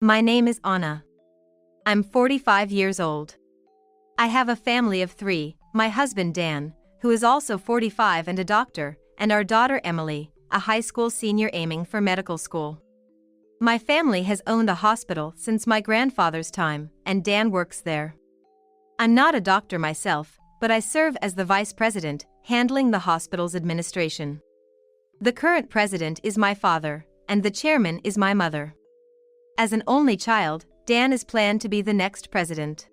My name is Anna. I'm 45 years old. I have a family of 3, my husband Dan, who is also 45 and a doctor, and our daughter Emily, a high school senior aiming for medical school. My family has owned a hospital since my grandfather's time, and Dan works there. I'm not a doctor myself, but I serve as the vice president, handling the hospital's administration. The current president is my father, and the chairman is my mother. As an only child, Dan is planned to be the next president.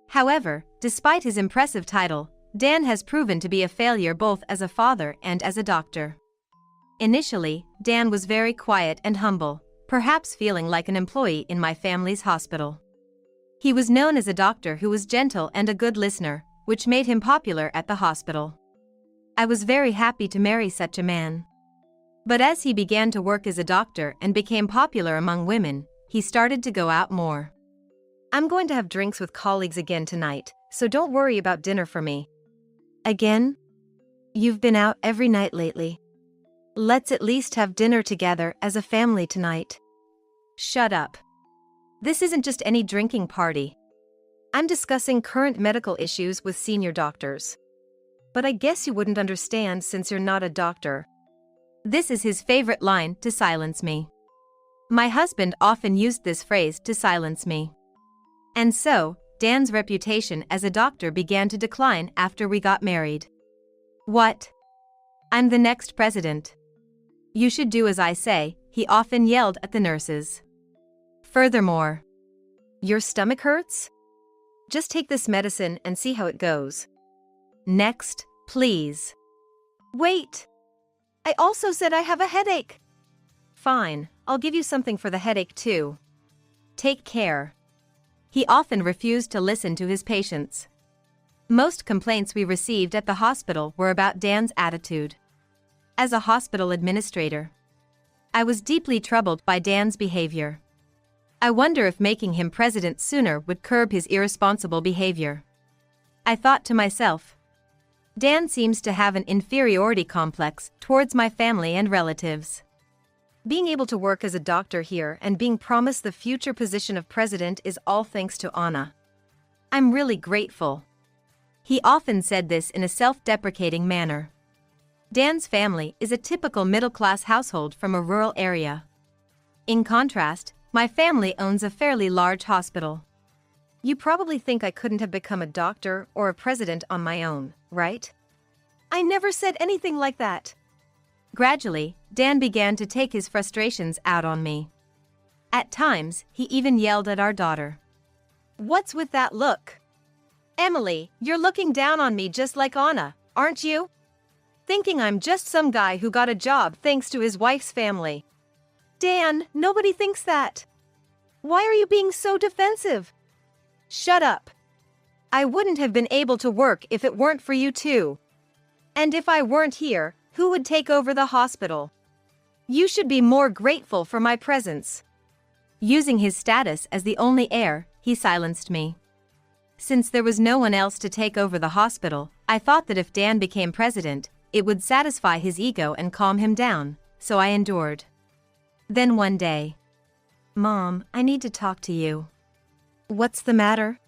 However, despite his impressive title, Dan has proven to be a failure both as a father and as a doctor. Initially, Dan was very quiet and humble, perhaps feeling like an employee in my family's hospital. He was known as a doctor who was gentle and a good listener, which made him popular at the hospital. I was very happy to marry such a man. But as he began to work as a doctor and became popular among women, he started to go out more. I'm going to have drinks with colleagues again tonight, so don't worry about dinner for me. Again? You've been out every night lately. Let's at least have dinner together as a family tonight. Shut up. This isn't just any drinking party. I'm discussing current medical issues with senior doctors. But I guess you wouldn't understand since you're not a doctor. This is his favorite line to silence me. My husband often used this phrase to silence me. And so, Dan's reputation as a doctor began to decline after we got married. What? I'm the next president. You should do as I say, he often yelled at the nurses. Furthermore, your stomach hurts? Just take this medicine and see how it goes. Next, please. Wait! I also said I have a headache. Fine, I'll give you something for the headache too. Take care. He often refused to listen to his patients. Most complaints we received at the hospital were about Dan's attitude. As a hospital administrator, I was deeply troubled by Dan's behavior. I wonder if making him president sooner would curb his irresponsible behavior. I thought to myself, Dan seems to have an inferiority complex towards my family and relatives. Being able to work as a doctor here and being promised the future position of president is all thanks to Anna. I'm really grateful. He often said this in a self-deprecating manner. Dan's family is a typical middle-class household from a rural area. In contrast, my family owns a fairly large hospital. You probably think I couldn't have become a doctor or a president on my own, right? I never said anything like that. Gradually, Dan began to take his frustrations out on me. At times, he even yelled at our daughter. What's with that look? Emily, you're looking down on me just like Anna, aren't you? Thinking I'm just some guy who got a job thanks to his wife's family. Dan, nobody thinks that. Why are you being so defensive? Shut up. I wouldn't have been able to work if it weren't for you too. And if I weren't here, who would take over the hospital? You should be more grateful for my presence. Using his status as the only heir, he silenced me. Since there was no one else to take over the hospital, I thought that if Dan became president, it would satisfy his ego and calm him down, so I endured. Then one day, Mom, I need to talk to you. What's the matter?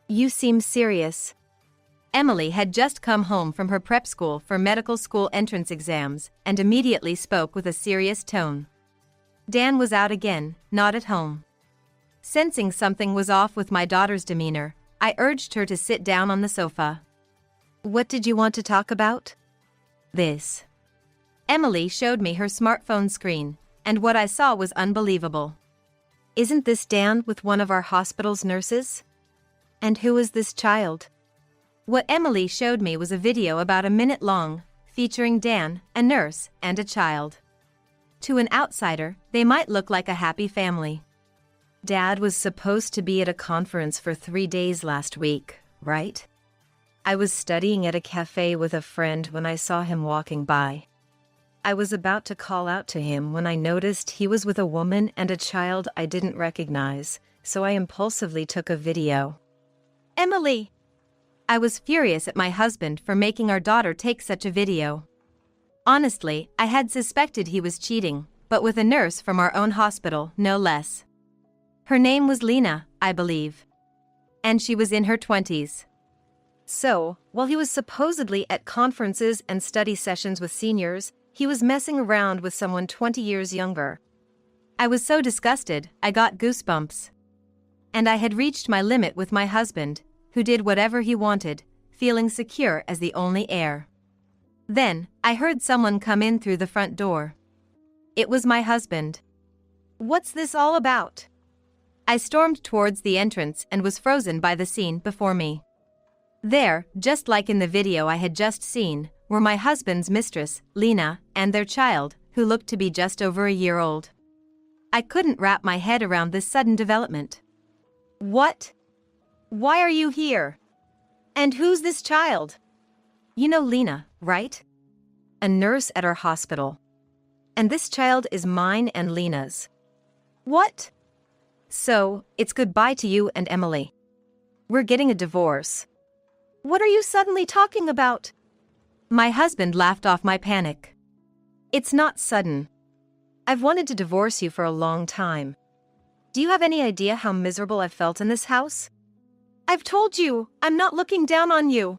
You seem serious. Emily had just come home from her prep school for medical school entrance exams and immediately spoke with a serious tone. Dan was out again, not at home. Sensing something was off with my daughter's demeanor, I urged her to sit down on the sofa. What did you want to talk about? This. Emily showed me her smartphone screen, and what I saw was unbelievable. Isn't this Dan with one of our hospital's nurses? And who is this child? What Emily showed me was a video about a minute long, featuring Dan, a nurse, and a child. To an outsider, they might look like a happy family. Dad was supposed to be at a conference for 3 days last week, right? I was studying at a cafe with a friend when I saw him walking by. I was about to call out to him when I noticed he was with a woman and a child I didn't recognize, so I impulsively took a video. Emily! I was furious at my husband for making our daughter take such a video. Honestly, I had suspected he was cheating, but with a nurse from our own hospital, no less. Her name was Lena, I believe. And she was in her 20s. So, while he was supposedly at conferences and study sessions with seniors, he was messing around with someone 20 years younger. I was so disgusted, I got goosebumps. And I had reached my limit with my husband, who did whatever he wanted, feeling secure as the only heir. Then, I heard someone come in through the front door. It was my husband. "What's this all about?" I stormed towards the entrance and was frozen by the scene before me. There, just like in the video I had just seen, were my husband's mistress, Lena, and their child, who looked to be just over a year old. I couldn't wrap my head around this sudden development. "What? Why are you here? And who's this child?" "You know Lena, right? A nurse at our hospital. And this child is mine and Lena's." "What?" "So, it's goodbye to you and Emily. We're getting a divorce." "What are you suddenly talking about?" My husband laughed off my panic. "It's not sudden. I've wanted to divorce you for a long time. Do you have any idea how miserable I've felt in this house? I've told you, I'm not looking down on you."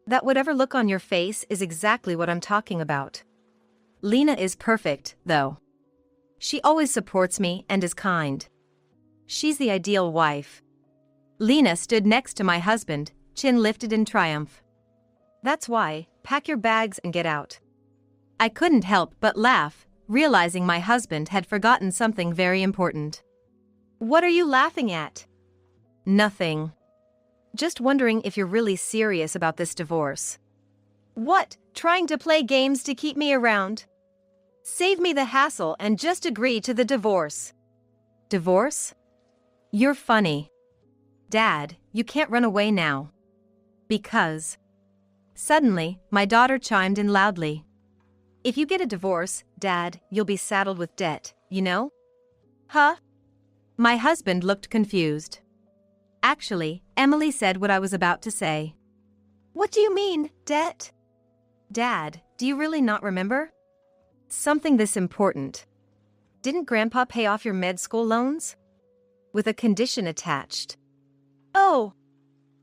That whatever look on your face is exactly what I'm talking about. Lena is perfect, though. She always supports me and is kind. She's the ideal wife. Lena stood next to my husband, chin lifted in triumph. "That's why, pack your bags and get out." I couldn't help but laugh, realizing my husband had forgotten something very important. "What are you laughing at?" "Nothing. Just wondering if you're really serious about this divorce." "What, trying to play games to keep me around? Save me the hassle and just agree to the divorce." "Divorce? You're funny. Dad, you can't run away now. Because..." Suddenly, my daughter chimed in loudly. "If you get a divorce, Dad, you'll be saddled with debt, you know?" "Huh?" My husband looked confused. Actually, Emily said what I was about to say. "What do you mean, debt?" "Dad, do you really not remember? Something this important. Didn't Grandpa pay off your med school loans? With a condition attached." "Oh.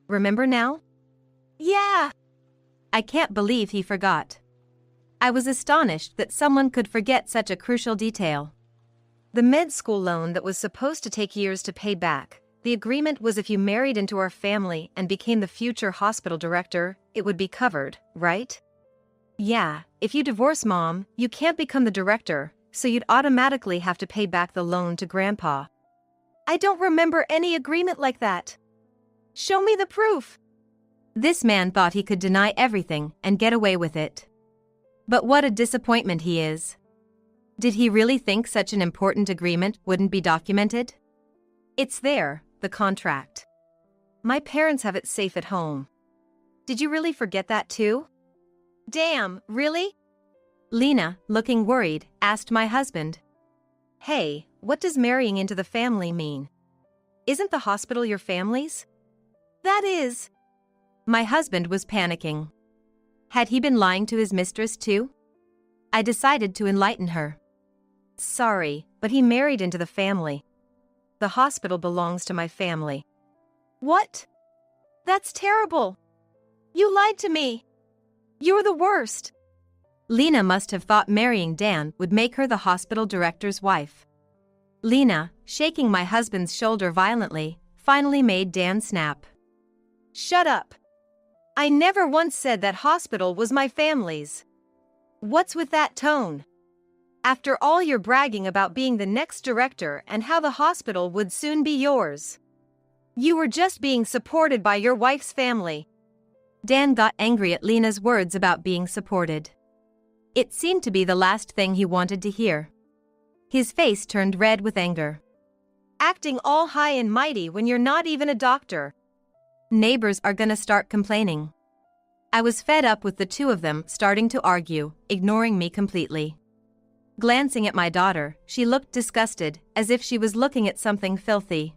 Remember now?" "Yeah." I can't believe he forgot. I was astonished that someone could forget such a crucial detail. The med school loan that was supposed to take years to pay back. The agreement was if you married into our family and became the future hospital director, it would be covered, right? Yeah, if you divorce Mom, you can't become the director, so you'd automatically have to pay back the loan to Grandpa. "I don't remember any agreement like that. Show me the proof." This man thought he could deny everything and get away with it. But what a disappointment he is. Did he really think such an important agreement wouldn't be documented? It's there, the contract. My parents have it safe at home. Did you really forget that too? Damn, really? Lena, looking worried, asked my husband. Hey, what does marrying into the family mean? Isn't the hospital your family's? That is. My husband was panicking. Had he been lying to his mistress too? I decided to enlighten her. Sorry, but he married into the family. The hospital belongs to my family. What? That's terrible. You lied to me. You're the worst. Lena must have thought marrying Dan would make her the hospital director's wife. Lena, shaking my husband's shoulder violently, finally made Dan snap. Shut up. I never once said that hospital was my family's. What's with that tone? After all your bragging about being the next director and how the hospital would soon be yours. You were just being supported by your wife's family. Dan got angry at Lena's words about being supported. It seemed to be the last thing he wanted to hear. His face turned red with anger. Acting all high and mighty when you're not even a doctor. Neighbors are gonna start complaining. I was fed up with the two of them starting to argue, ignoring me completely. Glancing at my daughter, she looked disgusted, as if she was looking at something filthy.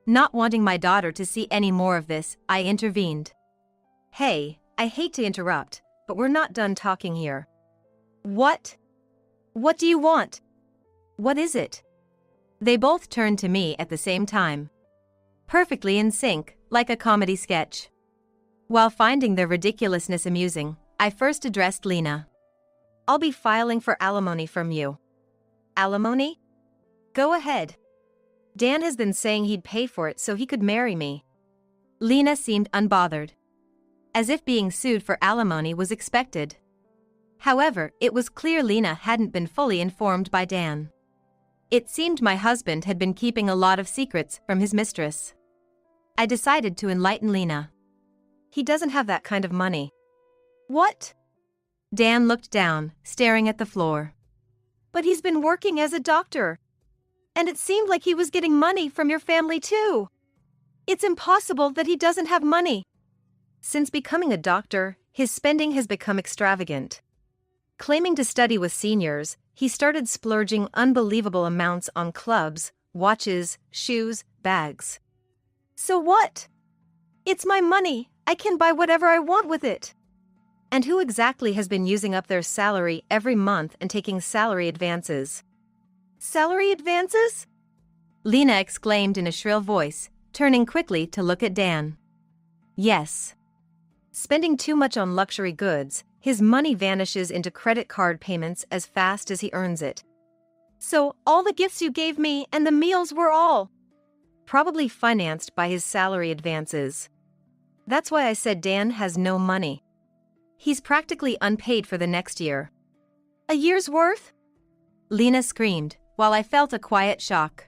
Not wanting my daughter to see any more of this, I intervened. Hey, I hate to interrupt, but we're not done talking here. What? What do you want? What is it? They both turned to me at the same time. Perfectly in sync, like a comedy sketch. While finding their ridiculousness amusing, I first addressed Lena. I'll be filing for alimony from you. Alimony? Go ahead. Dan has been saying he'd pay for it so he could marry me. Lena seemed unbothered. As if being sued for alimony was expected. However, it was clear Lena hadn't been fully informed by Dan. It seemed my husband had been keeping a lot of secrets from his mistress. I decided to enlighten Lena. He doesn't have that kind of money. What? Dan looked down, staring at the floor. But he's been working as a doctor. And it seemed like he was getting money from your family too. It's impossible that he doesn't have money. Since becoming a doctor, his spending has become extravagant. Claiming to study with seniors, he started splurging unbelievable amounts on clubs, watches, shoes, bags. So what? It's my money, I can buy whatever I want with it. And who exactly has been using up their salary every month and taking salary advances? Salary advances? Lena exclaimed in a shrill voice, turning quickly to look at Dan. Yes. Spending too much on luxury goods, his money vanishes into credit card payments as fast as he earns it. So, all the gifts you gave me and the meals were all probably financed by his salary advances. That's why I said Dan has no money. He's practically unpaid for the next year. A year's worth? Lena screamed, while I felt a quiet shock.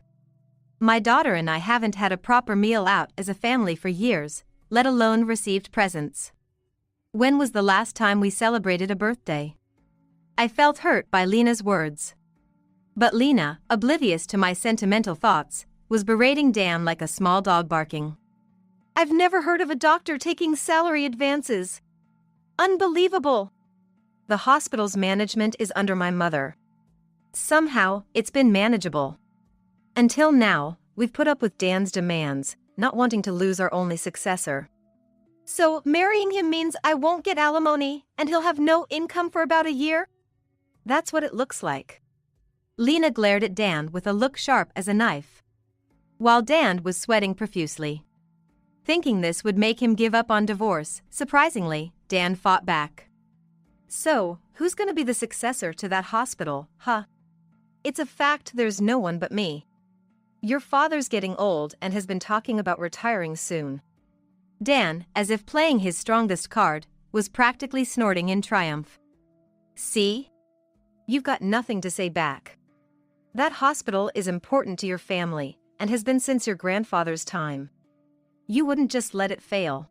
My daughter and I haven't had a proper meal out as a family for years, let alone received presents. When was the last time we celebrated a birthday? I felt hurt by Lena's words. But Lena, oblivious to my sentimental thoughts, was berating Dan like a small dog barking. I've never heard of a doctor taking salary advances. Unbelievable. The hospital's management is under my mother. Somehow, it's been manageable. Until now, we've put up with Dan's demands, not wanting to lose our only successor. So, marrying him means I won't get alimony, and he'll have no income for about a year? That's what it looks like. Lena glared at Dan with a look sharp as a knife, while Dan was sweating profusely. Thinking this would make him give up on divorce, surprisingly, Dan fought back. So, who's gonna be the successor to that hospital, huh? It's a fact there's no one but me. Your father's getting old and has been talking about retiring soon. Dan, as if playing his strongest card, was practically snorting in triumph. See? You've got nothing to say back. That hospital is important to your family, and has been since your grandfather's time. You wouldn't just let it fail.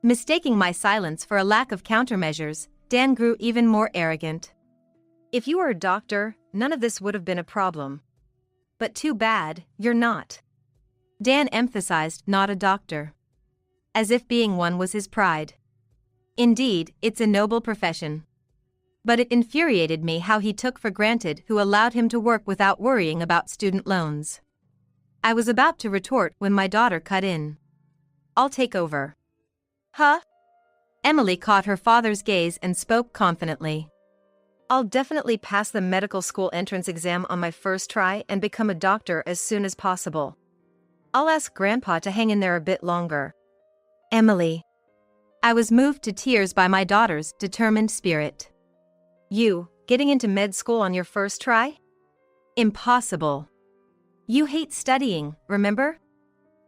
Mistaking my silence for a lack of countermeasures, Dan grew even more arrogant. If you were a doctor, none of this would have been a problem. But too bad, you're not. Dan emphasized not a doctor. As if being one was his pride. Indeed, it's a noble profession. But it infuriated me how he took for granted who allowed him to work without worrying about student loans. I was about to retort when my daughter cut in. I'll take over. Huh? Emily caught her father's gaze and spoke confidently. I'll definitely pass the medical school entrance exam on my first try and become a doctor as soon as possible. I'll ask Grandpa to hang in there a bit longer. Emily. I was moved to tears by my daughter's determined spirit. You, getting into med school on your first try? Impossible. You hate studying, remember?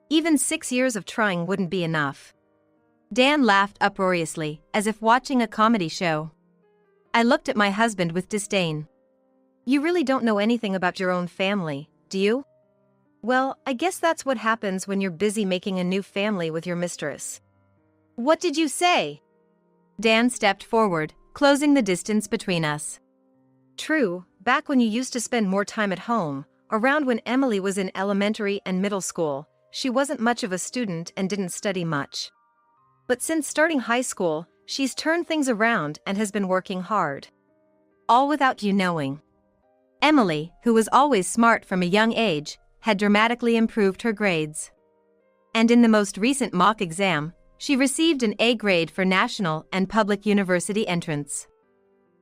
Even 6 years of trying wouldn't be enough. Dan laughed uproariously, as if watching a comedy show. I looked at my husband with disdain. You really don't know anything about your own family, do you? Well, I guess that's what happens when you're busy making a new family with your mistress. What did you say? Dan stepped forward, closing the distance between us. True, back when you used to spend more time at home, around when Emily was in elementary and middle school, she wasn't much of a student and didn't study much. But since starting high school, she's turned things around and has been working hard. All without you knowing. Emily, who was always smart from a young age, had dramatically improved her grades. And in the most recent mock exam, she received an A grade for national and public university entrance.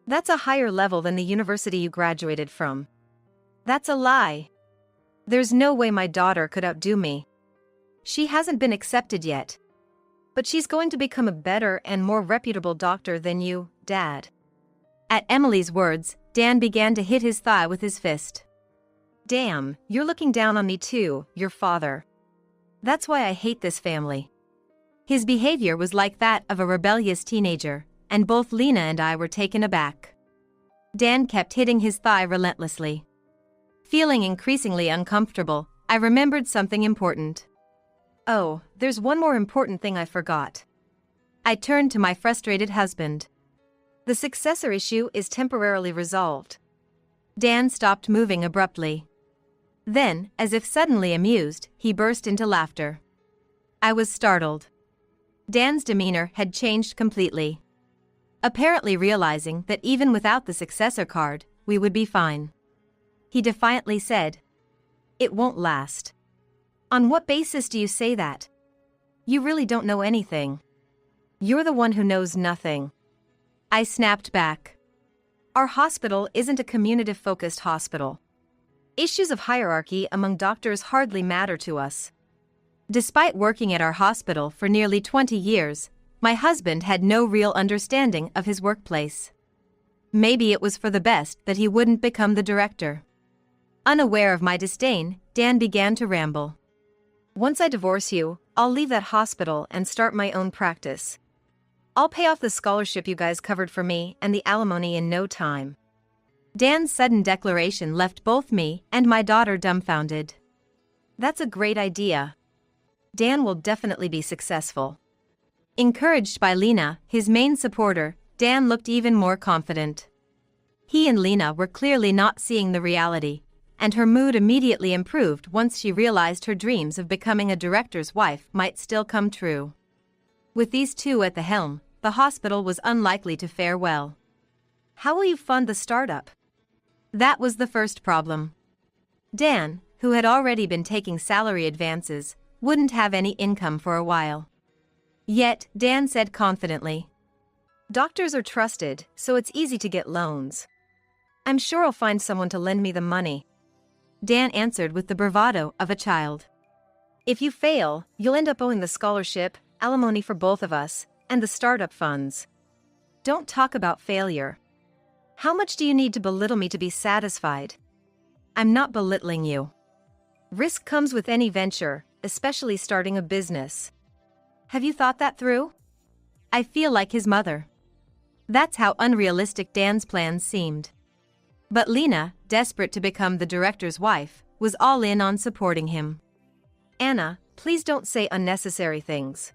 That's a higher level than the university you graduated from. That's a lie. There's no way my daughter could outdo me. She hasn't been accepted yet. But she's going to become a better and more reputable doctor than you, Dad." At Emily's words, Dan began to hit his thigh with his fist. "Damn, you're looking down on me too, your father. That's why I hate this family." His behavior was like that of a rebellious teenager, and both Lena and I were taken aback. Dan kept hitting his thigh relentlessly. Feeling increasingly uncomfortable, I remembered something important. "Oh, there's one more important thing I forgot." I turned to my frustrated husband. "The successor issue is temporarily resolved." Dan stopped moving abruptly. Then, as if suddenly amused, he burst into laughter. I was startled. Dan's demeanor had changed completely. Apparently realizing that even without the successor card, we would be fine. He defiantly said, "It won't last." "On what basis do you say that? You really don't know anything. You're the one who knows nothing." I snapped back. "Our hospital isn't a community-focused hospital. Issues of hierarchy among doctors hardly matter to us." Despite working at our hospital for nearly 20 years, my husband had no real understanding of his workplace. Maybe it was for the best that he wouldn't become the director. Unaware of my disdain, Dan began to ramble. "Once I divorce you, I'll leave that hospital and start my own practice. I'll pay off the scholarship you guys covered for me and the alimony in no time." Dan's sudden declaration left both me and my daughter dumbfounded. "That's a great idea. Dan will definitely be successful." Encouraged by Lena, his main supporter, Dan looked even more confident. He and Lena were clearly not seeing the reality, and her mood immediately improved once she realized her dreams of becoming a director's wife might still come true. With these two at the helm, the hospital was unlikely to fare well. "How will you fund the startup?" That was the first problem. Dan, who had already been taking salary advances, wouldn't have any income for a while. Yet, Dan said confidently, "Doctors are trusted, so it's easy to get loans. I'm sure I'll find someone to lend me the money." Dan answered with the bravado of a child. "If you fail, you'll end up owing the scholarship, alimony for both of us, and the startup funds. Don't talk about failure. How much do you need to belittle me to be satisfied?" "I'm not belittling you. Risk comes with any venture, especially starting a business. Have you thought that through?" I feel like his mother. That's how unrealistic Dan's plans seemed. But Lena, desperate to become the director's wife, was all in on supporting him. "Anna, please don't say unnecessary things.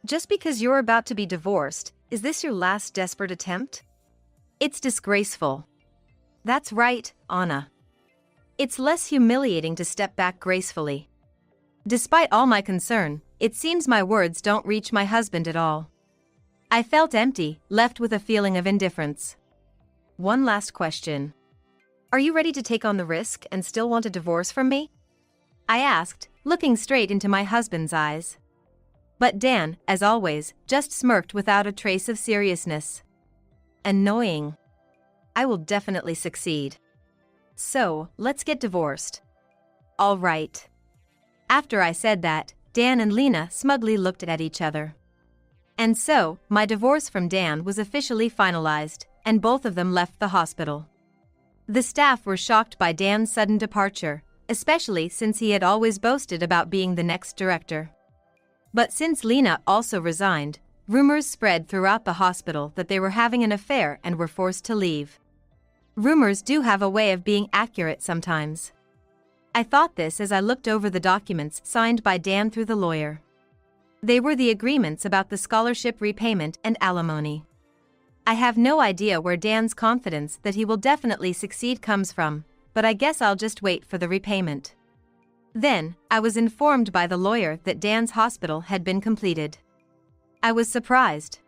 Just because you're about to be divorced, is this your last desperate attempt? It's disgraceful." "That's right, Anna. It's less humiliating to step back gracefully." Despite all my concern, it seems my words don't reach my husband at all. I felt empty, left with a feeling of indifference. "One last question. Are you ready to take on the risk and still want a divorce from me?" I asked, looking straight into my husband's eyes. But Dan, as always, just smirked without a trace of seriousness. Annoying. "I will definitely succeed. So, let's get divorced." "All right." After I said that, Dan and Lena smugly looked at each other. And so, my divorce from Dan was officially finalized, and both of them left the hospital. The staff were shocked by Dan's sudden departure, especially since he had always boasted about being the next director. But since Lena also resigned, rumors spread throughout the hospital that they were having an affair and were forced to leave. Rumors do have a way of being accurate sometimes. I thought this as I looked over the documents signed by Dan through the lawyer. They were the agreements about the scholarship repayment and alimony. I have no idea where Dan's confidence that he will definitely succeed comes from, but I guess I'll just wait for the repayment. Then, I was informed by the lawyer that Dan's hospital had been completed. I was surprised.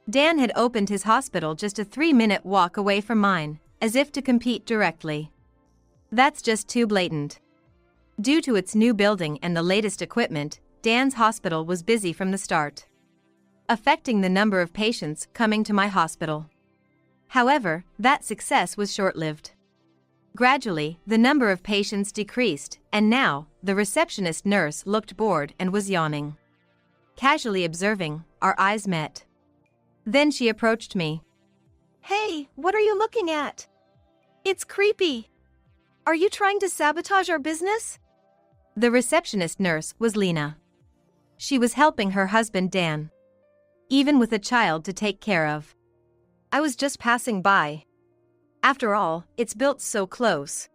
Dan had opened his hospital just a 3-minute walk away from mine, as if to compete directly. That's just too blatant. Due to its new building and the latest equipment, Dan's hospital was busy from the start, affecting the number of patients coming to my hospital. However, that success was short-lived. Gradually, the number of patients decreased, and now, the receptionist nurse looked bored and was yawning. Casually observing, our eyes met. Then she approached me. Hey, what are you looking at? It's creepy. Are you trying to sabotage our business? The receptionist nurse was Lena. She was helping her husband Dan, even with a child to take care of. I was just passing by. After all, it's built so close.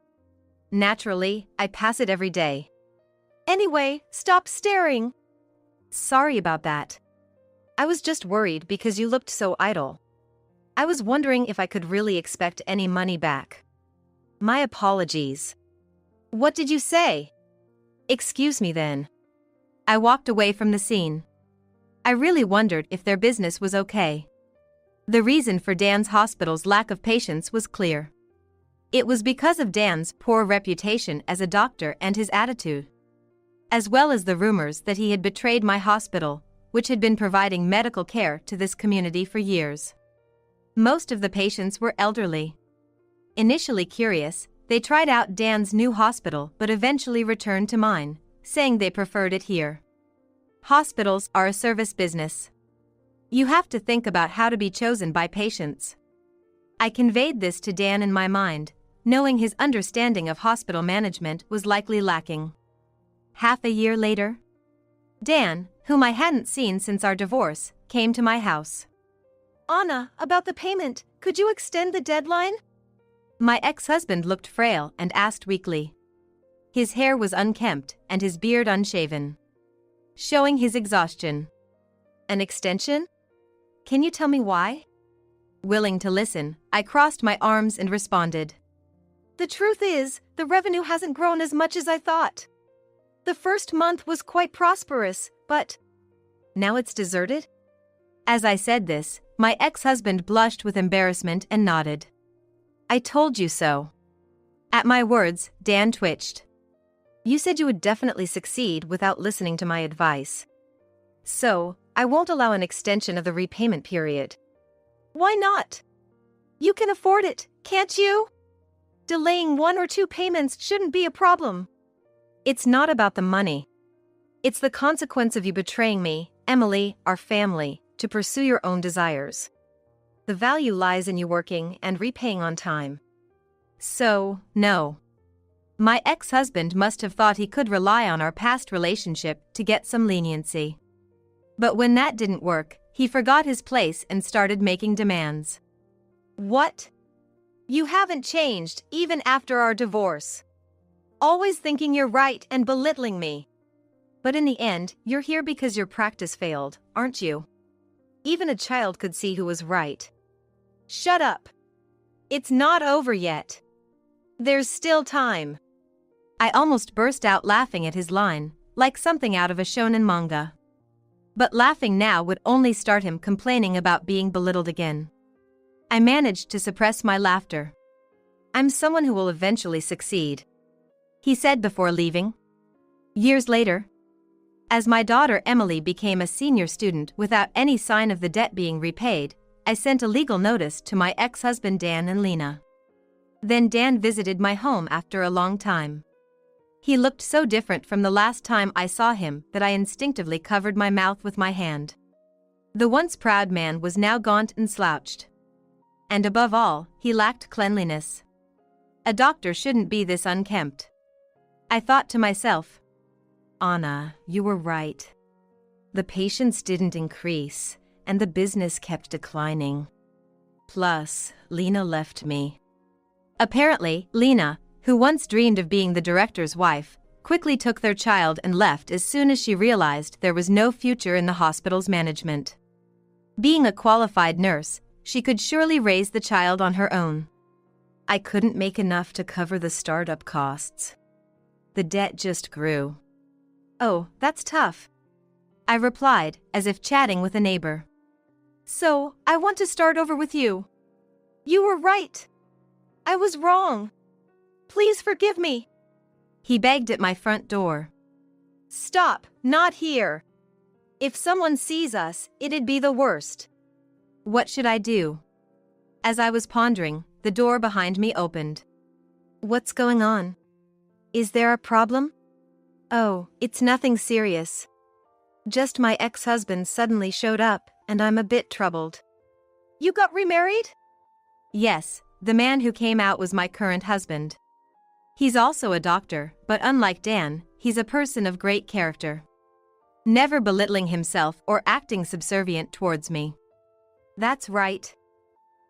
Naturally, I pass it every day. Anyway, stop staring. Sorry about that. I was just worried because you looked so idle. I was wondering if I could really expect any money back. My apologies. What did you say? Excuse me then. I walked away from the scene. I really wondered if their business was okay. The reason for Dan's hospital's lack of patients was clear. It was because of Dan's poor reputation as a doctor and his attitude, as well as the rumors that he had betrayed my hospital, which had been providing medical care to this community for years. Most of the patients were elderly. Initially curious, they tried out Dan's new hospital but eventually returned to mine, saying they preferred it here. Hospitals are a service business. You have to think about how to be chosen by patients. I conveyed this to Dan in my mind, knowing his understanding of hospital management was likely lacking. Half a year later, Dan, whom I hadn't seen since our divorce, came to my house. Anna, about the payment, could you extend the deadline? My ex-husband looked frail and asked weakly. His hair was unkempt and his beard unshaven, showing his exhaustion. An extension? Can you tell me why? Willing to listen, I crossed my arms and responded. The truth is, the revenue hasn't grown as much as I thought. The first month was quite prosperous, but now it's deserted? As I said this, my ex-husband blushed with embarrassment and nodded. I told you so. At my words, Dan twitched. You said you would definitely succeed without listening to my advice. So, I won't allow an extension of the repayment period. Why not? You can afford it, can't you? Delaying 1 or 2 payments shouldn't be a problem. It's not about the money. It's the consequence of you betraying me, Emily, our family, to pursue your own desires. The value lies in you working and repaying on time. So, no. My ex-husband must have thought he could rely on our past relationship to get some leniency. But when that didn't work, he forgot his place and started making demands. What? You haven't changed, even after our divorce. Always thinking you're right and belittling me. But in the end, you're here because your practice failed, aren't you? Even a child could see who was right. Shut up. It's not over yet. There's still time. I almost burst out laughing at his line, like something out of a shonen manga. But laughing now would only start him complaining about being belittled again. I managed to suppress my laughter. I'm someone who will eventually succeed, he said before leaving. Years later, as my daughter Emily became a senior student without any sign of the debt being repaid, I sent a legal notice to my ex-husband Dan and Lena. Then Dan visited my home after a long time. He looked so different from the last time I saw him that I instinctively covered my mouth with my hand. The once proud man was now gaunt and slouched. And above all, he lacked cleanliness. A doctor shouldn't be this unkempt. I thought to myself, Anna, you were right. The patients didn't increase, and the business kept declining. Plus, Lena left me. Apparently, Lena, who once dreamed of being the director's wife, quickly took their child and left as soon as she realized there was no future in the hospital's management. Being a qualified nurse, she could surely raise the child on her own. I couldn't make enough to cover the startup costs. The debt just grew. Oh, that's tough, I replied, as if chatting with a neighbor. So, I want to start over with you. You were right. I was wrong. Please forgive me. He begged at my front door. Stop, not here. If someone sees us, it'd be the worst. What should I do? As I was pondering, the door behind me opened. What's going on? Is there a problem? Oh, it's nothing serious. Just my ex-husband suddenly showed up, and I'm a bit troubled. You got remarried? Yes, the man who came out was my current husband. He's also a doctor, but unlike Dan, he's a person of great character. Never belittling himself or acting subservient towards me. That's right.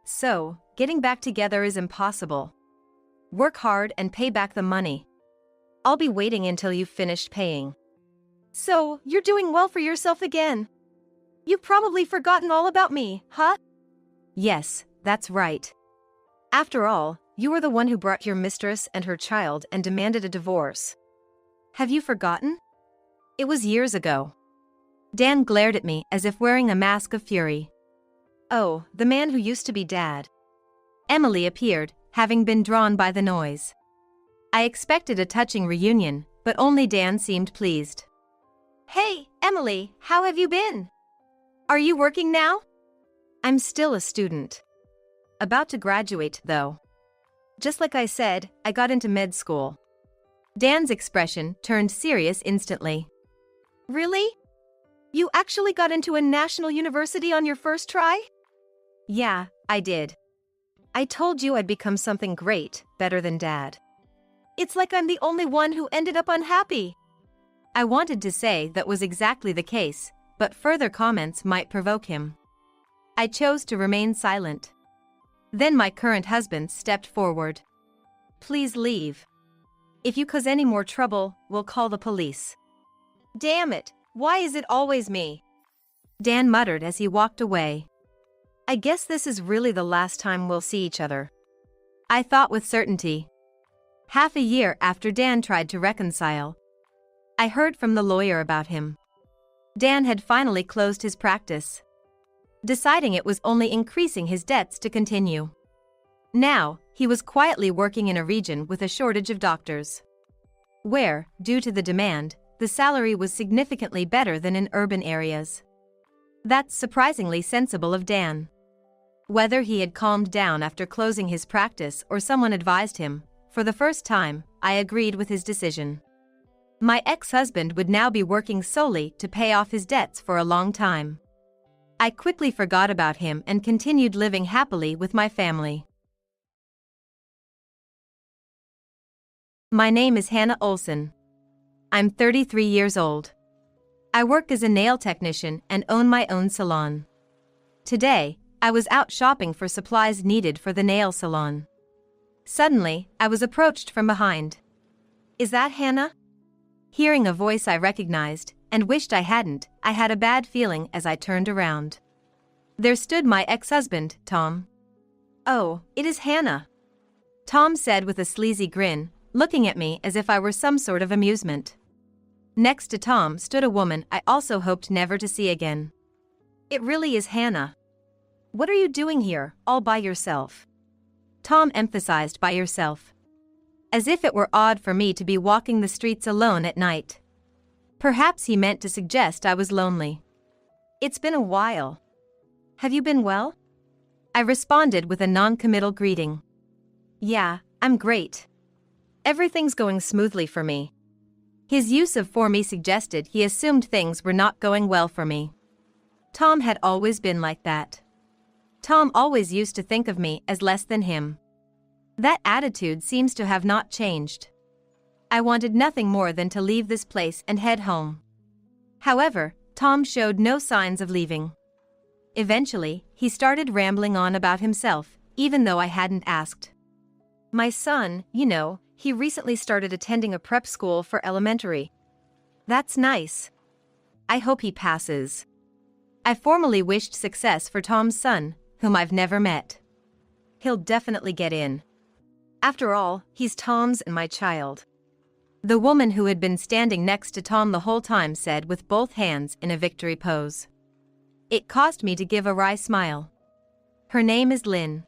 So, getting back together is impossible. Work hard and pay back the money. I'll be waiting until you've finished paying. So, you're doing well for yourself again. You've probably forgotten all about me, huh? Yes, that's right. After all, you were the one who brought your mistress and her child and demanded a divorce. Have you forgotten? It was years ago. Dan glared at me as if wearing a mask of fury. Oh, the man who used to be Dad. Emily appeared, having been drawn by the noise. I expected a touching reunion, but only Dan seemed pleased. Hey, Emily, how have you been? Are you working now? I'm still a student. About to graduate, though. Just like I said, I got into med school. Dan's expression turned serious instantly. Really? You actually got into a national university on your first try? Yeah, I did. I told you I'd become something great, better than Dad. It's like I'm the only one who ended up unhappy. I wanted to say that was exactly the case, but further comments might provoke him. I chose to remain silent. Then my current husband stepped forward. Please leave. If you cause any more trouble, we'll call the police. Damn it, why is it always me? Dan muttered as he walked away. I guess this is really the last time we'll see each other. I thought with certainty. Half a year after Dan tried to reconcile, I heard from the lawyer about him. Dan had finally closed his practice, deciding it was only increasing his debts to continue. Now, he was quietly working in a region with a shortage of doctors, where, due to the demand, the salary was significantly better than in urban areas. That's surprisingly sensible of Dan. Whether he had calmed down after closing his practice or someone advised him, for the first time, I agreed with his decision. My ex-husband would now be working solely to pay off his debts for a long time. I quickly forgot about him and continued living happily with my family. My name is Hannah Olson. I'm 33 years old. I work as a nail technician and own my own salon. Today, I was out shopping for supplies needed for the nail salon. Suddenly, I was approached from behind. Is that Hannah? Hearing a voice I recognized, and wished I hadn't, I had a bad feeling as I turned around. There stood my ex-husband, Tom. Oh, it is Hannah, Tom said with a sleazy grin, looking at me as if I were some sort of amusement. Next to Tom stood a woman I also hoped never to see again. It really is Hannah. What are you doing here, all by yourself? Tom emphasized by yourself, as if it were odd for me to be walking the streets alone at night. Perhaps he meant to suggest I was lonely. It's been a while. Have you been well? I responded with a non-committal greeting. Yeah, I'm great. Everything's going smoothly for me. His use of "for me" suggested he assumed things were not going well for me. Tom had always been like that. Tom always used to think of me as less than him. That attitude seems to have not changed. I wanted nothing more than to leave this place and head home. However, Tom showed no signs of leaving. Eventually, he started rambling on about himself, even though I hadn't asked. My son, he recently started attending a prep school for elementary. That's nice. I hope he passes. I formally wished success for Tom's son, whom I've never met. He'll definitely get in. After all, he's Tom's and my child. The woman who had been standing next to Tom the whole time said with both hands in a victory pose. It caused me to give a wry smile. Her name is Lynn.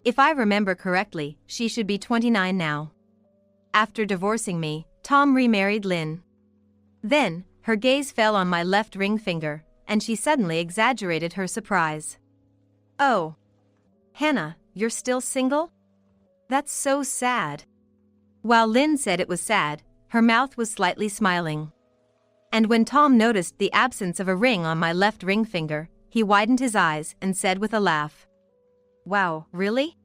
If I remember correctly, she should be 29 now. After divorcing me, Tom remarried Lynn. Then, her gaze fell on my left ring finger, and she suddenly exaggerated her surprise. Oh. Hannah, you're still single? That's so sad. While Lynn said it was sad, her mouth was slightly smiling. And when Tom noticed the absence of a ring on my left ring finger, he widened his eyes and said with a laugh, "Wow, really?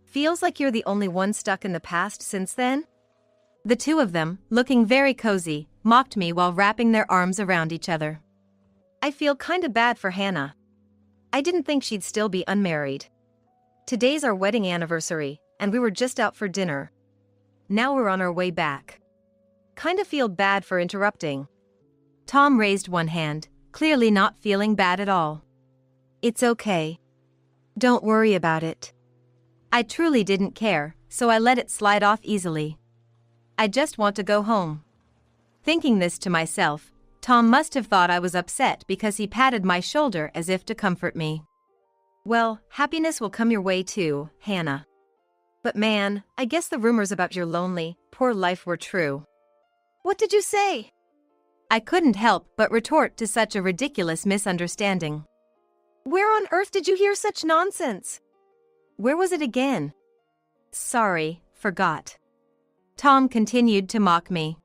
Feels like you're the only one stuck in the past since then?" The two of them, looking very cozy, mocked me while wrapping their arms around each other. I feel kinda bad for Hannah. I didn't think she'd still be unmarried. Today's our wedding anniversary, and we were just out for dinner. Now we're on our way back. Kinda feel bad for interrupting. Tom raised one hand, clearly not feeling bad at all. It's okay. Don't worry about it. I truly didn't care, so I let it slide off easily. I just want to go home. Thinking this to myself, Tom must have thought I was upset because he patted my shoulder as if to comfort me. Well, happiness will come your way too, Hannah. But man, I guess the rumors about your lonely, poor life were true. What did you say? I couldn't help but retort to such a ridiculous misunderstanding. Where on earth did you hear such nonsense? Where was it again? Sorry, forgot. Tom continued to mock me.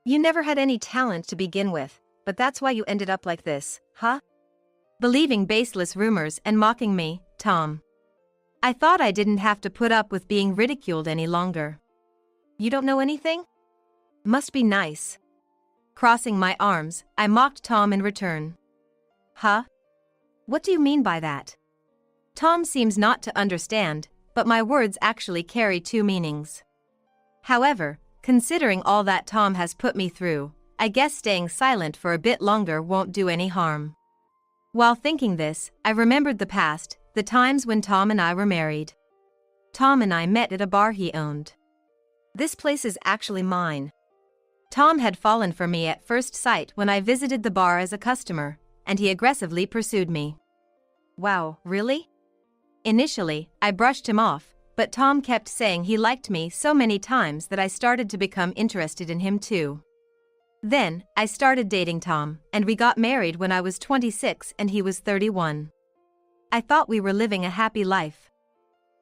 You never had any talent to begin with, but that's why you ended up like this, huh? Believing baseless rumors and mocking me, Tom. I thought I didn't have to put up with being ridiculed any longer. You don't know anything? Must be nice. Crossing my arms, I mocked Tom in return. Huh? What do you mean by that? Tom seems not to understand, but my words actually carry two meanings. However, considering all that Tom has put me through, I guess staying silent for a bit longer won't do any harm. While thinking this, I remembered the past, the times when Tom and I were married. Tom and I met at a bar he owned. This place is actually mine. Tom had fallen for me at first sight when I visited the bar as a customer, and he aggressively pursued me. Wow, really? Initially, I brushed him off, but Tom kept saying he liked me so many times that I started to become interested in him too. Then, I started dating Tom, and we got married when I was 26 and he was 31. I thought we were living a happy life.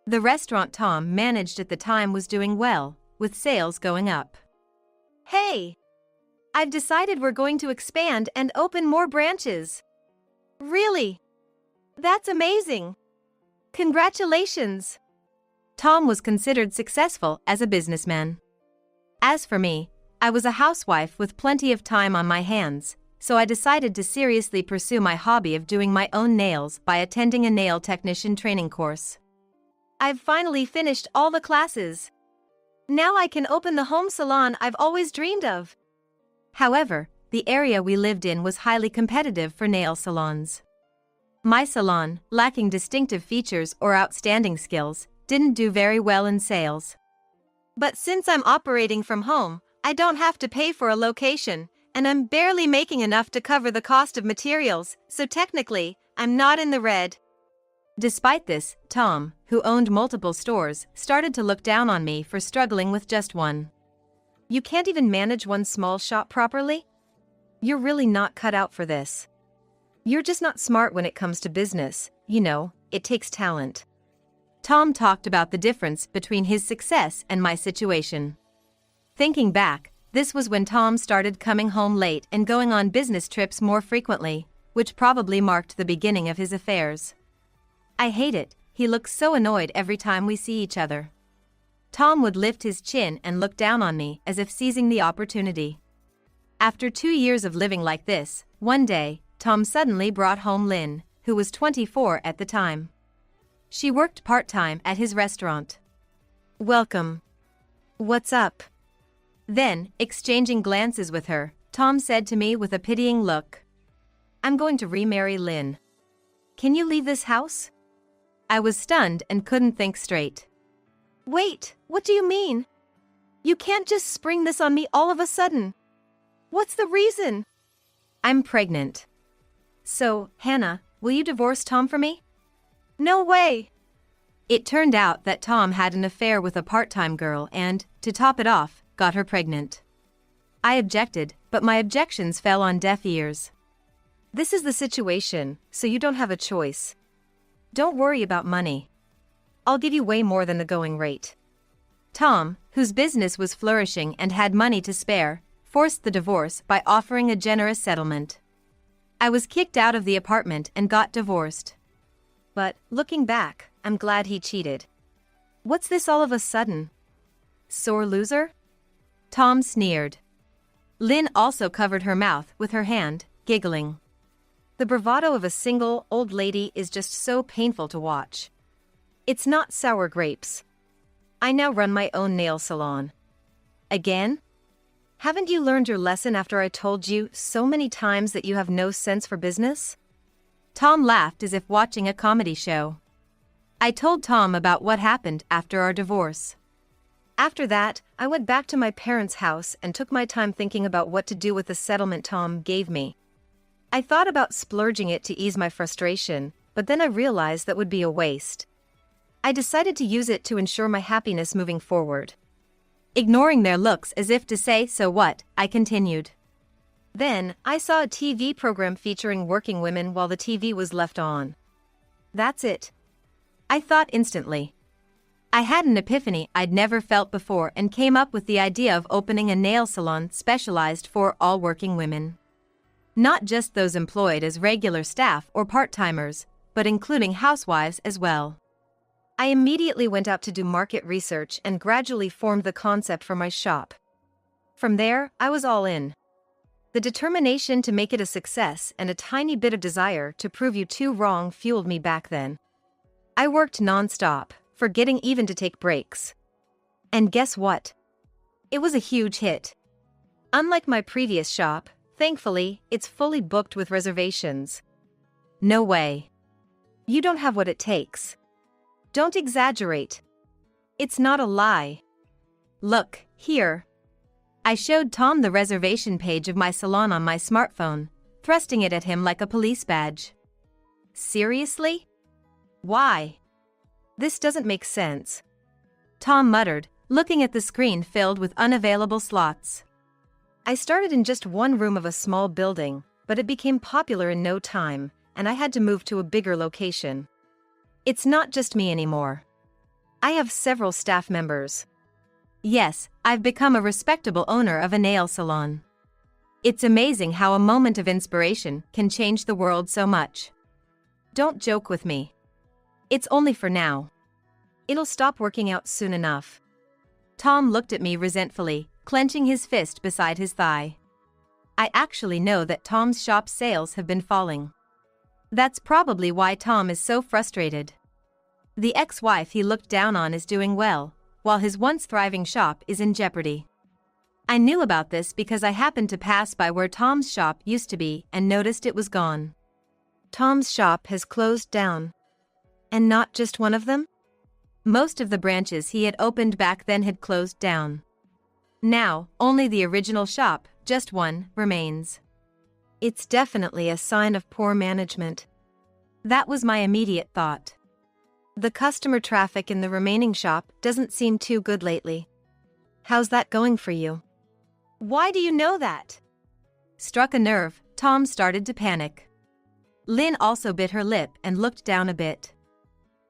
The restaurant Tom managed at the time was doing well, with sales going up. Hey! I've decided we're going to expand and open more branches. Really? That's amazing! Congratulations! Tom was considered successful as a businessman. As for me, I was a housewife with plenty of time on my hands, so I decided to seriously pursue my hobby of doing my own nails by attending a nail technician training course. I've finally finished all the classes. Now I can open the home salon I've always dreamed of. However, the area we lived in was highly competitive for nail salons. My salon, lacking distinctive features or outstanding skills, didn't do very well in sales. But since I'm operating from home, I don't have to pay for a location, and I'm barely making enough to cover the cost of materials, so technically, I'm not in the red. Despite this, Tom, who owned multiple stores, started to look down on me for struggling with just one. You can't even manage one small shop properly? You're really not cut out for this. You're just not smart when it comes to business, you know, it takes talent. Tom talked about the difference between his success and my situation. Thinking back, this was when Tom started coming home late and going on business trips more frequently, which probably marked the beginning of his affairs. I hate it, he looks so annoyed every time we see each other. Tom would lift his chin and look down on me as if seizing the opportunity. After 2 years of living like this, one day, Tom suddenly brought home Lynn, who was 24 at the time. She worked part-time at his restaurant. Welcome. What's up? Then, exchanging glances with her, Tom said to me with a pitying look, I'm going to remarry Lynn. Can you leave this house? I was stunned and couldn't think straight. Wait, what do you mean? You can't just spring this on me all of a sudden. What's the reason? I'm pregnant. So, Hannah, will you divorce Tom for me? No way! It turned out that Tom had an affair with a part-time girl and, to top it off, got her pregnant. I objected, but my objections fell on deaf ears. This is the situation, so you don't have a choice. Don't worry about money. I'll give you way more than the going rate. Tom, whose business was flourishing and had money to spare, forced the divorce by offering a generous settlement. I was kicked out of the apartment and got divorced. But, looking back, I'm glad he cheated. What's this all of a sudden? Sore loser? Tom sneered. Lynn also covered her mouth with her hand, giggling. The bravado of a single, old lady is just so painful to watch. It's not sour grapes. I now run my own nail salon. Again? Haven't you learned your lesson after I told you so many times that you have no sense for business? Tom laughed as if watching a comedy show. I told Tom about what happened after our divorce. After that, I went back to my parents' house and took my time thinking about what to do with the settlement Tom gave me. I thought about splurging it to ease my frustration, but then I realized that would be a waste. I decided to use it to ensure my happiness moving forward. Ignoring their looks as if to say, "So what?" I continued. Then, I saw a TV program featuring working women while the TV was left on. That's it. I thought instantly. I had an epiphany I'd never felt before and came up with the idea of opening a nail salon specialized for all working women. Not just those employed as regular staff or part-timers, but including housewives as well. I immediately went out to do market research and gradually formed the concept for my shop. From there, I was all in. The determination to make it a success and a tiny bit of desire to prove you two wrong fueled me back then. I worked non-stop, forgetting even to take breaks. And guess what? It was a huge hit. Unlike my previous shop, thankfully, it's fully booked with reservations. No way. You don't have what it takes. Don't exaggerate. It's not a lie. Look, here. I showed Tom the reservation page of my salon on my smartphone, thrusting it at him like a police badge. Seriously? Why? This doesn't make sense. Tom muttered, looking at the screen filled with unavailable slots. I started in just one room of a small building, but it became popular in no time, and I had to move to a bigger location. It's not just me anymore. I have several staff members. Yes, I've become a respectable owner of a nail salon. It's amazing how a moment of inspiration can change the world so much. Don't joke with me. It's only for now. It'll stop working out soon enough. Tom looked at me resentfully, clenching his fist beside his thigh. I actually know that Tom's shop sales have been falling. That's probably why Tom is so frustrated. The ex-wife he looked down on is doing well, while his once thriving shop is in jeopardy. I knew about this because I happened to pass by where Tom's shop used to be and noticed it was gone. Tom's shop has closed down. And not just one of them? Most of the branches he had opened back then had closed down. Now, only the original shop, just one, remains. It's definitely a sign of poor management. That was my immediate thought. The customer traffic in the remaining shop doesn't seem too good lately. How's that going for you? Why do you know that? Struck a nerve, Tom started to panic. Lynn also bit her lip and looked down a bit.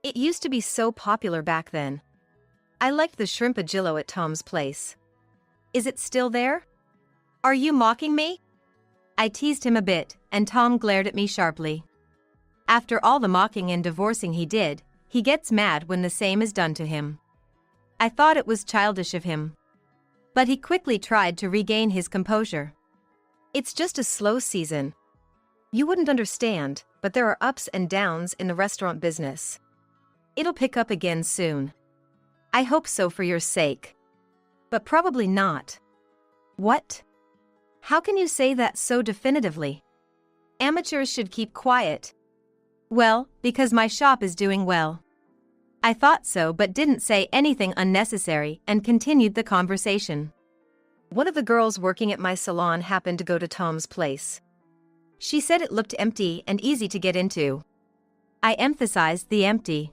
It used to be so popular back then. I liked the shrimpadillo at Tom's place. Is it still there? Are you mocking me? I teased him a bit, and Tom glared at me sharply. After all the mocking and divorcing he did, he gets mad when the same is done to him. I thought it was childish of him. But he quickly tried to regain his composure. It's just a slow season. You wouldn't understand, but there are ups and downs in the restaurant business. It'll pick up again soon. I hope so for your sake. But probably not. What? How can you say that so definitively? Amateurs should keep quiet. Well, because my shop is doing well. I thought so but didn't say anything unnecessary and continued the conversation. One of the girls working at my salon happened to go to Tom's place. She said it looked empty and easy to get into. I emphasized the empty.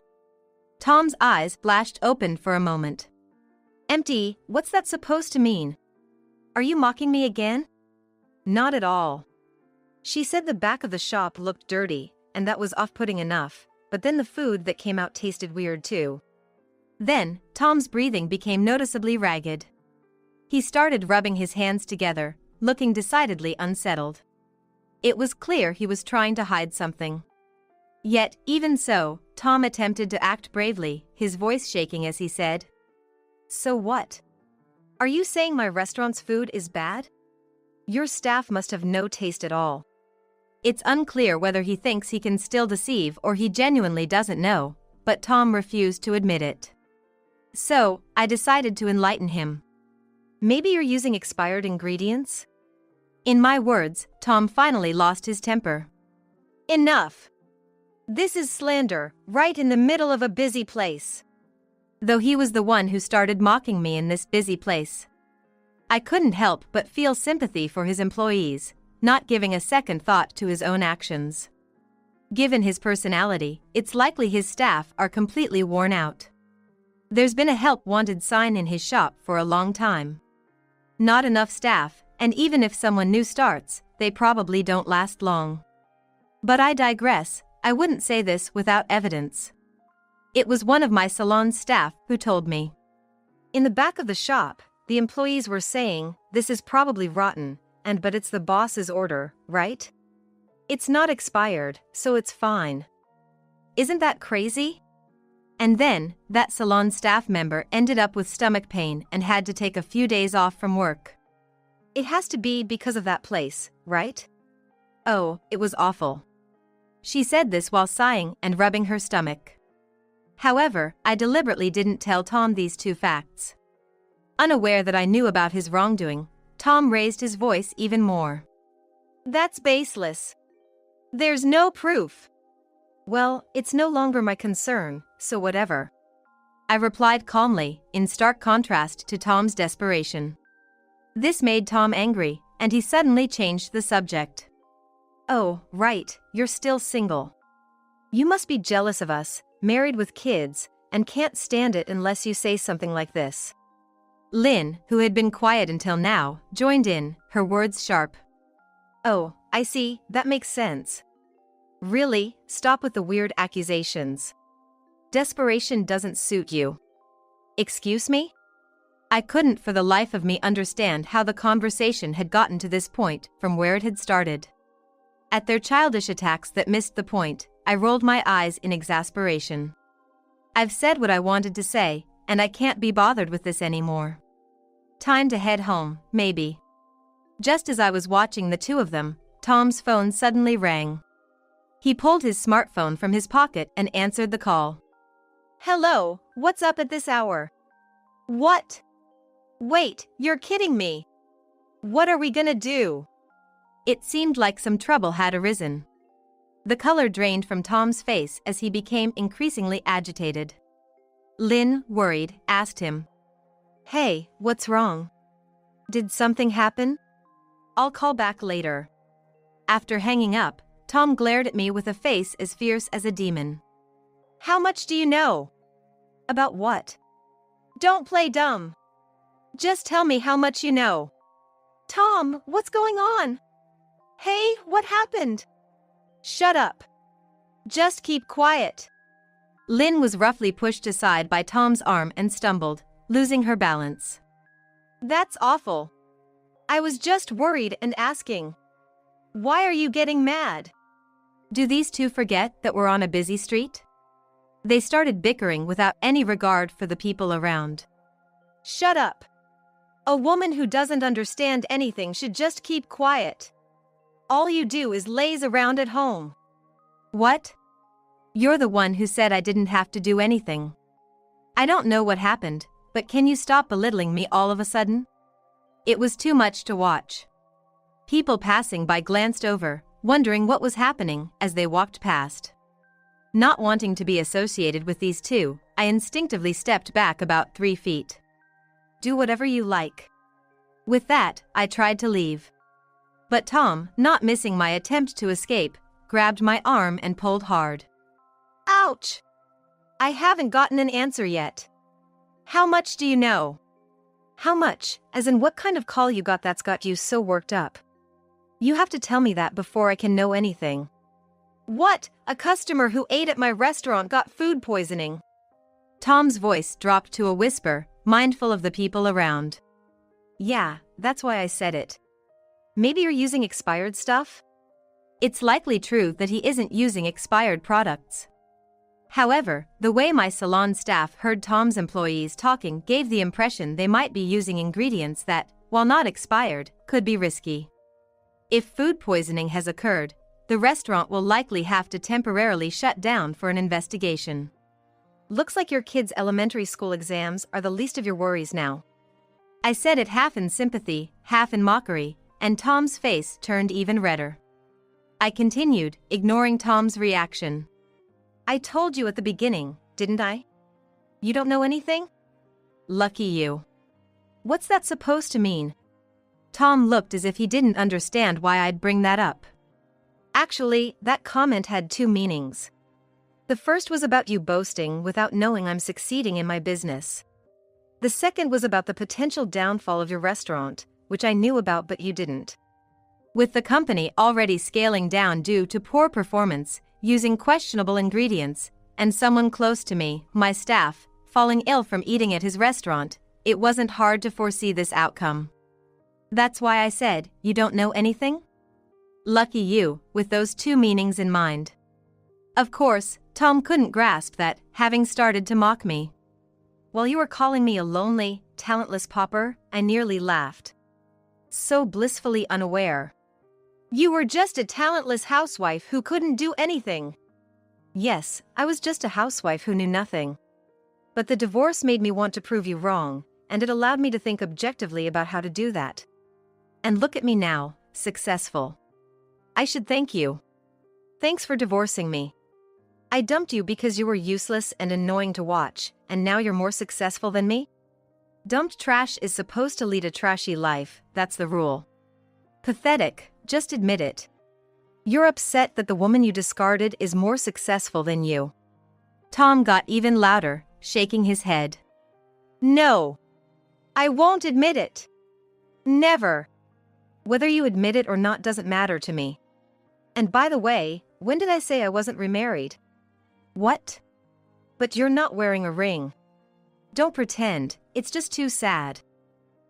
Tom's eyes flashed open for a moment. Empty, what's that supposed to mean? Are you mocking me again? Not at all. She said the back of the shop looked dirty, and that was off-putting enough, but then the food that came out tasted weird too. Then, Tom's breathing became noticeably ragged. He started rubbing his hands together, looking decidedly unsettled. It was clear he was trying to hide something. Yet, even so, Tom attempted to act bravely, his voice shaking as he said, "So what? Are you saying my restaurant's food is bad? Your staff must have no taste at all." It's unclear whether he thinks he can still deceive or he genuinely doesn't know, but Tom refused to admit it. So, I decided to enlighten him. "Maybe you're using expired ingredients?" In my words, Tom finally lost his temper. "Enough! This is slander, right in the middle of a busy place." Though he was the one who started mocking me in this busy place. I couldn't help but feel sympathy for his employees, not giving a second thought to his own actions. Given his personality, it's likely his staff are completely worn out. There's been a help wanted sign in his shop for a long time. Not enough staff, and even if someone new starts, they probably don't last long. But I digress, I wouldn't say this without evidence. It was one of my salon's staff who told me. "In the back of the shop, the employees were saying, 'This is probably rotten, but it's the boss's order, right? It's not expired, so it's fine.' Isn't that crazy?" And then, that salon staff member ended up with stomach pain and had to take a few days off from work. "It has to be because of that place, right?" Oh, it was awful. She said this while sighing and rubbing her stomach. However, I deliberately didn't tell Tom these two facts. Unaware that I knew about his wrongdoing, Tom raised his voice even more. "That's baseless. There's no proof." "Well, it's no longer my concern, so whatever," I replied calmly, in stark contrast to Tom's desperation. This made Tom angry, and he suddenly changed the subject. "Oh, right, you're still single. You must be jealous of us, married with kids, and can't stand it unless you say something like this." Lynn, who had been quiet until now, joined in, her words sharp. "Oh, I see, that makes sense. Really, stop with the weird accusations. Desperation doesn't suit you." "Excuse me?" I couldn't for the life of me understand how the conversation had gotten to this point from where it had started. At their childish attacks that missed the point, I rolled my eyes in exasperation. I've said what I wanted to say, and I can't be bothered with this anymore. Time to head home, maybe. Just as I was watching the two of them, Tom's phone suddenly rang. He pulled his smartphone from his pocket and answered the call. "Hello, what's up at this hour?" "What? Wait, you're kidding me. What are we gonna do?" It seemed like some trouble had arisen. The color drained from Tom's face as he became increasingly agitated. Lynn, worried, asked him, "Hey, what's wrong? Did something happen?" "I'll call back later." After hanging up, Tom glared at me with a face as fierce as a demon. "How much do you know?" "About what?" "Don't play dumb. Just tell me how much you know." "Tom, what's going on? Hey, what happened?" "Shut up. Just keep quiet." Lynn was roughly pushed aside by Tom's arm and stumbled, losing her balance. "That's awful. I was just worried and asking. Why are you getting mad?" Do these two forget that we're on a busy street? They started bickering without any regard for the people around. "Shut up. A woman who doesn't understand anything should just keep quiet. All you do is laze around at home." "What? You're the one who said I didn't have to do anything. I don't know what happened, but can you stop belittling me all of a sudden?" It was too much to watch. People passing by glanced over, wondering what was happening as they walked past. Not wanting to be associated with these two, I instinctively stepped back about 3 feet. "Do whatever you like." With that, I tried to leave. But Tom, not missing my attempt to escape, grabbed my arm and pulled hard. "Ouch! I haven't gotten an answer yet. How much do you know?" "How much, as in what kind of call you got that's got you so worked up? You have to tell me that before I can know anything." "What? A customer who ate at my restaurant got food poisoning." Tom's voice dropped to a whisper, mindful of the people around. Yeah, that's why I said it. Maybe you're using expired stuff? It's likely true that he isn't using expired products. However, the way my salon staff heard Tom's employees talking gave the impression they might be using ingredients that, while not expired, could be risky. If food poisoning has occurred, the restaurant will likely have to temporarily shut down for an investigation. Looks like your kids' elementary school exams are the least of your worries now. I said it half in sympathy, half in mockery, and Tom's face turned even redder. I continued, ignoring Tom's reaction. I told you at the beginning, didn't I? You don't know anything? Lucky you. What's that supposed to mean? Tom looked as if he didn't understand why I'd bring that up. Actually, that comment had two meanings. The first was about you boasting without knowing I'm succeeding in my business. The second was about the potential downfall of your restaurant, which I knew about but you didn't. With the company already scaling down due to poor performance, using questionable ingredients, and someone close to me, my staff, falling ill from eating at his restaurant, it wasn't hard to foresee this outcome. That's why I said, you don't know anything? Lucky you, with those two meanings in mind. Of course, Tom couldn't grasp that, having started to mock me. While you were calling me a lonely, talentless pauper, I nearly laughed. So blissfully unaware. You were just a talentless housewife who couldn't do anything. Yes, I was just a housewife who knew nothing. But the divorce made me want to prove you wrong, and it allowed me to think objectively about how to do that. And look at me now, successful. I should thank you. Thanks for divorcing me. I dumped you because you were useless and annoying to watch, and now you're more successful than me? Dumped trash is supposed to lead a trashy life, that's the rule. Pathetic, just admit it. You're upset that the woman you discarded is more successful than you. Tom got even louder, shaking his head. No. I won't admit it. Never. Whether you admit it or not doesn't matter to me. And by the way, when did I say I wasn't remarried? What? But you're not wearing a ring. Don't pretend, it's just too sad.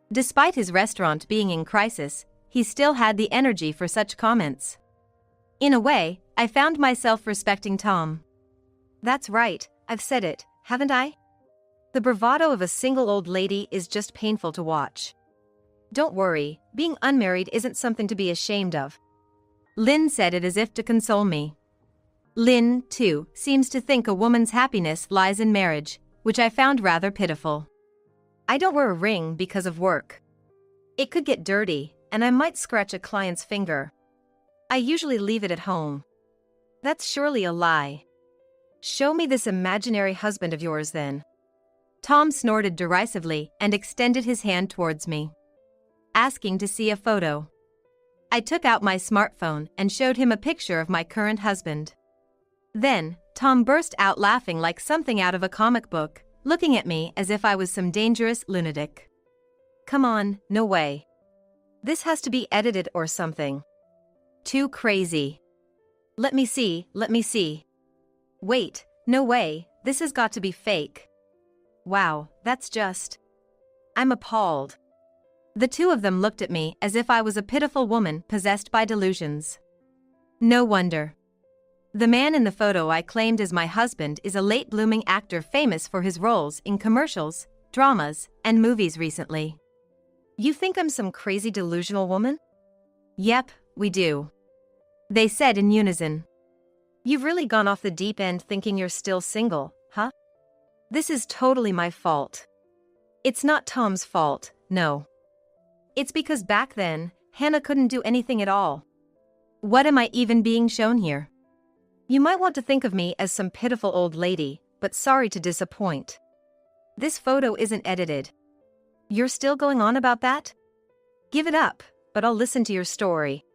Despite his restaurant being in crisis, he still had the energy for such comments. In a way, I found myself respecting Tom. That's right, I've said it, haven't I? The bravado of a single old lady is just painful to watch. Don't worry, being unmarried isn't something to be ashamed of. Lynn said it as if to console me. Lynn, too, seems to think a woman's happiness lies in marriage, which I found rather pitiful. I don't wear a ring because of work. It could get dirty, and I might scratch a client's finger. I usually leave it at home. That's surely a lie. Show me this imaginary husband of yours then. Tom snorted derisively and extended his hand towards me, asking to see a photo. I took out my smartphone and showed him a picture of my current husband. Then, Tom burst out laughing like something out of a comic book, looking at me as if I was some dangerous lunatic. Come on, no way. This has to be edited or something. Too crazy. Let me see. Wait, no way, this has got to be fake. Wow, that's just... I'm appalled. The two of them looked at me as if I was a pitiful woman possessed by delusions. No wonder. The man in the photo I claimed as my husband is a late-blooming actor famous for his roles in commercials, dramas, and movies recently. You think I'm some crazy delusional woman? Yep, we do. They said in unison. You've really gone off the deep end thinking you're still single, huh? This is totally my fault. It's not Tom's fault, no. It's because back then, Hannah couldn't do anything at all. What am I even being shown here? You might want to think of me as some pitiful old lady, but sorry to disappoint. This photo isn't edited. You're still going on about that? Give it up, but I'll listen to your story.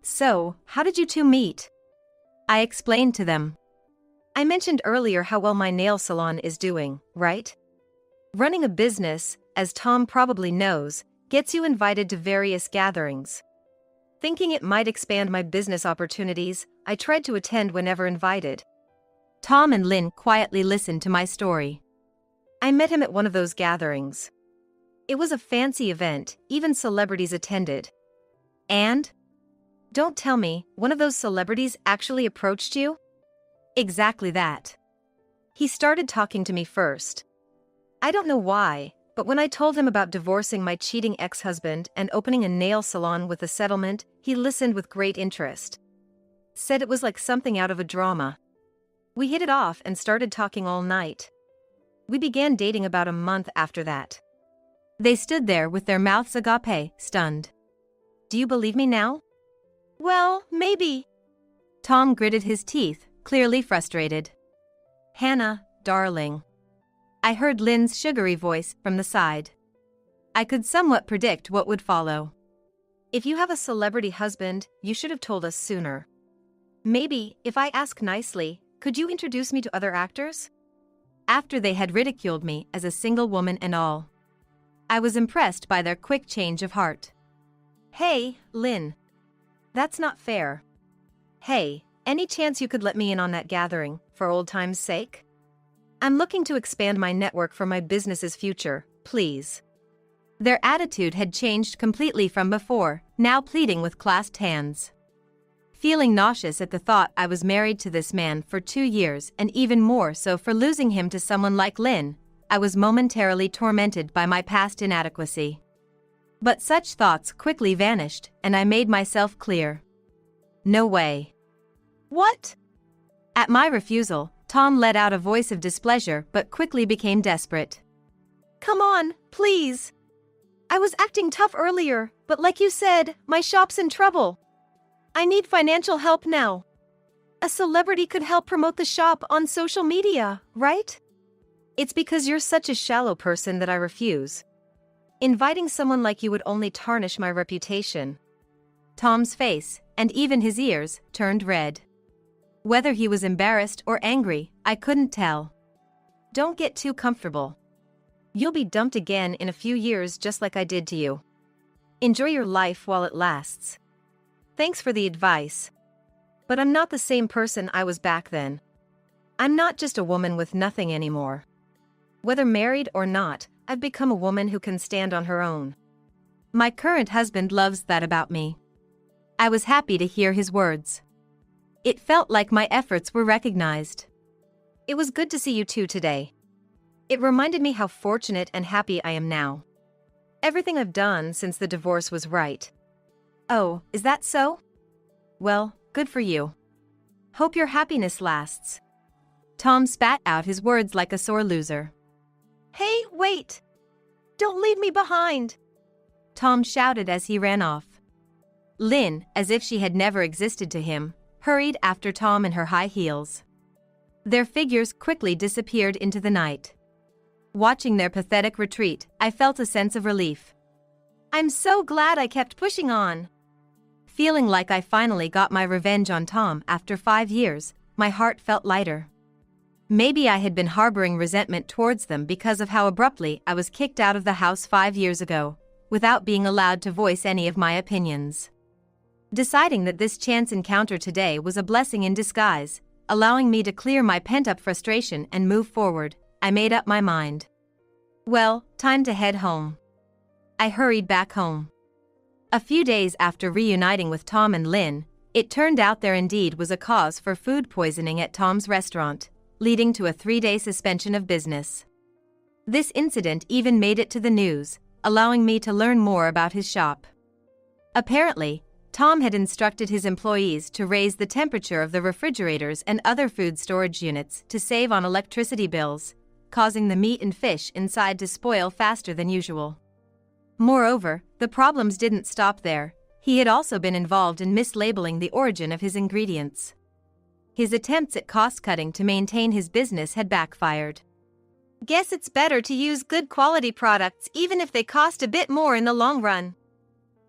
So, how did you two meet? I explained to them. I mentioned earlier how well my nail salon is doing, right? Running a business, as Tom probably knows, gets you invited to various gatherings. Thinking it might expand my business opportunities, I tried to attend whenever invited. Tom and Lynn quietly listened to my story. I met him at one of those gatherings. It was a fancy event, even celebrities attended. And? Don't tell me, one of those celebrities actually approached you? Exactly that. He started talking to me first. I don't know why, but when I told him about divorcing my cheating ex-husband and opening a nail salon with a settlement, he listened with great interest. Said it was like something out of a drama. We hit it off and started talking all night. We began dating about a month after that. They stood there with their mouths agape, stunned. Do you believe me now? Well, maybe. Tom gritted his teeth, clearly frustrated. Hannah, darling. I heard Lynn's sugary voice from the side. I could somewhat predict what would follow. If you have a celebrity husband, you should have told us sooner. Maybe, if I ask nicely, could you introduce me to other actors? After they had ridiculed me as a single woman and all. I was impressed by their quick change of heart. Hey, Lynn. That's not fair. Hey, any chance you could let me in on that gathering, for old time's sake? I'm looking to expand my network for my business's future, please. Their attitude had changed completely from before, now pleading with clasped hands. Feeling nauseous at the thought I was married to this man for 2 years and even more so for losing him to someone like Lynn, I was momentarily tormented by my past inadequacy. But such thoughts quickly vanished, and I made myself clear. No way. What? At my refusal, Tom let out a voice of displeasure but quickly became desperate. Come on, please. I was acting tough earlier, but like you said, my shop's in trouble. I need financial help now. A celebrity could help promote the shop on social media, right? It's because you're such a shallow person that I refuse. Inviting someone like you would only tarnish my reputation. Tom's face, and even his ears, turned red. Whether he was embarrassed or angry, I couldn't tell. Don't get too comfortable. You'll be dumped again in a few years just like I did to you. Enjoy your life while it lasts. Thanks for the advice. But I'm not the same person I was back then. I'm not just a woman with nothing anymore. Whether married or not, I've become a woman who can stand on her own. My current husband loves that about me. I was happy to hear his words. It felt like my efforts were recognized. It was good to see you too today. It reminded me how fortunate and happy I am now. Everything I've done since the divorce was right. Oh, is that so? Well, good for you. Hope your happiness lasts. Tom spat out his words like a sore loser. Hey, wait! Don't leave me behind! Tom shouted as he ran off. Lynn, as if she had never existed to him, hurried after Tom in her high heels. Their figures quickly disappeared into the night. Watching their pathetic retreat, I felt a sense of relief. I'm so glad I kept pushing on. Feeling like I finally got my revenge on Tom after 5 years, my heart felt lighter. Maybe I had been harboring resentment towards them because of how abruptly I was kicked out of the house 5 years ago, without being allowed to voice any of my opinions. Deciding that this chance encounter today was a blessing in disguise, allowing me to clear my pent-up frustration and move forward, I made up my mind. Well, time to head home. I hurried back home. A few days after reuniting with Tom and Lynn, it turned out there indeed was a cause for food poisoning at Tom's restaurant, leading to a 3-day suspension of business. This incident even made it to the news, allowing me to learn more about his shop. Apparently, Tom had instructed his employees to raise the temperature of the refrigerators and other food storage units to save on electricity bills, causing the meat and fish inside to spoil faster than usual. Moreover, the problems didn't stop there. He had also been involved in mislabeling the origin of his ingredients. His attempts at cost-cutting to maintain his business had backfired. Guess it's better to use good quality products even if they cost a bit more in the long run.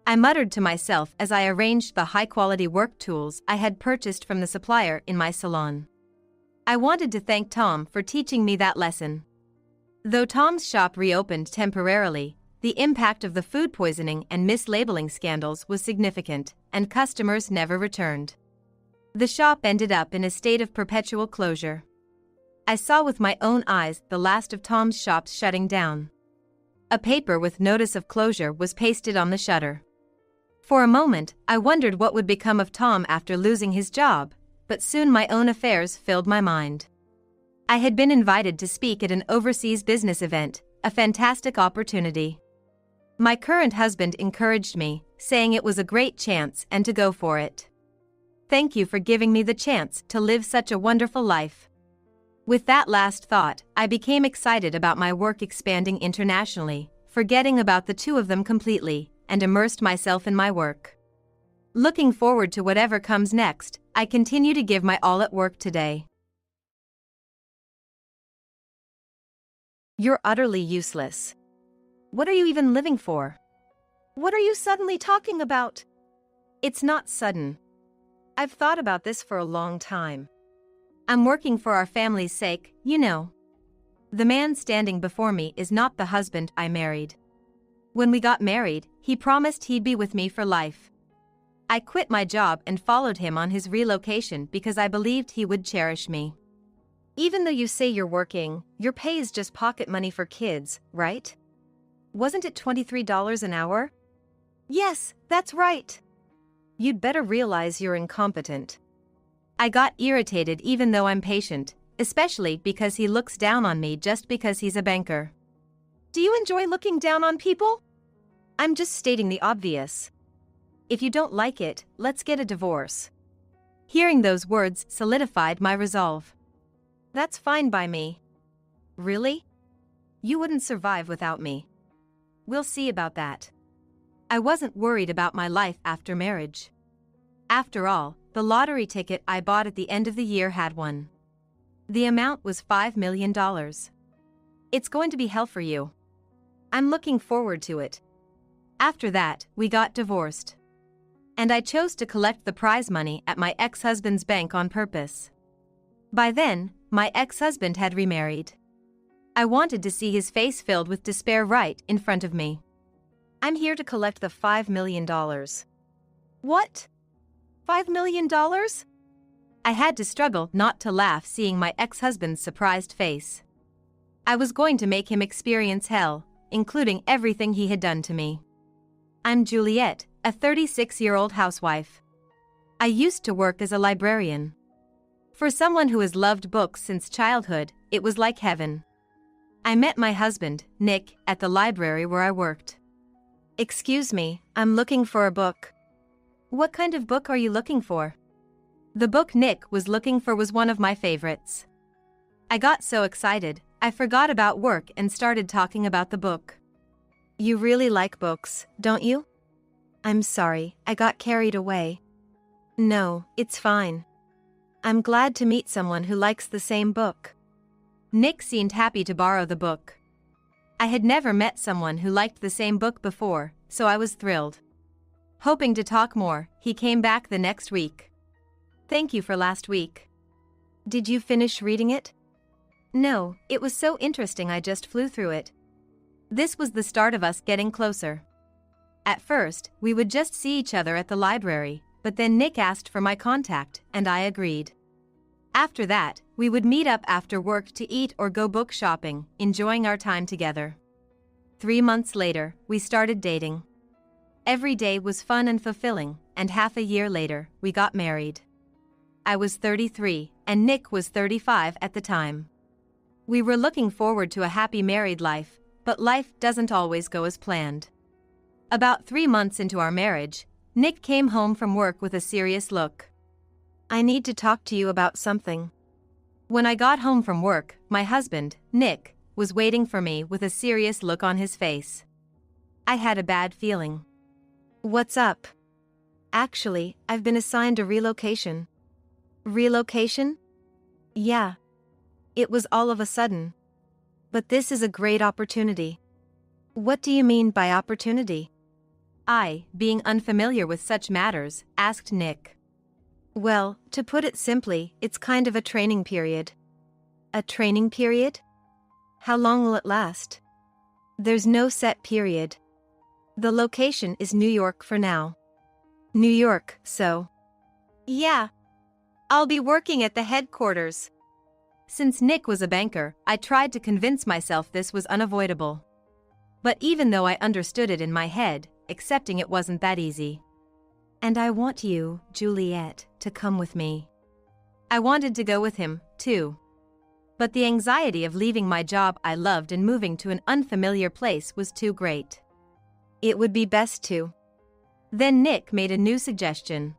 I muttered to myself as I arranged the high-quality work tools I had purchased from the supplier in my salon. I wanted to thank Tom for teaching me that lesson. Though Tom's shop reopened temporarily, the impact of the food poisoning and mislabeling scandals was significant, and customers never returned. The shop ended up in a state of perpetual closure. I saw with my own eyes the last of Tom's shops shutting down. A paper with notice of closure was pasted on the shutter. For a moment, I wondered what would become of Tom after losing his job, but soon my own affairs filled my mind. I had been invited to speak at an overseas business event, a fantastic opportunity. My current husband encouraged me, saying it was a great chance and to go for it. Thank you for giving me the chance to live such a wonderful life. With that last thought, I became excited about my work expanding internationally, forgetting about the two of them completely, and immersed myself in my work. Looking forward to whatever comes next, I continue to give my all at work today. You're utterly useless. What are you even living for? What are you suddenly talking about? It's not sudden. I've thought about this for a long time. I'm working for our family's sake, you know. The man standing before me is not the husband I married. When we got married, he promised he'd be with me for life. I quit my job and followed him on his relocation because I believed he would cherish me. Even though you say you're working, your pay is just pocket money for kids, right? Wasn't it $23 an hour? Yes, that's right. You'd better realize you're incompetent. I got irritated even though I'm patient, especially because he looks down on me just because he's a banker. Do you enjoy looking down on people? I'm just stating the obvious. If you don't like it, let's get a divorce. Hearing those words solidified my resolve. That's fine by me. Really? You wouldn't survive without me. We'll see about that. I wasn't worried about my life after marriage. After all, the lottery ticket I bought at the end of the year had won. The amount was $5 million. It's going to be hell for you. I'm looking forward to it. After that, we got divorced. And I chose to collect the prize money at my ex-husband's bank on purpose. By then, my ex-husband had remarried. I wanted to see his face filled with despair right in front of me. I'm here to collect the $5 million. What? $5 million? I had to struggle not to laugh seeing my ex-husband's surprised face. I was going to make him experience hell, including everything he had done to me. I'm Juliet, a 36-year-old housewife. I used to work as a librarian. For someone who has loved books since childhood, it was like heaven. I met my husband, Nick, at the library where I worked. Excuse me, I'm looking for a book. What kind of book are you looking for? The book Nick was looking for was one of my favorites. I got so excited, I forgot about work and started talking about the book. You really like books, don't you? I'm sorry, I got carried away. No, it's fine. I'm glad to meet someone who likes the same book. Nick seemed happy to borrow the book. I had never met someone who liked the same book before, so I was thrilled. Hoping to talk more, he came back the next week. Thank you for last week. Did you finish reading it? No, it was so interesting I just flew through it. This was the start of us getting closer. At first, we would just see each other at the library, but then Nick asked for my contact, and I agreed. After that, we would meet up after work to eat or go book shopping, enjoying our time together. 3 months later, we started dating. Every day was fun and fulfilling, and half a year later, we got married. I was 33, and Nick was 35 at the time. We were looking forward to a happy married life, but life doesn't always go as planned. About 3 months into our marriage, Nick came home from work with a serious look. I need to talk to you about something. When I got home from work, my husband, Nick, was waiting for me with a serious look on his face. I had a bad feeling. What's up? Actually, I've been assigned a relocation. Relocation? Yeah. It was all of a sudden. But this is a great opportunity. What do you mean by opportunity? I, being unfamiliar with such matters, asked Nick. Well, to put it simply, it's kind of a training period. A training period? How long will it last? There's no set period. The location is New York for now. New York, so. Yeah. I'll be working at the headquarters. Since Nick was a banker, I tried to convince myself this was unavoidable. But even though I understood it in my head, accepting it wasn't that easy. And I want you, Juliet, to come with me. I wanted to go with him, too. But the anxiety of leaving my job I loved and moving to an unfamiliar place was too great. It would be best to. Then Nick made a new suggestion.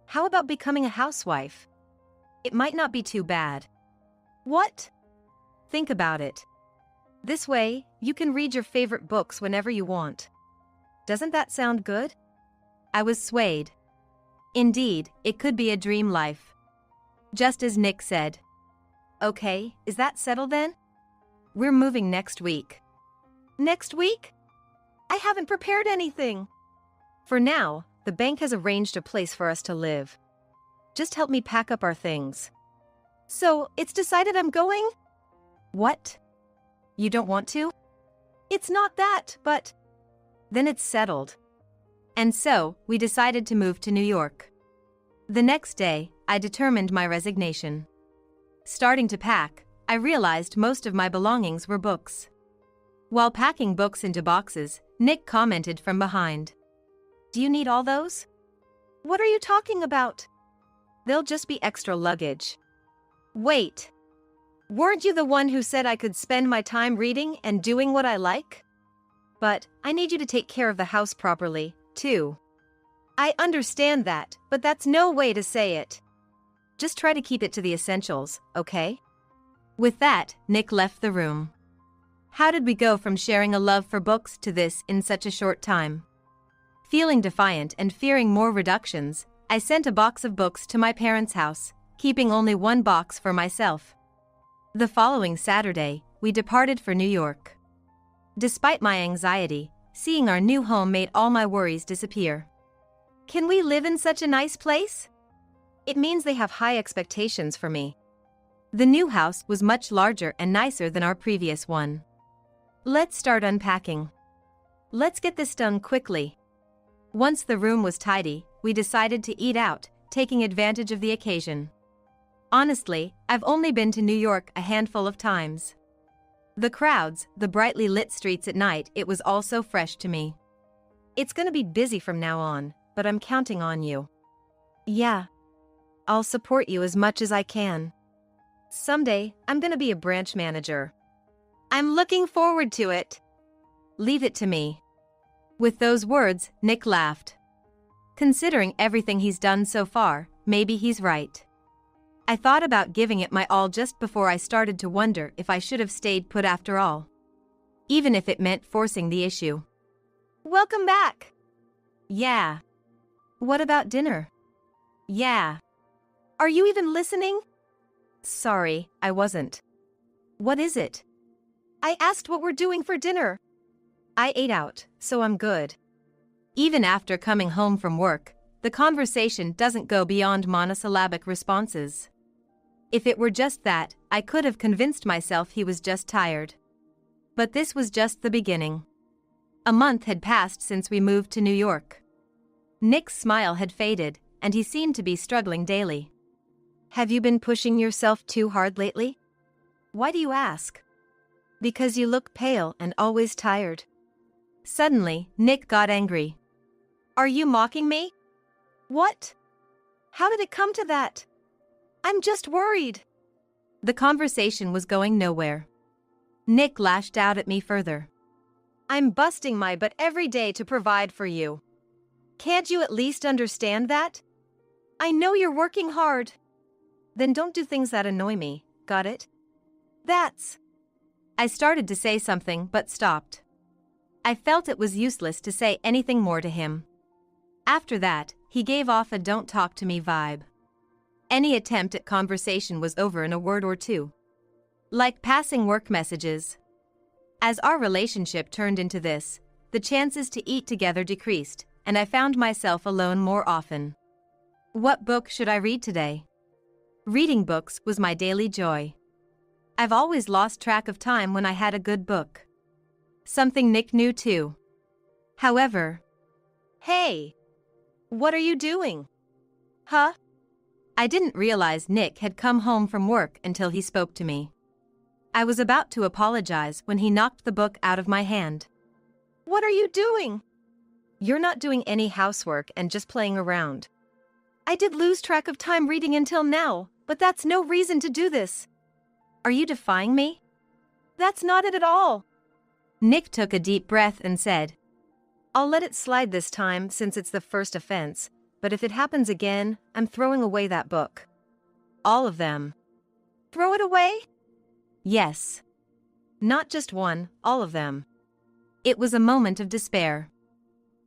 How about becoming a housewife? It might not be too bad. What? Think about it. This way, you can read your favorite books whenever you want. Doesn't that sound good? I was swayed. Indeed, it could be a dream life. Just as Nick said. Okay, is that settled then? We're moving next week. Next week? I haven't prepared anything. For now, the bank has arranged a place for us to live. Just help me pack up our things. So, it's decided I'm going? What? You don't want to? It's not that, but... Then it's settled. And so, we decided to move to New York. The next day, I determined my resignation. Starting to pack, I realized most of my belongings were books. While packing books into boxes, Nick commented from behind. Do you need all those? What are you talking about? They'll just be extra luggage. Wait. Weren't you the one who said I could spend my time reading and doing what I like? But I need you to take care of the house properly, too. I understand that, but that's no way to say it. Just try to keep it to the essentials, okay? With that, Nick left the room. How did we go from sharing a love for books to this in such a short time? Feeling defiant and fearing more reductions, I sent a box of books to my parents' house, keeping only one box for myself. The following Saturday, we departed for New York. Despite my anxiety, seeing our new home made all my worries disappear. Can we live in such a nice place? It means they have high expectations for me. The new house was much larger and nicer than our previous one. Let's start unpacking. Let's get this done quickly. Once the room was tidy, we decided to eat out, taking advantage of the occasion. Honestly, I've only been to New York a handful of times. The crowds, the brightly lit streets at night, it was all so fresh to me. It's gonna be busy from now on, but I'm counting on you. Yeah. I'll support you as much as I can. Someday, I'm gonna be a branch manager. I'm looking forward to it. Leave it to me. With those words, Nick laughed. Considering everything he's done so far, maybe he's right. I thought about giving it my all just before I started to wonder if I should have stayed put after all. Even if it meant forcing the issue. Welcome back. Yeah. What about dinner? Yeah. Are you even listening? Sorry, I wasn't. What is it? I asked what we're doing for dinner. I ate out, so I'm good. Even after coming home from work, the conversation doesn't go beyond monosyllabic responses. If it were just that, I could have convinced myself he was just tired. But this was just the beginning. A month had passed since we moved to New York. Nick's smile had faded, and he seemed to be struggling daily. Have you been pushing yourself too hard lately? Why do you ask? Because you look pale and always tired. Suddenly, Nick got angry. Are you mocking me? What? How did it come to that? I'm just worried. The conversation was going nowhere. Nick lashed out at me further. I'm busting my butt every day to provide for you. Can't you at least understand that? I know you're working hard. Then don't do things that annoy me, got it? That's... I started to say something but stopped. I felt it was useless to say anything more to him. After that, he gave off a don't talk to me vibe. Any attempt at conversation was over in a word or two. Like passing work messages. As our relationship turned into this, the chances to eat together decreased, and I found myself alone more often. What book should I read today? Reading books was my daily joy. I've always lost track of time when I had a good book. Something Nick knew too. However, hey! What are you doing? Huh? I didn't realize Nick had come home from work until he spoke to me. I was about to apologize when he knocked the book out of my hand. What are you doing? You're not doing any housework and just playing around. I did lose track of time reading until now, but that's no reason to do this. Are you defying me? That's not it at all. Nick took a deep breath and said, I'll let it slide this time since it's the first offense, but if it happens again, I'm throwing away that book. All of them. Throw it away? Yes. Not just one, all of them. It was a moment of despair.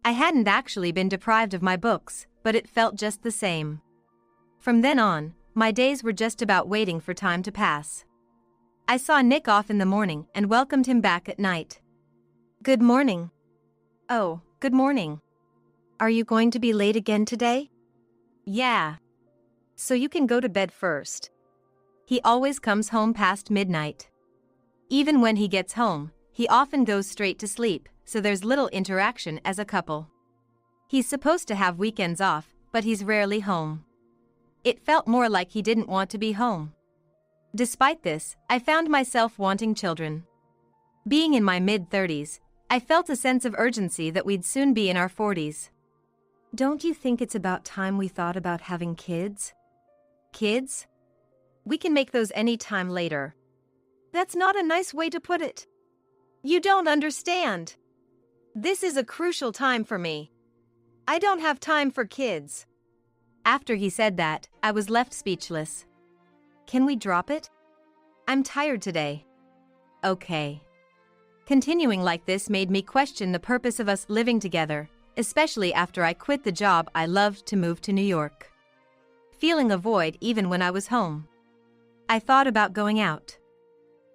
I hadn't actually been deprived of my books, but it felt just the same. From then on, my days were just about waiting for time to pass. I saw Nick off in the morning and welcomed him back at night. Good morning. Oh, good morning. Are you going to be late again today? Yeah. So you can go to bed first. He always comes home past midnight. Even when he gets home, he often goes straight to sleep, so there's little interaction as a couple. He's supposed to have weekends off, but he's rarely home. It felt more like he didn't want to be home. Despite this, I found myself wanting children. Being in my mid-30s, I felt a sense of urgency that we'd soon be in our 40s. Don't you think it's about time we thought about having kids? Kids? We can make those any time later. That's not a nice way to put it. You don't understand. This is a crucial time for me. I don't have time for kids. After he said that, I was left speechless. Can we drop it? I'm tired today. Okay. Continuing like this made me question the purpose of us living together, especially after I quit the job I loved to move to New York. Feeling a void even when I was home. I thought about going out.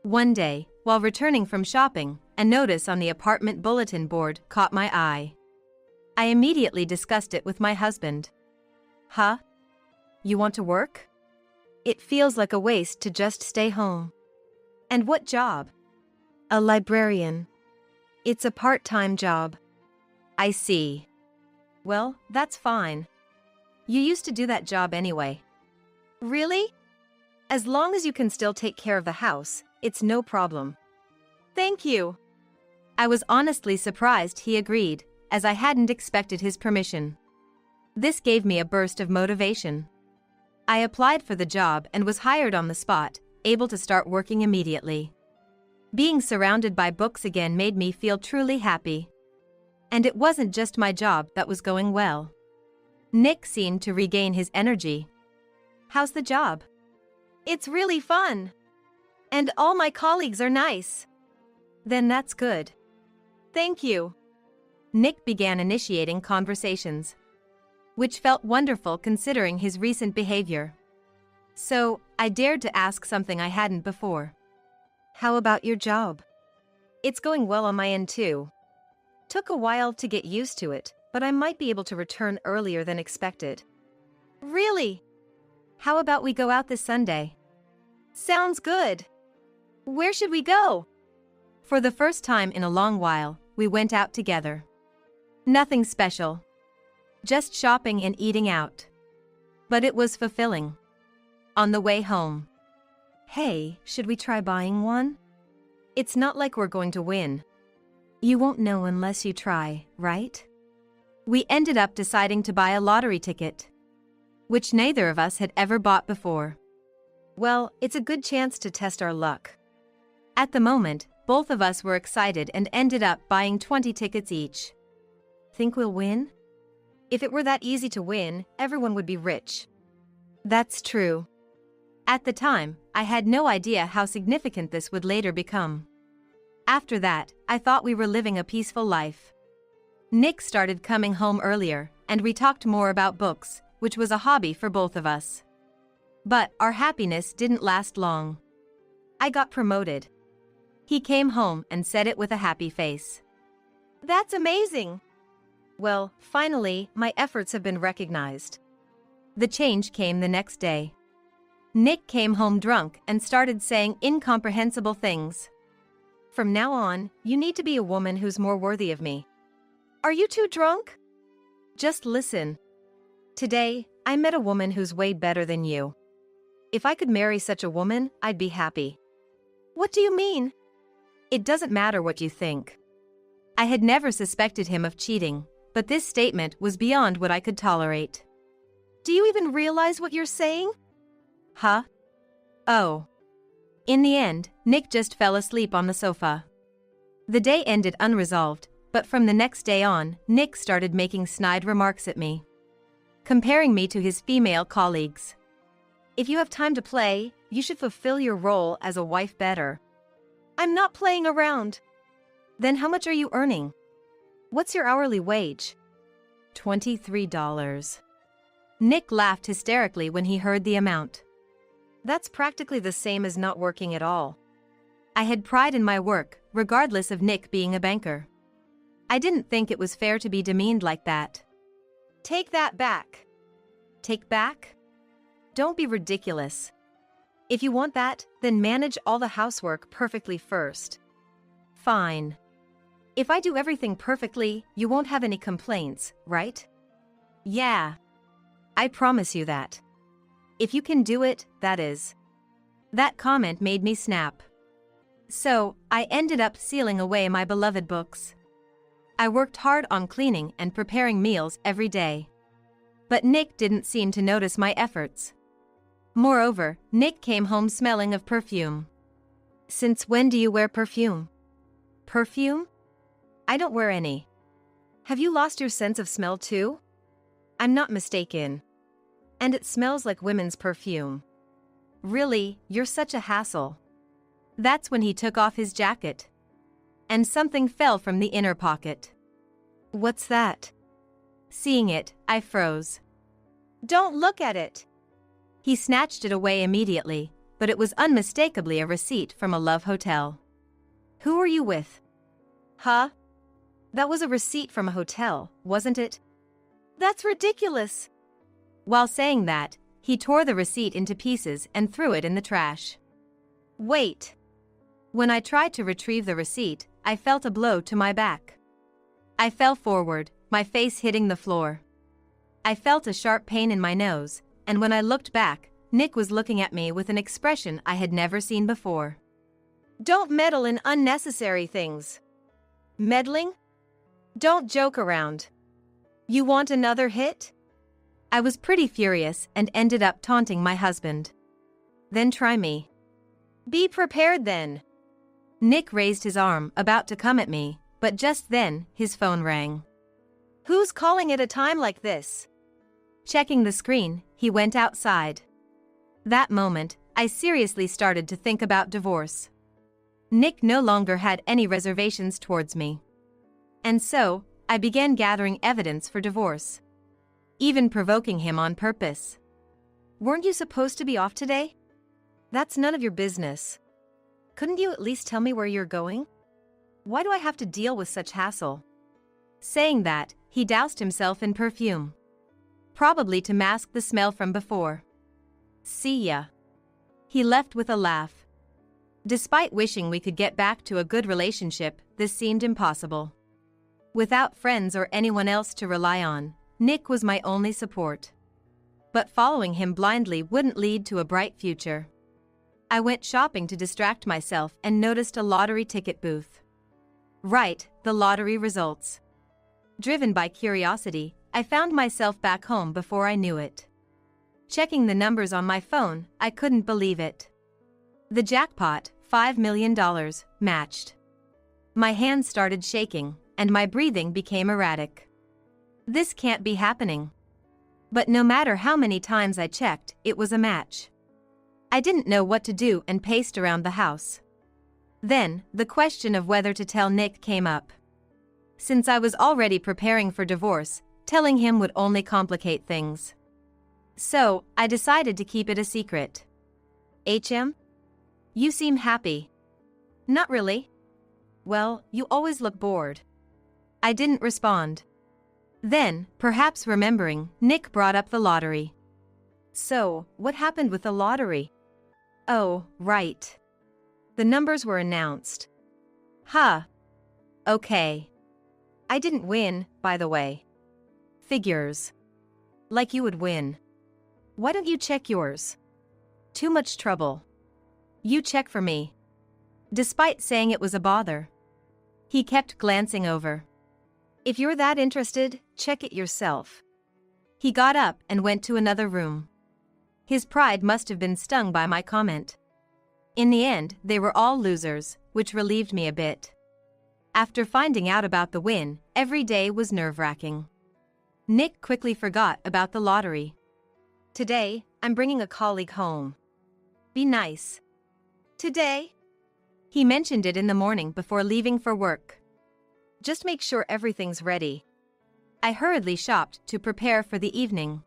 One day, while returning from shopping, a notice on the apartment bulletin board caught my eye. I immediately discussed it with my husband. Huh? You want to work? It feels like a waste to just stay home. And what job? A librarian. It's a part-time job. I see. Well, that's fine. You used to do that job anyway. Really? As long as you can still take care of the house, it's no problem. Thank you. I was honestly surprised he agreed, as I hadn't expected his permission. This gave me a burst of motivation. I applied for the job and was hired on the spot, able to start working immediately. Being surrounded by books again made me feel truly happy. And it wasn't just my job that was going well. Nick seemed to regain his energy. How's the job? It's really fun. And all my colleagues are nice. Then that's good. Thank you. Nick began initiating conversations, which felt wonderful considering his recent behavior. So, I dared to ask something I hadn't before. How about your job? It's going well on my end too. Took a while to get used to it, but I might be able to return earlier than expected. Really? How about we go out this Sunday? Sounds good. Where should we go? For the first time in a long while, we went out together. Nothing special. Just shopping and eating out. But it was fulfilling. On the way home. Hey, should we try buying one? It's not like we're going to win. You won't know unless you try, right? We ended up deciding to buy a lottery ticket, which neither of us had ever bought before. Well, it's a good chance to test our luck. At the moment, both of us were excited and ended up buying 20 tickets each. Think we'll win? If it were that easy to win, everyone would be rich. That's true. At the time, I had no idea how significant this would later become. After that, I thought we were living a peaceful life. Nick started coming home earlier, and we talked more about books, which was a hobby for both of us. But our happiness didn't last long. I got promoted. He came home and said it with a happy face. That's amazing! Well, finally, my efforts have been recognized. The change came the next day. Nick came home drunk and started saying incomprehensible things. From now on, you need to be a woman who's more worthy of me. Are you too drunk? Just listen. Today, I met a woman who's way better than you. If I could marry such a woman, I'd be happy. What do you mean? It doesn't matter what you think. I had never suspected him of cheating, but this statement was beyond what I could tolerate. Do you even realize what you're saying? Huh? Oh. In the end, Nick just fell asleep on the sofa. The day ended unresolved, but from the next day on, Nick started making snide remarks at me, comparing me to his female colleagues. If you have time to play, you should fulfill your role as a wife better. I'm not playing around. Then how much are you earning? What's your hourly wage? $23. Nick laughed hysterically when he heard the amount. That's practically the same as not working at all. I had pride in my work, regardless of Nick being a banker. I didn't think it was fair to be demeaned like that. Take that back. Take back? Don't be ridiculous. If you want that, then manage all the housework perfectly first. Fine. If I do everything perfectly, you won't have any complaints, right? Yeah. I promise you that. If you can do it, that is. That comment made me snap. So, I ended up sealing away my beloved books. I worked hard on cleaning and preparing meals every day. But Nick didn't seem to notice my efforts. Moreover, Nick came home smelling of perfume. Since when do you wear perfume? Perfume? I don't wear any. Have you lost your sense of smell too? I'm not mistaken. And it smells like women's perfume. Really, you're such a hassle. That's when he took off his jacket. And something fell from the inner pocket. What's that? Seeing it, I froze. Don't look at it. He snatched it away immediately, but it was unmistakably a receipt from a love hotel. Who were you with? Huh? That was a receipt from a hotel, wasn't it? That's ridiculous. While saying that, he tore the receipt into pieces and threw it in the trash. Wait. When I tried to retrieve the receipt, I felt a blow to my back. I fell forward, my face hitting the floor. I felt a sharp pain in my nose, and when I looked back, Nick was looking at me with an expression I had never seen before. Don't meddle in unnecessary things. Meddling? Don't joke around. You want another hit? I was pretty furious and ended up taunting my husband. Then try me. Be prepared then. Nick raised his arm, about to come at me, but just then, his phone rang. Who's calling at a time like this? Checking the screen, he went outside. That moment, I seriously started to think about divorce. Nick no longer had any reservations towards me. And so, I began gathering evidence for divorce. Even provoking him on purpose. Weren't you supposed to be off today? That's none of your business. Couldn't you at least tell me where you're going? Why do I have to deal with such hassle? Saying that, he doused himself in perfume. Probably to mask the smell from before. See ya. He left with a laugh. Despite wishing we could get back to a good relationship, this seemed impossible. Without friends or anyone else to rely on, Nick was my only support. But following him blindly wouldn't lead to a bright future. I went shopping to distract myself and noticed a lottery ticket booth. Right, the lottery results. Driven by curiosity, I found myself back home before I knew it. Checking the numbers on my phone, I couldn't believe it. The jackpot, $5 million, matched. My hands started shaking, and my breathing became erratic. This can't be happening. But no matter how many times I checked, it was a match. I didn't know what to do and paced around the house. Then, the question of whether to tell Nick came up. Since I was already preparing for divorce, telling him would only complicate things. So, I decided to keep it a secret. HM? You seem happy. Not really. Well, you always look bored. I didn't respond. Then, perhaps remembering, Nick brought up the lottery. So, what happened with the lottery? Oh, right. The numbers were announced. Huh. Okay. I didn't win, by the way. Figures. Like you would win. Why don't you check yours? Too much trouble. You check for me. Despite saying it was a bother, he kept glancing over. If you're that interested, check it yourself. He got up and went to another room. His pride must have been stung by my comment. In the end, they were all losers, which relieved me a bit. After finding out about the win, every day was nerve-wracking. Nick quickly forgot about the lottery. Today, I'm bringing a colleague home. Be nice. Today? He mentioned it in the morning before leaving for work. Just make sure everything's ready. I hurriedly shopped to prepare for the evening.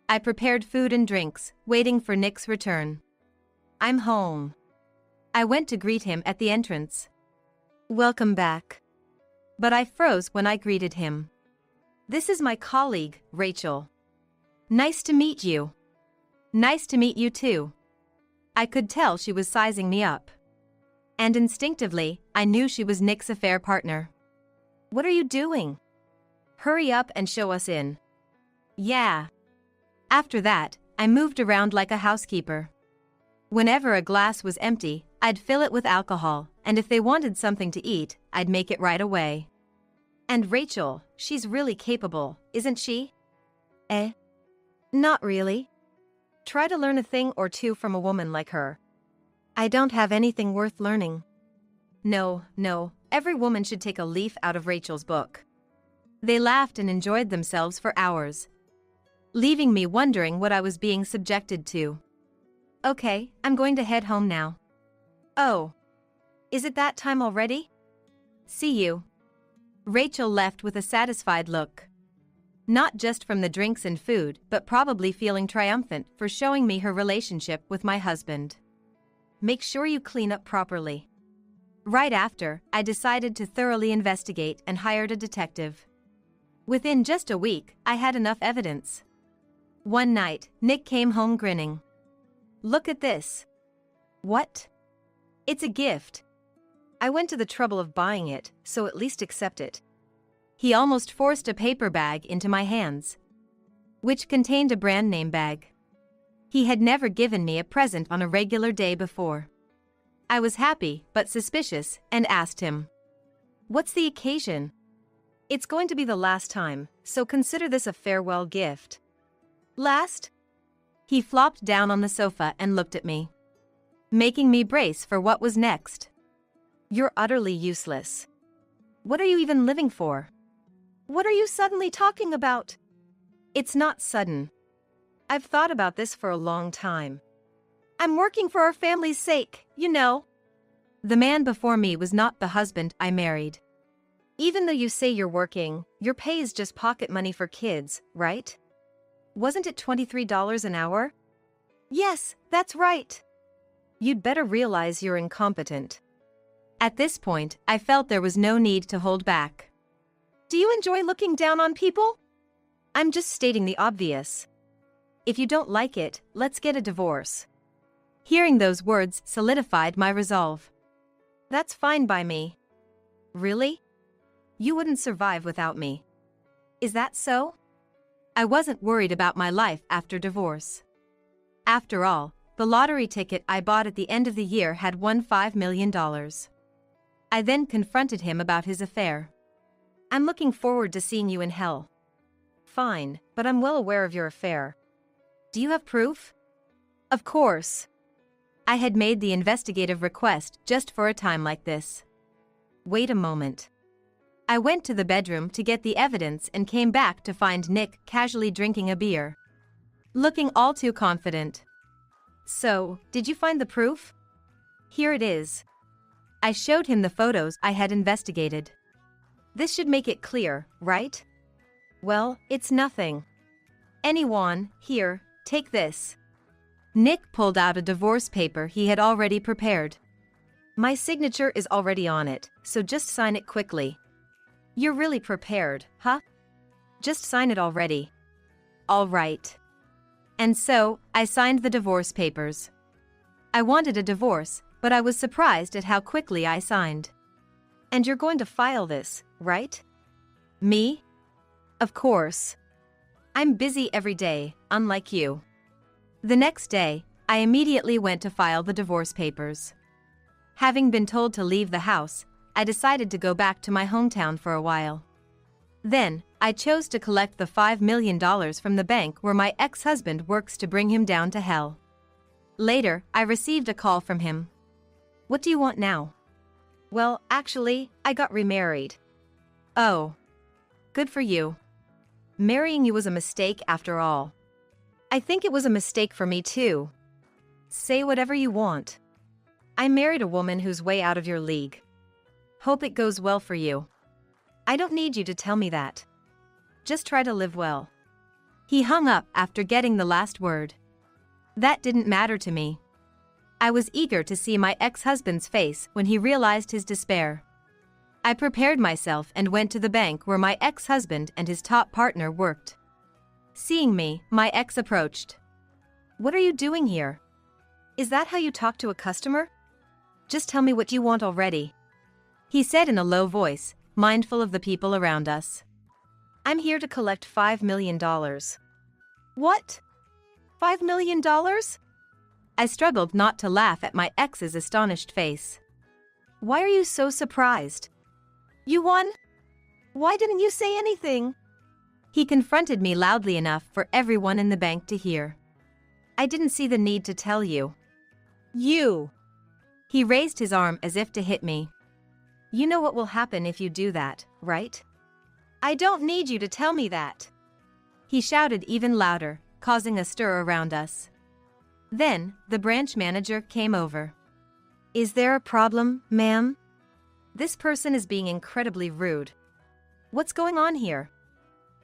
I prepared food and drinks, waiting for Nick's return. I'm home. I went to greet him at the entrance. Welcome back. But I froze when I greeted him. This is my colleague, Rachel. Nice to meet you. Nice to meet you too. I could tell she was sizing me up. And instinctively, I knew she was Nick's affair partner. What are you doing? Hurry up and show us in. Yeah. After that, I moved around like a housekeeper. Whenever a glass was empty, I'd fill it with alcohol, and if they wanted something to eat, I'd make it right away. And Rachel, she's really capable, isn't she? Eh? Not really. Try to learn a thing or two from a woman like her. I don't have anything worth learning. No, every woman should take a leaf out of Rachel's book. They laughed and enjoyed themselves for hours, leaving me wondering what I was being subjected to. Okay, I'm going to head home now. Oh. Is it that time already? See you. Rachel left with a satisfied look. Not just from the drinks and food, but probably feeling triumphant for showing me her relationship with my husband. Make sure you clean up properly. Right after, I decided to thoroughly investigate and hired a detective. Within just a week, I had enough evidence. One night, Nick came home grinning. Look at this. What? It's a gift. I went to the trouble of buying it, so at least accept it. He almost forced a paper bag into my hands, which contained a brand name bag. He had never given me a present on a regular day before. I was happy but suspicious and asked him, "What's the occasion?" "It's going to be the last time, so consider this a farewell gift." "Last?" He flopped down on the sofa and looked at me, making me brace for what was next. "You're utterly useless. What are you even living for? What are you suddenly talking about?" "It's not sudden. I've thought about this for a long time. I'm working for our family's sake, you know." The man before me was not the husband I married. Even though you say you're working, your pay is just pocket money for kids, right? Wasn't it $23 an hour? Yes, that's right. You'd better realize you're incompetent. At this point, I felt there was no need to hold back. Do you enjoy looking down on people? I'm just stating the obvious. If you don't like it, let's get a divorce. Hearing those words solidified my resolve. That's fine by me. Really? You wouldn't survive without me. Is that so? I wasn't worried about my life after divorce. After all, the lottery ticket I bought at the end of the year had won $5 million. I then confronted him about his affair. I'm looking forward to seeing you in hell. Fine, but I'm well aware of your affair. Do you have proof? Of course. I had made the investigative request just for a time like this. Wait a moment. I went to the bedroom to get the evidence and came back to find Nick casually drinking a beer, looking all too confident. So, did you find the proof? Here it is. I showed him the photos I had investigated. This should make it clear, right? Well, it's nothing. Anyone, here, take this. Nick pulled out a divorce paper he had already prepared. My signature is already on it, so just sign it quickly. You're really prepared, huh? Just sign it already. All right. And so, I signed the divorce papers. I wanted a divorce, but I was surprised at how quickly I signed. And you're going to file this, right? Me? Of course. I'm busy every day, unlike you. The next day, I immediately went to file the divorce papers. Having been told to leave the house, I decided to go back to my hometown for a while. Then, I chose to collect the $5 million from the bank where my ex-husband works to bring him down to hell. Later, I received a call from him. "What do you want now?" Well, actually, I got remarried. "Oh. Good for you. Marrying you was a mistake after all. I think it was a mistake for me too. Say whatever you want. I married a woman who's way out of your league. Hope it goes well for you. I don't need you to tell me that. Just try to live well." He hung up after getting the last word. That didn't matter to me. I was eager to see my ex-husband's face when he realized his despair. I prepared myself and went to the bank where my ex-husband and his top partner worked. Seeing me, my ex approached. "What are you doing here? Is that how you talk to a customer? Just tell me what you want already," he said in a low voice, mindful of the people around us. "I'm here to collect $5 million. "What? $5 million? I struggled not to laugh at my ex's astonished face. "Why are you so surprised? You won? Why didn't you say anything?" He confronted me loudly enough for everyone in the bank to hear. "I didn't see the need to tell you." "You!" He raised his arm as if to hit me. "You know what will happen if you do that, right? I don't need you to tell me that." He shouted even louder, causing a stir around us. Then, the branch manager came over. "Is there a problem, ma'am? This person is being incredibly rude. What's going on here?"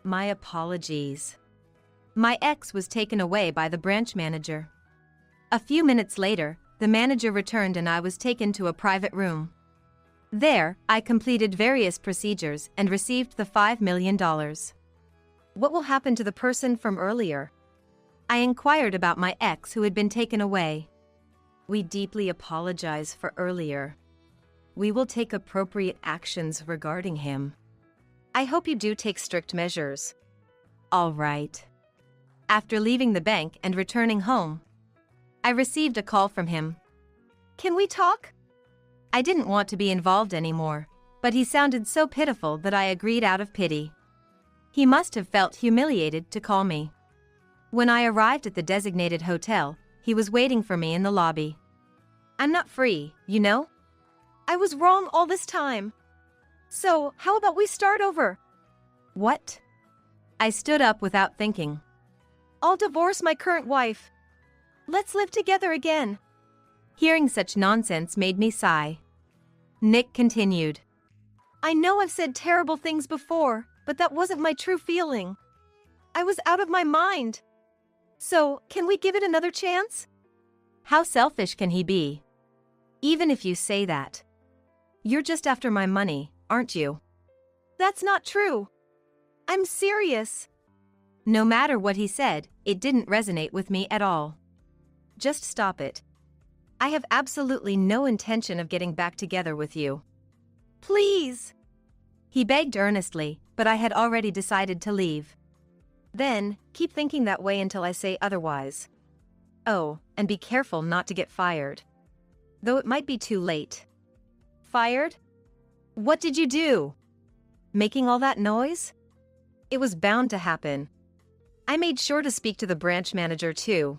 "My apologies." My ex was taken away by the branch manager. A few minutes later, the manager returned and I was taken to a private room. There, I completed various procedures and received the $5 million. "What will happen to the person from earlier?" I inquired about my ex who had been taken away. "We deeply apologize for earlier. We will take appropriate actions regarding him. I hope you do take strict measures." "All right." After leaving the bank and returning home, I received a call from him. "Can we talk?" I didn't want to be involved anymore, but he sounded so pitiful that I agreed out of pity. He must have felt humiliated to call me. When I arrived at the designated hotel, he was waiting for me in the lobby. "I'm not free, you know? I was wrong all this time. So, how about we start over?" "What?" I stood up without thinking. "I'll divorce my current wife. Let's live together again." Hearing such nonsense made me sigh. Nick continued. "I know I've said terrible things before, but that wasn't my true feeling. I was out of my mind. So, can we give it another chance?" How selfish can he be? "Even if you say that. You're just after my money, aren't you?" "That's not true. I'm serious." No matter what he said, it didn't resonate with me at all. "Just stop it. I have absolutely no intention of getting back together with you. Please." He begged earnestly, but I had already decided to leave. "Then, keep thinking that way until I say otherwise. Oh, and be careful not to get fired. Though it might be too late." "Fired? What did you do?" "Making all that noise? It was bound to happen. I made sure to speak to the branch manager too."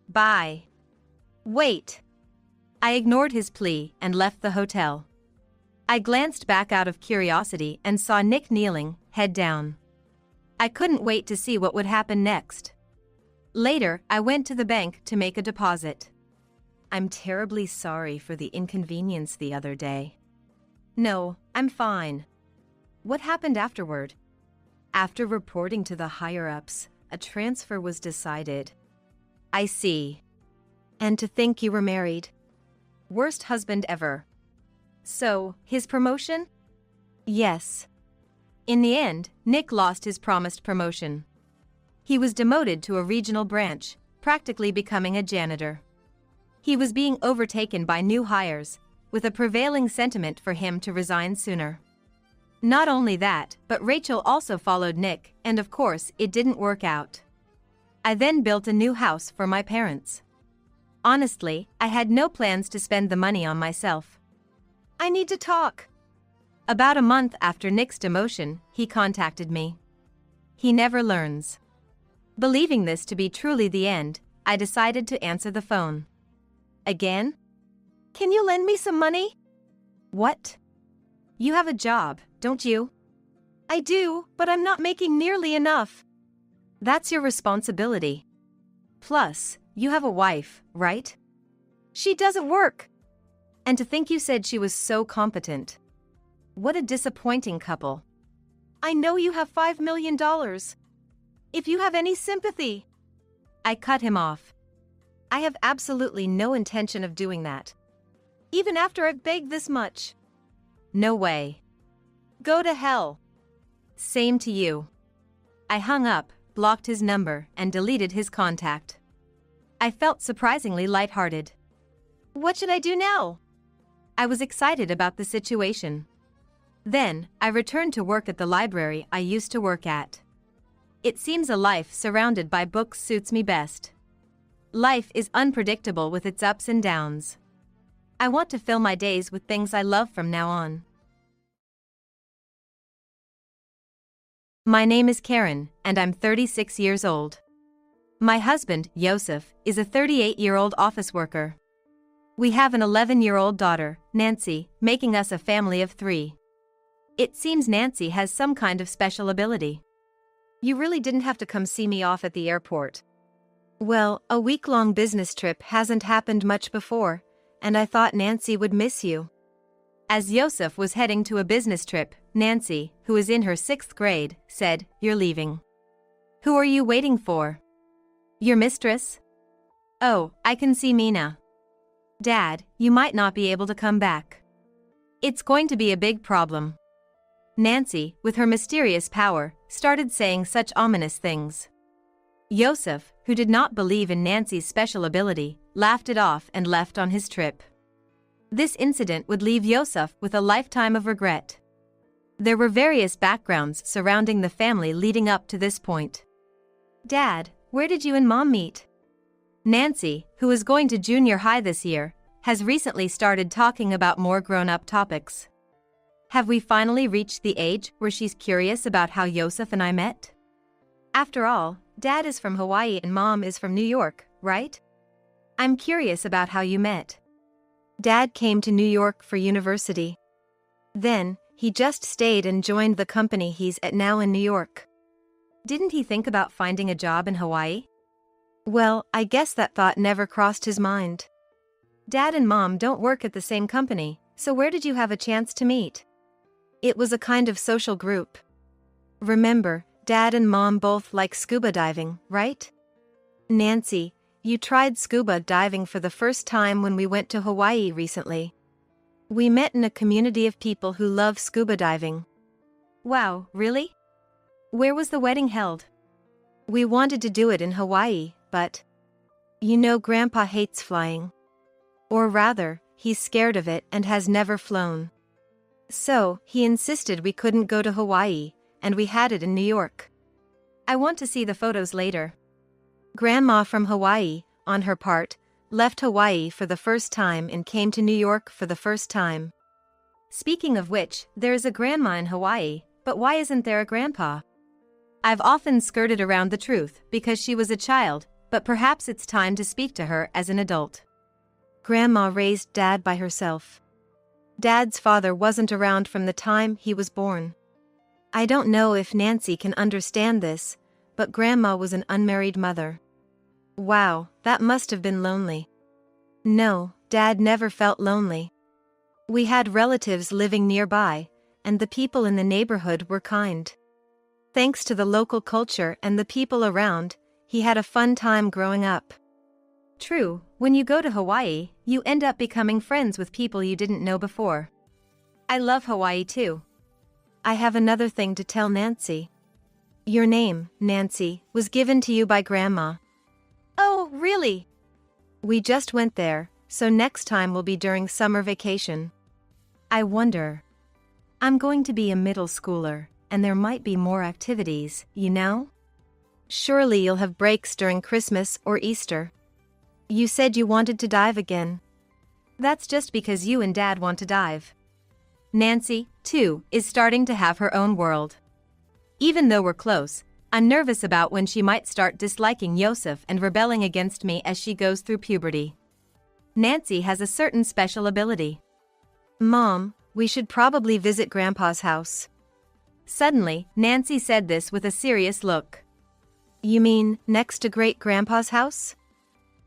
"Bye." "Wait." I ignored his plea and left the hotel. I glanced back out of curiosity and saw Nick kneeling, head down. I couldn't wait to see what would happen next. Later, I went to the bank to make a deposit. "I'm terribly sorry for the inconvenience the other day." "No, I'm fine." "What happened afterward?" "After reporting to the higher-ups, a transfer was decided." "I see. And to think you were married. Worst husband ever." "So, his promotion?" "Yes." In the end, Nick lost his promised promotion. He was demoted to a regional branch, practically becoming a janitor. He was being overtaken by new hires, with a prevailing sentiment for him to resign sooner. Not only that, but Rachel also followed Nick, and of course, it didn't work out. I then built a new house for my parents. Honestly, I had no plans to spend the money on myself. I need to talk. About a month after Nick's demotion, he contacted me. He never learns. Believing this to be truly the end, I decided to answer the phone. Again? Can you lend me some money? What? You have a job, don't you? I do, but I'm not making nearly enough. That's your responsibility. Plus, you have a wife, right? She doesn't work. And to think you said she was so competent. What a disappointing couple. I know you have $5 million. If you have any sympathy. I cut him off. I have absolutely no intention of doing that. Even after I've begged this much. No way. Go to hell. Same to you. I hung up, blocked his number, and deleted his contact. I felt surprisingly lighthearted. What should I do now? I was excited about the situation. Then, I returned to work at the library I used to work at. It seems a life surrounded by books suits me best. Life is unpredictable with its ups and downs. I want to fill my days with things I love from now on. My name is Karen, and I'm 36 years old. My husband, Joseph, is a 38-year-old office worker. We have an 11-year-old daughter, Nancy, making us a family of 3. It seems Nancy has some kind of special ability. You really didn't have to come see me off at the airport. Well, a week-long business trip hasn't happened much before, and I thought Nancy would miss you. As Joseph was heading to a business trip, Nancy, who is in her 6th grade, said, "You're leaving. Who are you waiting for? Your mistress? Oh, I can see Mina. Dad, you might not be able to come back. It's going to be a big problem." Nancy, with her mysterious power, started saying such ominous things. Joseph, who did not believe in Nancy's special ability, laughed it off and left on his trip. This incident would leave Joseph with a lifetime of regret. There were various backgrounds surrounding the family leading up to this point. "Dad, where did you and Mom meet?" Nancy, who is going to junior high this year, has recently started talking about more grown-up topics. Have we finally reached the age where she's curious about how Joseph and I met? After all, Dad is from Hawaii and Mom is from New York, right? I'm curious about how you met. Dad came to New York for university. Then, he just stayed and joined the company he's at now in New York. Didn't he think about finding a job in Hawaii? Well, I guess that thought never crossed his mind. Dad and Mom don't work at the same company, so where did you have a chance to meet? It was a kind of social group. Remember, Dad and Mom both like scuba diving, right? Nancy, you tried scuba diving for the first time when we went to Hawaii recently. We met in a community of people who love scuba diving. Wow, really? Where was the wedding held? We wanted to do it in Hawaii, but you know Grandpa hates flying. Or rather, he's scared of it and has never flown. So, he insisted we couldn't go to Hawaii, and we had it in New York. I want to see the photos later. Grandma from Hawaii, on her part, left Hawaii for the first time and came to New York for the first time. Speaking of which, there is a grandma in Hawaii, but why isn't there a grandpa? I've often skirted around the truth because she was a child, but perhaps it's time to speak to her as an adult. Grandma raised Dad by herself. Dad's father wasn't around from the time he was born. I don't know if Nancy can understand this, but Grandma was an unmarried mother. Wow, that must have been lonely. No, Dad never felt lonely. We had relatives living nearby, and the people in the neighborhood were kind. Thanks to the local culture and the people around, he had a fun time growing up. True, when you go to Hawaii, you end up becoming friends with people you didn't know before. I love Hawaii too. I have another thing to tell Nancy. Your name, Nancy, was given to you by Grandma. Oh, really? We just went there, so next time will be during summer vacation. I wonder. I'm going to be a middle schooler, and there might be more activities, you know? Surely you'll have breaks during Christmas or Easter. You said you wanted to dive again. That's just because you and Dad want to dive. Nancy, too, is starting to have her own world. Even though we're close, I'm nervous about when she might start disliking Yosef and rebelling against me as she goes through puberty. Nancy has a certain special ability. Mom, we should probably visit Grandpa's house. Suddenly, Nancy said this with a serious look. You mean next to Great-Grandpa's house?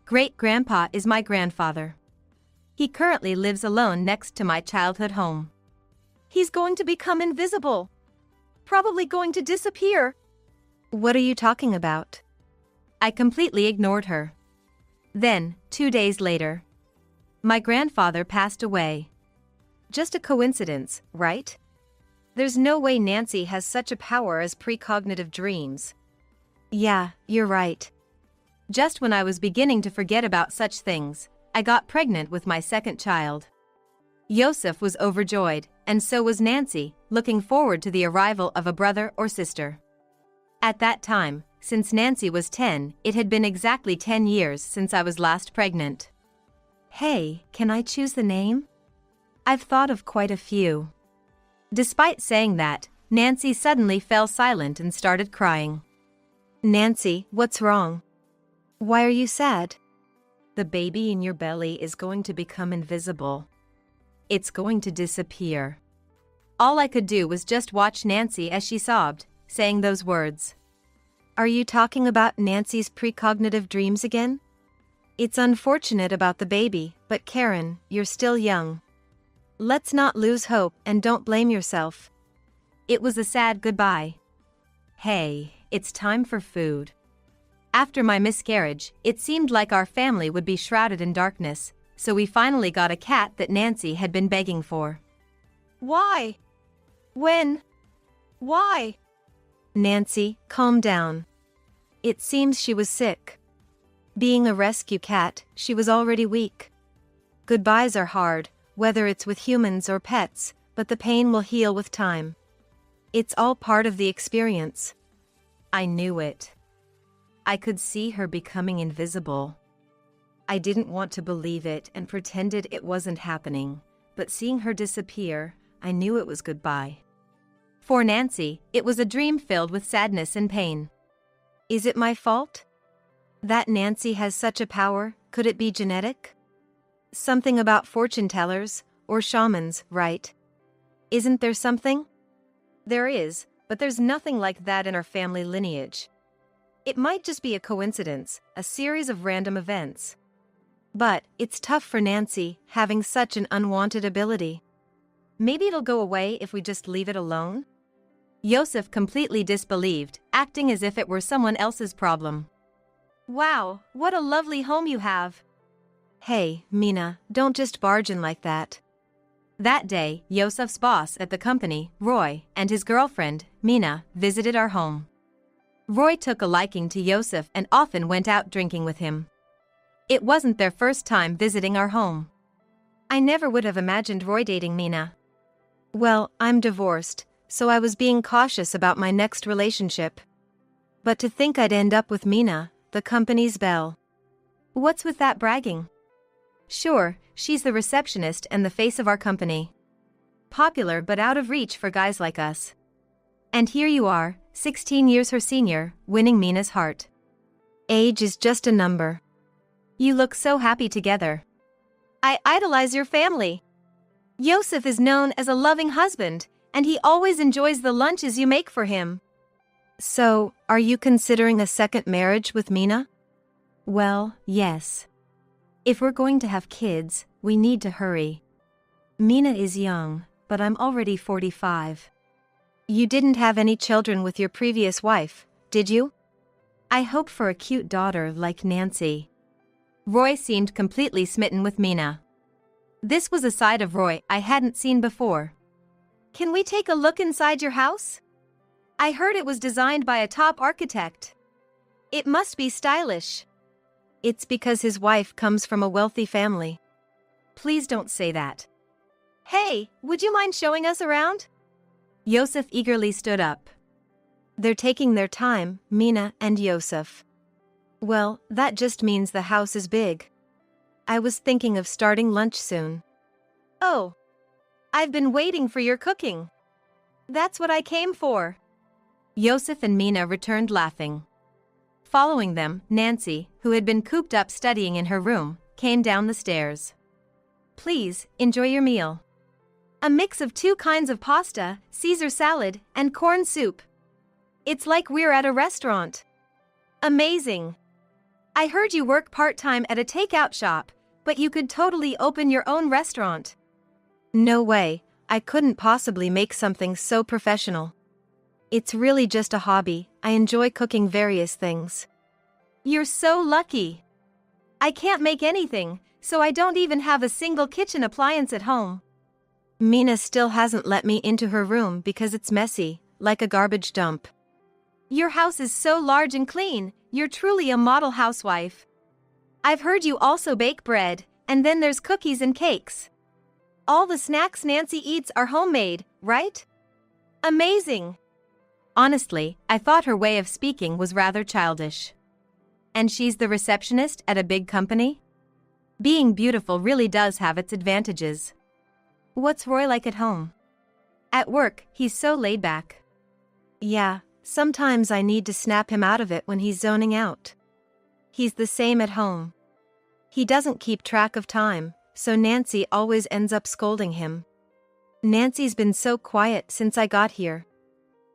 Great-Grandpa is my grandfather. He currently lives alone next to my childhood home. He's going to become invisible. Probably going to disappear. What are you talking about? I completely ignored her. Then, 2 days later, my grandfather passed away. Just a coincidence, right? There's no way Nancy has such a power as precognitive dreams. Yeah, you're right. Just when I was beginning to forget about such things, I got pregnant with my second child. Yosef was overjoyed, and so was Nancy, looking forward to the arrival of a brother or sister. At that time, since Nancy was 10, it had been exactly 10 years since I was last pregnant. Hey, can I choose the name? I've thought of quite a few. Despite saying that, Nancy suddenly fell silent and started crying. Nancy, what's wrong? Why are you sad? The baby in your belly is going to become invisible. It's going to disappear. All I could do was just watch Nancy as she sobbed, saying those words. Are you talking about Nancy's precognitive dreams again? It's unfortunate about the baby, but Karen, you're still young. Let's not lose hope and don't blame yourself. It was a sad goodbye. Hey, it's time for food. After my miscarriage, it seemed like our family would be shrouded in darkness, so we finally got a cat that Nancy had been begging for. Why? When? Why? Nancy, calm down. It seems she was sick. Being a rescue cat, she was already weak. Goodbyes are hard, whether it's with humans or pets, but the pain will heal with time. It's all part of the experience. I knew it. I could see her becoming invisible. I didn't want to believe it and pretended it wasn't happening, but seeing her disappear, I knew it was goodbye. For Nancy, it was a dream filled with sadness and pain. Is it my fault? That Nancy has such a power, could it be genetic? Something about fortune tellers, or shamans, right? Isn't there something? There is, but there's nothing like that in our family lineage. It might just be a coincidence, a series of random events. But it's tough for Nancy, having such an unwanted ability. Maybe it'll go away if we just leave it alone? Yosef completely disbelieved, acting as if it were someone else's problem. Wow, what a lovely home you have. Hey, Mina, don't just barge in like that. That day, Yosef's boss at the company, Roy, and his girlfriend, Mina, visited our home. Roy took a liking to Yosef and often went out drinking with him. It wasn't their first time visiting our home. I never would have imagined Roy dating Mina. Well, I'm divorced, so I was being cautious about my next relationship. But to think I'd end up with Mina, the company's belle. What's with that bragging? Sure, she's the receptionist and the face of our company. Popular but out of reach for guys like us. And here you are, 16 years her senior, winning Mina's heart. Age is just a number. You look so happy together. I idolize your family. Yosef is known as a loving husband, and he always enjoys the lunches you make for him. So, are you considering a second marriage with Mina? Well, yes. If we're going to have kids, we need to hurry. Mina is young, but I'm already 45. You didn't have any children with your previous wife, did you? I hope for a cute daughter like Nancy. Roy seemed completely smitten with Mina. This was a side of Roy I hadn't seen before. Can we take a look inside your house? I heard it was designed by a top architect. It must be stylish. It's because his wife comes from a wealthy family. Please don't say that. Hey, would you mind showing us around? Yosef eagerly stood up. They're taking their time, Mina and Yosef. Well, that just means the house is big. I was thinking of starting lunch soon. Oh. I've been waiting for your cooking. That's what I came for. Yosef and Mina returned laughing. Following them, Nancy, who had been cooped up studying in her room, came down the stairs. Please, enjoy your meal. A mix of 2 kinds of pasta, Caesar salad, and corn soup. It's like we're at a restaurant. Amazing. I heard you work part-time at a takeout shop, but you could totally open your own restaurant. No way, I couldn't possibly make something so professional. It's really just a hobby. I enjoy cooking various things. You're so lucky. I can't make anything, so I don't even have a single kitchen appliance at home. Mina still hasn't let me into her room because it's messy, like a garbage dump. Your house is so large and clean, you're truly a model housewife. I've heard you also bake bread, and then there's cookies and cakes. All the snacks Nancy eats are homemade, right? Amazing. Honestly, I thought her way of speaking was rather childish. And she's the receptionist at a big company? Being beautiful really does have its advantages. What's Roy like at home? At work, he's so laid back. Yeah, sometimes I need to snap him out of it when he's zoning out. He's the same at home. He doesn't keep track of time, so Nancy always ends up scolding him. Nancy's been so quiet since I got here.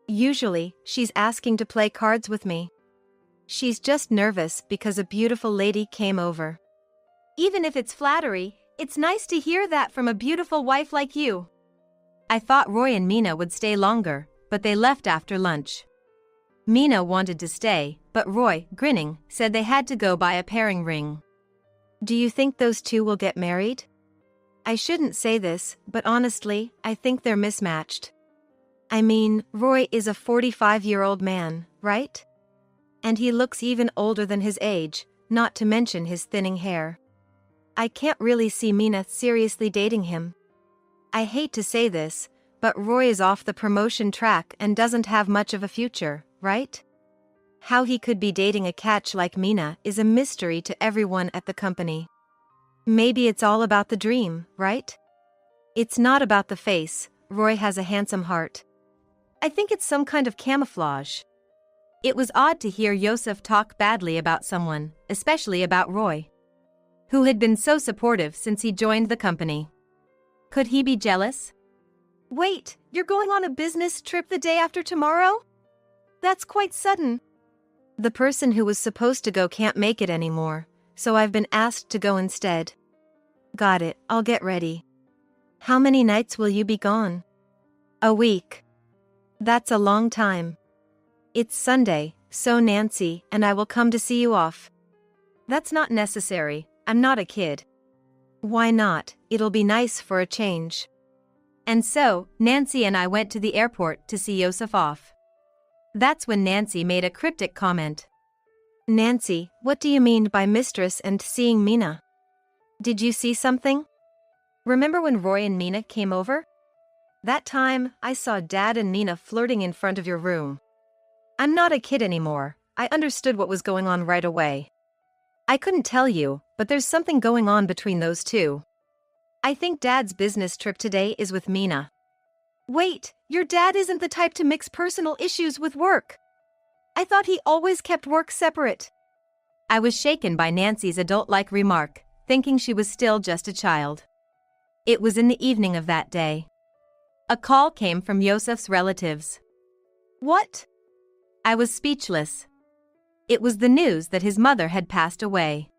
Usually, she's asking to play cards with me. She's just nervous because a beautiful lady came over. Even if it's flattery, it's nice to hear that from a beautiful wife like you. I thought Roy and Mina would stay longer, but they left after lunch. Mina wanted to stay, but Roy, grinning, said they had to go buy a pairing ring. Do you think those two will get married? I shouldn't say this, but honestly, I think they're mismatched. I mean, Roy is a 45-year-old man, right? And he looks even older than his age, not to mention his thinning hair. I can't really see Mina seriously dating him. I hate to say this, but Roy is off the promotion track and doesn't have much of a future, right? How he could be dating a catch like Mina is a mystery to everyone at the company. Maybe it's all about the dream, right? It's not about the face. Roy has a handsome heart. I think it's some kind of camouflage. It was odd to hear Yosef talk badly about someone, especially about Roy, who had been so supportive since he joined the company. Could he be jealous? Wait, you're going on a business trip the day after tomorrow? That's quite sudden. The person who was supposed to go can't make it anymore, so I've been asked to go instead. Got it, I'll get ready. How many nights will you be gone? A week. That's a long time. It's Sunday, so Nancy and I will come to see you off. That's not necessary, I'm not a kid. Why not? It'll be nice for a change. And so, Nancy and I went to the airport to see Yosef off. That's when Nancy made a cryptic comment. Nancy, what do you mean by mistress and seeing Mina? Did you see something? Remember when Roy and Mina came over? That time, I saw Dad and Mina flirting in front of your room. I'm not a kid anymore, I understood what was going on right away. I couldn't tell you, but there's something going on between those two. I think Dad's business trip today is with Mina. Wait, your dad isn't the type to mix personal issues with work. I thought he always kept work separate. I was shaken by Nancy's adult-like remark, thinking she was still just a child. It was in the evening of that day. A call came from Yosef's relatives. What? I was speechless. It was the news that his mother had passed away.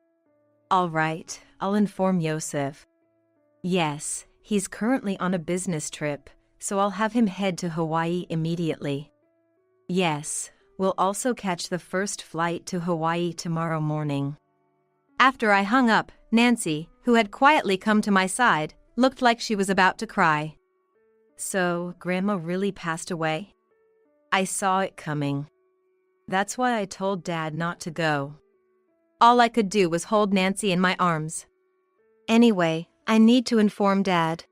All right, I'll inform Yosef. Yes, he's currently on a business trip, so I'll have him head to Hawaii immediately. Yes, we'll also catch the first flight to Hawaii tomorrow morning. After I hung up, Nancy, who had quietly come to my side, looked like she was about to cry. So, Grandma really passed away? I saw it coming. That's why I told Dad not to go. All I could do was hold Nancy in my arms. Anyway, I need to inform Dad.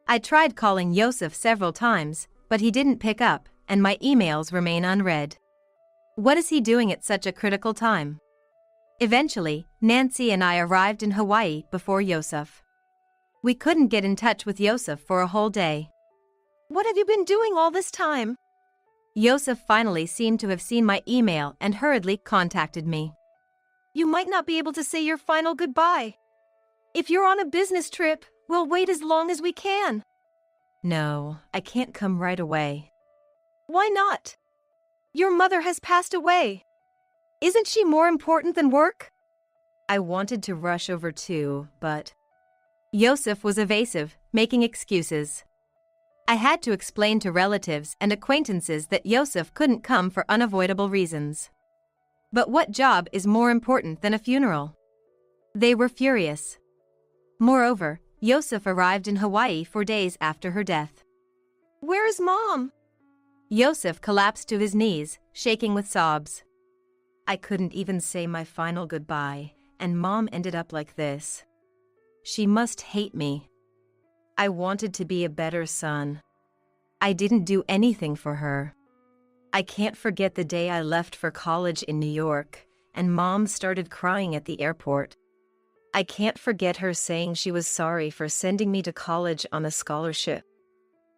I tried calling Yosef several times, but he didn't pick up, and my emails remain unread. What is he doing at such a critical time? Eventually, Nancy and I arrived in Hawaii before Yosef. We couldn't get in touch with Yosef for a whole day. What have you been doing all this time? Yosef finally seemed to have seen my email and hurriedly contacted me. You might not be able to say your final goodbye. If you're on a business trip, we'll wait as long as we can. No, I can't come right away. Why not? Your mother has passed away. Isn't she more important than work? I wanted to rush over too, but Yosef was evasive, making excuses. I had to explain to relatives and acquaintances that Yosef couldn't come for unavoidable reasons. But what job is more important than a funeral? They were furious. Moreover, Yosef arrived in Hawaii 4 days after her death. Where is Mom? Yosef collapsed to his knees, shaking with sobs. I couldn't even say my final goodbye, and Mom ended up like this. She must hate me. I wanted to be a better son. I didn't do anything for her. I can't forget the day I left for college in New York, and Mom started crying at the airport. I can't forget her saying she was sorry for sending me to college on a scholarship.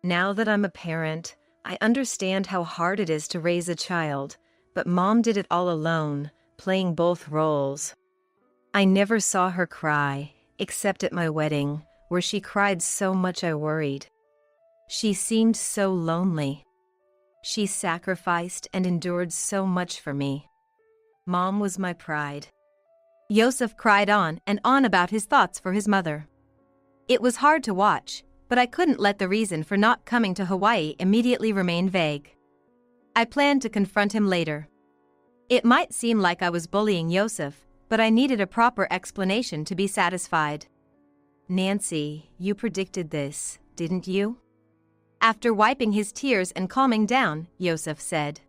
Now that I'm a parent, I understand how hard it is to raise a child, but Mom did it all alone, playing both roles. I never saw her cry, except at my wedding, where she cried so much I worried. She seemed so lonely. She sacrificed and endured so much for me. Mom was my pride. Yosef cried on and on about his thoughts for his mother. It was hard to watch, but I couldn't let the reason for not coming to Hawaii immediately remain vague. I planned to confront him later. It might seem like I was bullying Yosef, but I needed a proper explanation to be satisfied. Nancy, you predicted this, didn't you? After wiping his tears and calming down, Yosef said.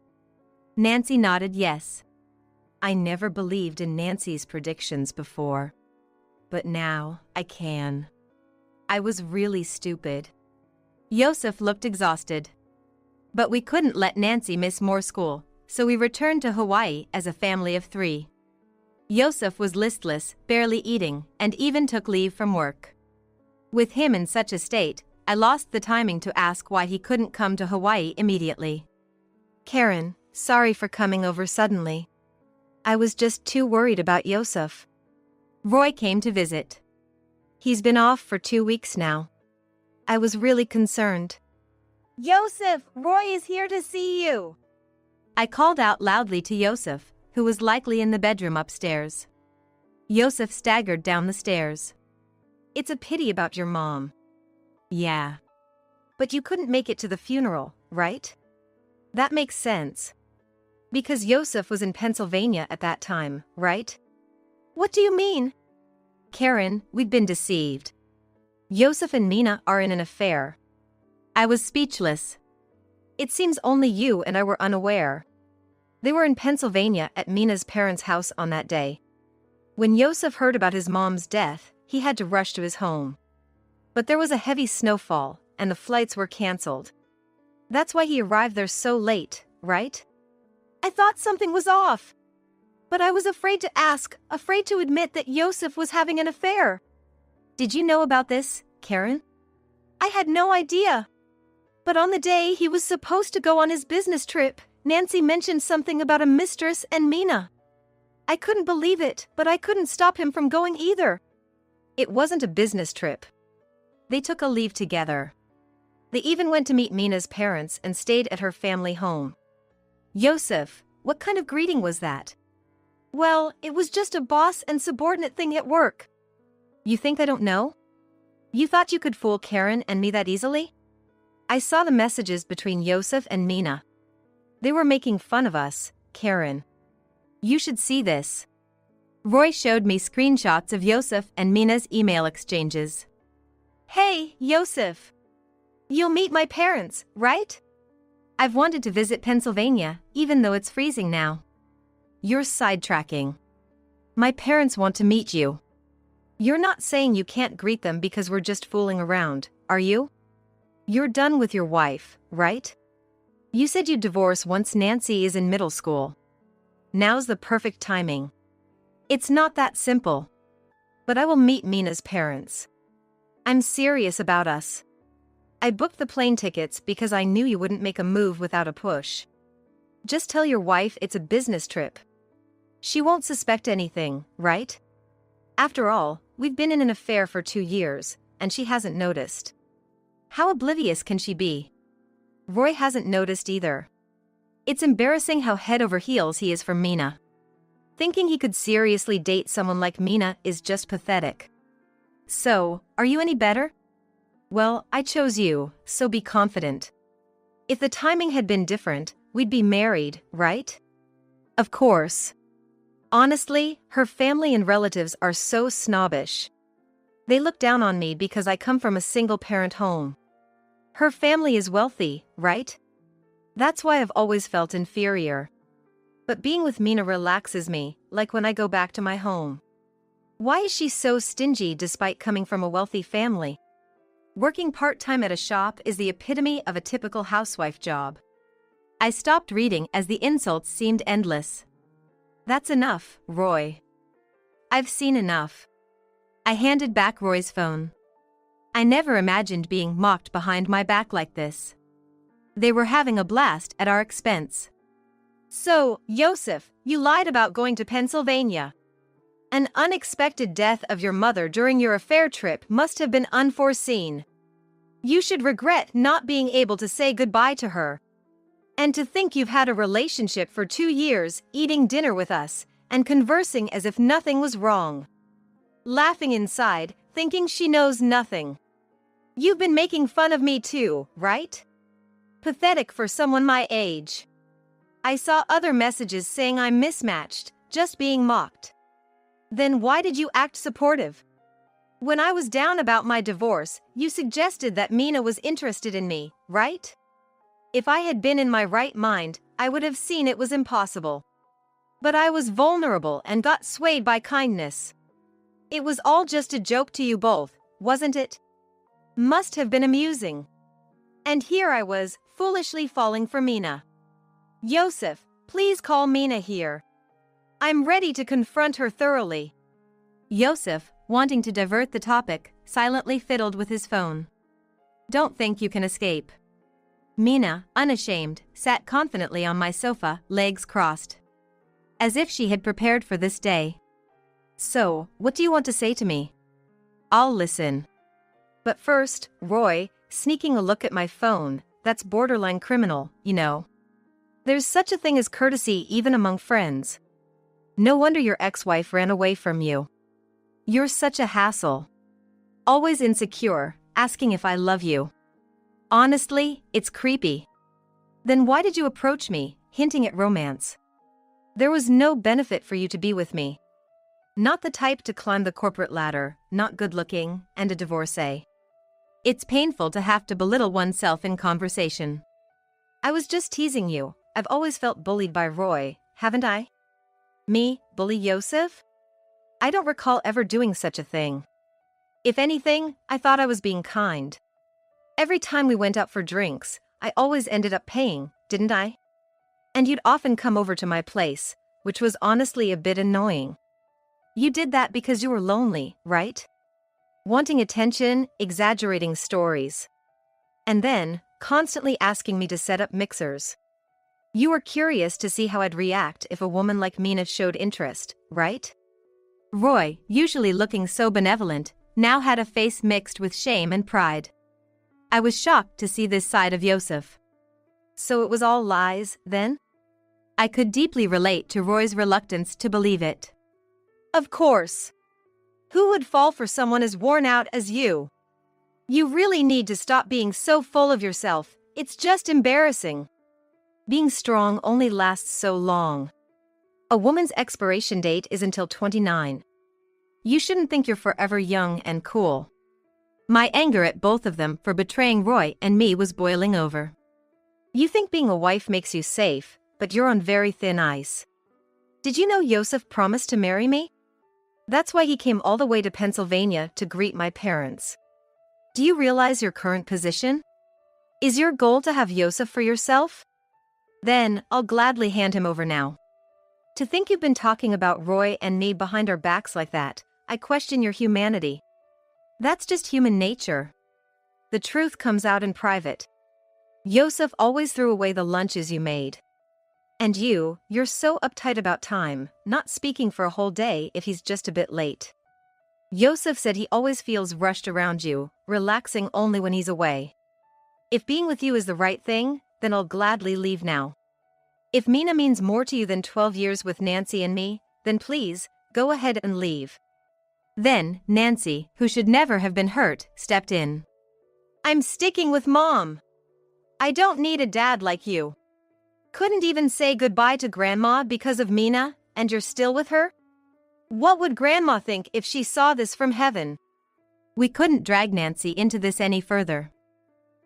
Nancy nodded yes. I never believed in Nancy's predictions before. But now, I can. I was really stupid. Yosef looked exhausted. But we couldn't let Nancy miss more school, so we returned to Hawaii as a family of 3. Yosef was listless, barely eating, and even took leave from work. With him in such a state, I lost the timing to ask why he couldn't come to Hawaii immediately. Karen, sorry for coming over suddenly. I was just too worried about Yosef. Roy came to visit. He's been off for 2 weeks now. I was really concerned. Yosef, Roy is here to see you. I called out loudly to Yosef, who was likely in the bedroom upstairs. Yosef staggered down the stairs. It's a pity about your mom. Yeah. But you couldn't make it to the funeral, right? That makes sense. Because Yosef was in Pennsylvania at that time, right? What do you mean? Karen, we'd been deceived. Yosef and Mina are in an affair. I was speechless. It seems only you and I were unaware. They were in Pennsylvania at Mina's parents' house on that day. When Yosef heard about his mom's death, he had to rush to his home. But there was a heavy snowfall, and the flights were canceled. That's why he arrived there so late, right? I thought something was off. But I was afraid to ask, afraid to admit that Yosef was having an affair. Did you know about this, Karen? I had no idea. But on the day he was supposed to go on his business trip, Nancy mentioned something about a mistress and Mina. I couldn't believe it, but I couldn't stop him from going either. It wasn't a business trip. They took a leave together. They even went to meet Mina's parents and stayed at her family home. Yosef, what kind of greeting was that? Well, it was just a boss and subordinate thing at work. You think I don't know? You thought you could fool Karen and me that easily? I saw the messages between Yosef and Mina. They were making fun of us, Karen. You should see this. Roy showed me screenshots of Yosef and Mina's email exchanges. Hey, Yosef. You'll meet my parents, right? I've wanted to visit Pennsylvania, even though it's freezing now. You're sidetracking. My parents want to meet you. You're not saying you can't greet them because we're just fooling around, are you? You're done with your wife, right? You said you'd divorce once Nancy is in middle school. Now's the perfect timing. It's not that simple. But I will meet Mina's parents. I'm serious about us. I booked the plane tickets because I knew you wouldn't make a move without a push. Just tell your wife it's a business trip. She won't suspect anything, right? After all, we've been in an affair for 2 years, and she hasn't noticed. How oblivious can she be? Roy hasn't noticed either. It's embarrassing how head over heels he is for Mina. Thinking he could seriously date someone like Mina is just pathetic. So, are you any better? Well, I chose you, so be confident. If the timing had been different, we'd be married, right? Of course. Honestly, her family and relatives are so snobbish. They look down on me because I come from a single-parent home. Her family is wealthy, right? That's why I've always felt inferior. But being with Mina relaxes me, like when I go back to my home. Why is she so stingy despite coming from a wealthy family? Working part-time at a shop is the epitome of a typical housewife job. I stopped reading as the insults seemed endless. That's enough, Roy. I've seen enough. I handed back Roy's phone. I never imagined being mocked behind my back like this. They were having a blast at our expense. So, Yosef, you lied about going to Pennsylvania. An unexpected death of your mother during your affair trip must have been unforeseen. You should regret not being able to say goodbye to her. And to think you've had a relationship for 2 years, eating dinner with us, and conversing as if nothing was wrong. Laughing inside, thinking she knows nothing. You've been making fun of me too, right? Pathetic for someone my age. I saw other messages saying I'm mismatched, just being mocked. Then why did you act supportive? When I was down about my divorce, you suggested that Mina was interested in me, right? If I had been in my right mind, I would have seen it was impossible. But I was vulnerable and got swayed by kindness. It was all just a joke to you both, wasn't it? Must have been amusing. And here I was, foolishly falling for Mina. Yosef, please call Mina here. I'm ready to confront her thoroughly. Yosef, wanting to divert the topic, silently fiddled with his phone. Don't think you can escape. Mina, unashamed, sat confidently on my sofa, legs crossed. As if she had prepared for this day. So, what do you want to say to me? I'll listen. But first, Roy, sneaking a look at my phone, that's borderline criminal, you know. There's such a thing as courtesy even among friends. No wonder your ex-wife ran away from you. You're such a hassle. Always insecure, asking if I love you. Honestly, it's creepy. Then why did you approach me, hinting at romance? There was no benefit for you to be with me. Not the type to climb the corporate ladder, not good-looking, and a divorcee. It's painful to have to belittle oneself in conversation. I was just teasing you. I've always felt bullied by Roy, haven't I? Me, bully Yosef? I don't recall ever doing such a thing. If anything, I thought I was being kind. Every time we went out for drinks, I always ended up paying, didn't I? And you'd often come over to my place, which was honestly a bit annoying. You did that because you were lonely, right? Wanting attention, exaggerating stories. And then, constantly asking me to set up mixers. You were curious to see how I'd react if a woman like Mina showed interest, right? Roy, usually looking so benevolent, now had a face mixed with shame and pride. I was shocked to see this side of Yosef. So it was all lies, then? I could deeply relate to Roy's reluctance to believe it. Of course. Who would fall for someone as worn out as you? You really need to stop being so full of yourself, it's just embarrassing. Being strong only lasts so long. A woman's expiration date is until 29. You shouldn't think you're forever young and cool. My anger at both of them for betraying Roy and me was boiling over. You think being a wife makes you safe, but you're on very thin ice. Did you know Yosef promised to marry me? That's why he came all the way to Pennsylvania to greet my parents. Do you realize your current position? Is your goal to have Yosef for yourself? Then, I'll gladly hand him over now. To think you've been talking about Roy and me behind our backs like that, I question your humanity. That's just human nature. The truth comes out in private. Yosef always threw away the lunches you made. And you're so uptight about time, not speaking for a whole day if he's just a bit late. Yosef said he always feels rushed around you, relaxing only when he's away. If being with you is the right thing, then I'll gladly leave now. If Mina means more to you than 12 years with Nancy and me, then please, go ahead and leave. Then, Nancy, who should never have been hurt, stepped in. I'm sticking with Mom. I don't need a dad like you. Couldn't even say goodbye to Grandma because of Mina, and you're still with her? What would Grandma think if she saw this from heaven? We couldn't drag Nancy into this any further.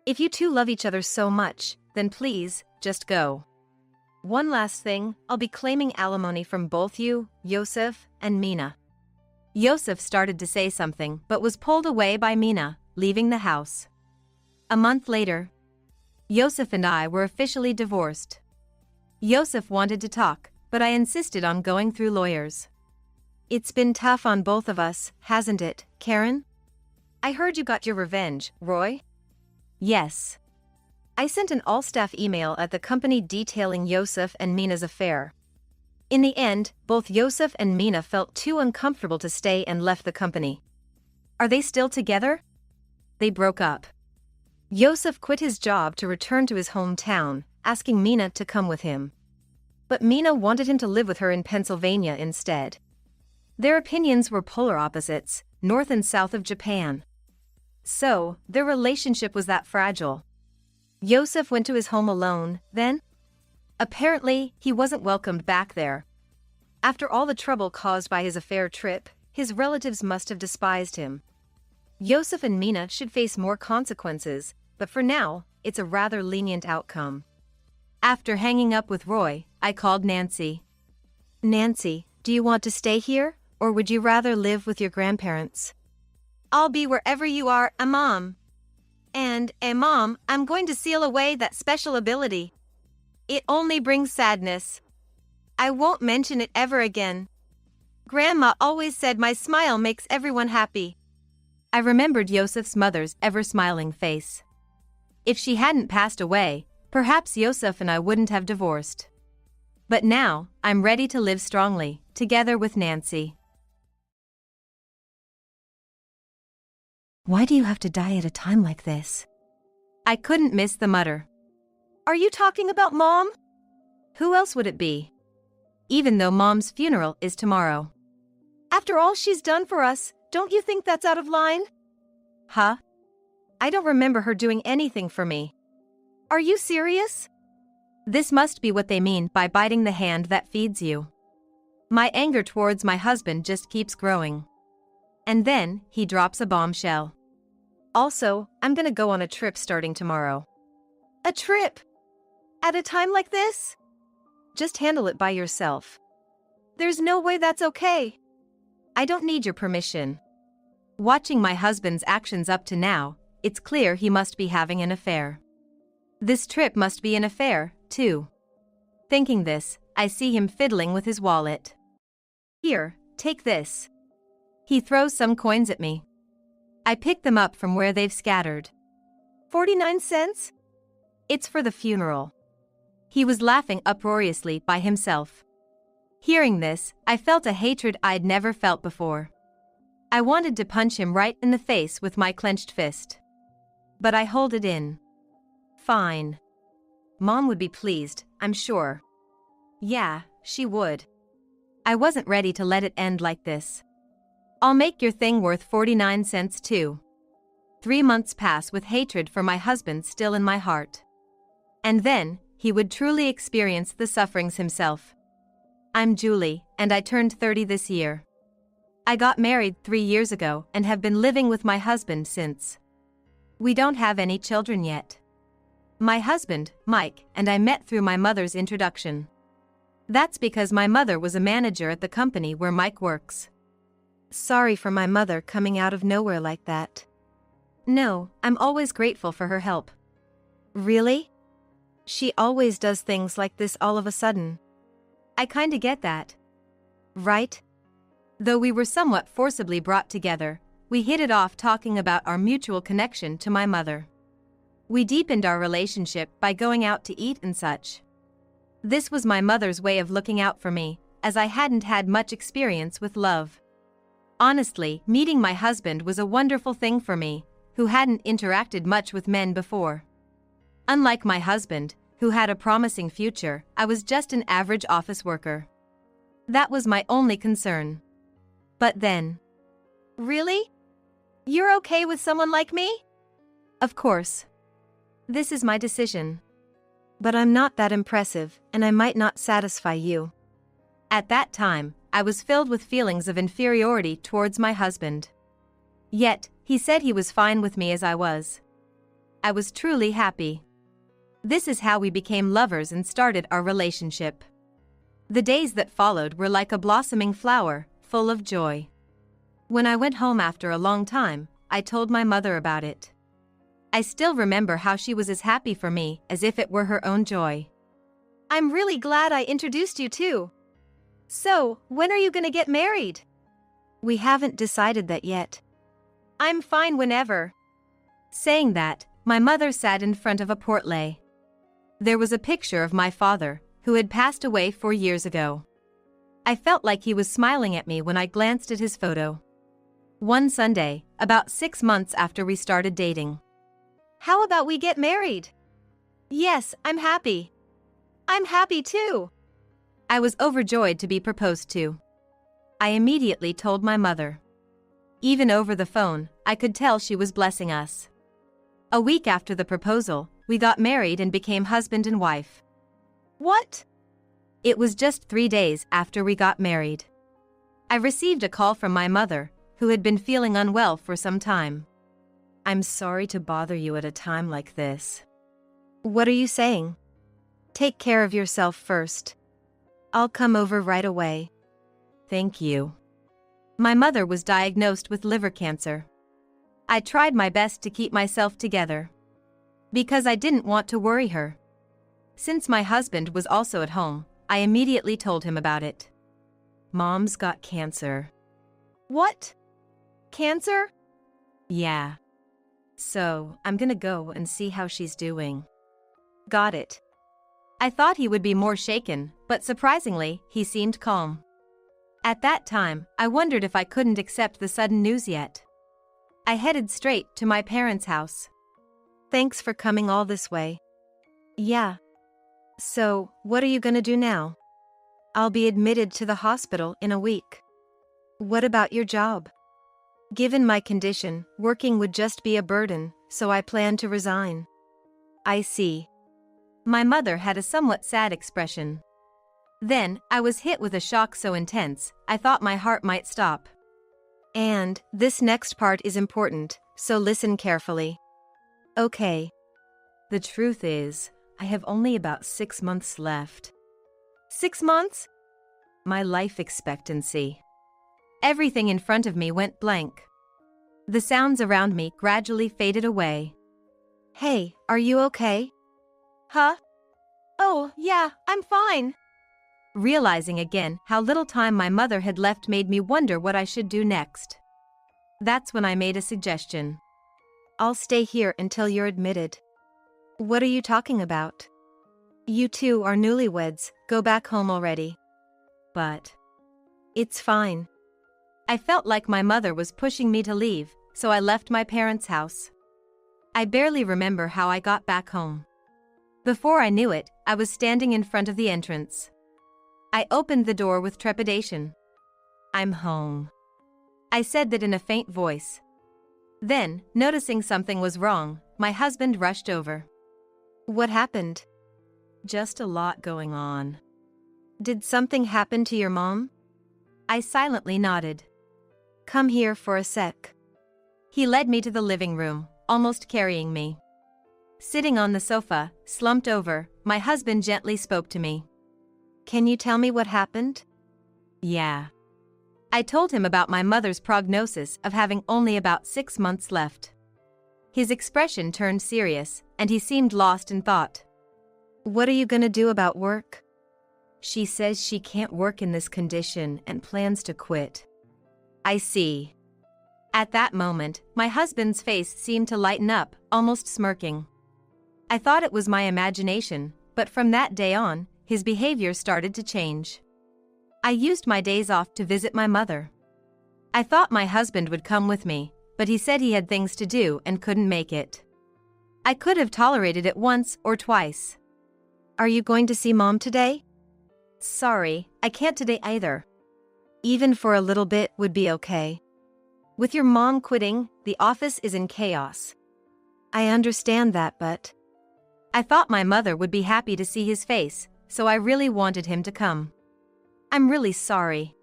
If you two love each other so much, then please, just go. One last thing, I'll be claiming alimony from both you, Yosef, and Mina. Yosef started to say something but was pulled away by Mina, leaving the house. A month later, Yosef and I were officially divorced. Yosef wanted to talk, but I insisted on going through lawyers. It's been tough on both of us, hasn't it, Karen? I heard you got your revenge, Roy. Yes. I sent an all-staff email at the company detailing Yosef and Mina's affair. In the end, both Yosef and Mina felt too uncomfortable to stay and left the company. Are they still together? They broke up. Yosef quit his job to return to his hometown, asking Mina to come with him. But Mina wanted him to live with her in Pennsylvania instead. Their opinions were polar opposites, north and south of Japan. So, their relationship was that fragile. Yosef went to his home alone, then? Apparently, he wasn't welcomed back there. After all the trouble caused by his affair trip, his relatives must have despised him. Yosef and Mina should face more consequences, but for now, it's a rather lenient outcome. After hanging up with Roy, I called Nancy. Nancy, do you want to stay here, or would you rather live with your grandparents? I'll be wherever you are, Mom. And, Mom, I'm going to seal away that special ability. It only brings sadness. I won't mention it ever again. Grandma always said my smile makes everyone happy. I remembered Yosef's mother's ever-smiling face. If she hadn't passed away, perhaps Yosef and I wouldn't have divorced. But now, I'm ready to live strongly, together with Nancy. Why do you have to die at a time like this? I couldn't miss the mutter. Are you talking about Mom? Who else would it be? Even though Mom's funeral is tomorrow. After all she's done for us, don't you think that's out of line? Huh? I don't remember her doing anything for me. Are you serious? This must be what they mean by biting the hand that feeds you. My anger towards my husband just keeps growing. And then, he drops a bombshell. Also, I'm gonna go on a trip starting tomorrow. A trip? At a time like this? Just handle it by yourself. There's no way that's okay. I don't need your permission. Watching my husband's actions up to now, it's clear he must be having an affair. This trip must be an affair, too. Thinking this, I see him fiddling with his wallet. Here, take this. He throws some coins at me. I pick them up from where they've scattered. 49 cents? It's for the funeral. He was laughing uproariously by himself. Hearing this, I felt a hatred I'd never felt before. I wanted to punch him right in the face with my clenched fist. But I hold it in. Fine. Mom would be pleased, I'm sure. Yeah, she would. I wasn't ready to let it end like this. I'll make your thing worth 49 cents too. 3 months pass with hatred for my husband still in my heart. And then, he would truly experience the sufferings himself. I'm Julie, and I turned 30 this year. I got married 3 years ago and have been living with my husband since. We don't have any children yet. My husband, Mike, and I met through my mother's introduction. That's because my mother was a manager at the company where Mike works. Sorry for my mother coming out of nowhere like that. No, I'm always grateful for her help. Really? She always does things like this all of a sudden. I kinda get that. Right? Though we were somewhat forcibly brought together, we hit it off talking about our mutual connection to my mother. We deepened our relationship by going out to eat and such. This was my mother's way of looking out for me, as I hadn't had much experience with love. Honestly, meeting my husband was a wonderful thing for me, who hadn't interacted much with men before. Unlike my husband, who had a promising future, I was just an average office worker. That was my only concern. But then... Really? You're okay with someone like me? Of course. This is my decision. But I'm not that impressive, and I might not satisfy you. At that time, I was filled with feelings of inferiority towards my husband. Yet, he said he was fine with me as I was. I was truly happy. This is how we became lovers and started our relationship. The days that followed were like a blossoming flower, full of joy. When I went home after a long time, I told my mother about it. I still remember how she was as happy for me as if it were her own joy. I'm really glad I introduced you too. So, when are you gonna get married? We haven't decided that yet. I'm fine whenever. Saying that, my mother sat in front of a portrait. There was a picture of my father, who had passed away 4 years ago. I felt like he was smiling at me when I glanced at his photo. One Sunday, about 6 months after we started dating. How about we get married? Yes, I'm happy. I'm happy too. I was overjoyed to be proposed to. I immediately told my mother. Even over the phone, I could tell she was blessing us. A week after the proposal, we got married and became husband and wife. What? It was just 3 days after we got married. I received a call from my mother, who had been feeling unwell for some time. I'm sorry to bother you at a time like this. What are you saying? Take care of yourself first. I'll come over right away. Thank you. My mother was diagnosed with liver cancer. I tried my best to keep myself together, because I didn't want to worry her. Since my husband was also at home, I immediately told him about it. Mom's got cancer. What? Cancer? Yeah. So, I'm gonna go and see how she's doing. Got it. I thought he would be more shaken, but surprisingly, he seemed calm. At that time, I wondered if I couldn't accept the sudden news yet. I headed straight to my parents' house. Thanks for coming all this way. Yeah. So, what are you gonna do now? I'll be admitted to the hospital in a week. What about your job? Given my condition, working would just be a burden, so I plan to resign. I see. My mother had a somewhat sad expression. Then, I was hit with a shock so intense, I thought my heart might stop. And, this next part is important, so listen carefully. Okay. The truth is, I have only about 6 months left. 6 months? My life expectancy. Everything in front of me went blank. The sounds around me gradually faded away. Hey, are you okay? Huh? Oh, yeah, I'm fine. Realizing again how little time my mother had left made me wonder what I should do next. That's when I made a suggestion. I'll stay here until you're admitted. What are you talking about? You two are newlyweds, go back home already. But... It's fine. I felt like my mother was pushing me to leave, so I left my parents' house. I barely remember how I got back home. Before I knew it, I was standing in front of the entrance. I opened the door with trepidation. I'm home. I said that in a faint voice. Then, noticing something was wrong, my husband rushed over. What happened? Just a lot going on. Did something happen to your mom? I silently nodded. Come here for a sec. He led me to the living room, almost carrying me. Sitting on the sofa, slumped over, my husband gently spoke to me. Can you tell me what happened? Yeah. I told him about my mother's prognosis of having only about 6 months left. His expression turned serious, and he seemed lost in thought. What are you gonna do about work? She says she can't work in this condition and plans to quit. I see. At that moment, my husband's face seemed to lighten up, almost smirking. I thought it was my imagination, but from that day on, his behavior started to change. I used my days off to visit my mother. I thought my husband would come with me, but he said he had things to do and couldn't make it. I could have tolerated it once or twice. Are you going to see Mom today? Sorry, I can't today either. Even for a little bit would be okay. With your mom quitting, the office is in chaos. I understand that, but I thought my mother would be happy to see his face, so I really wanted him to come. I'm really sorry.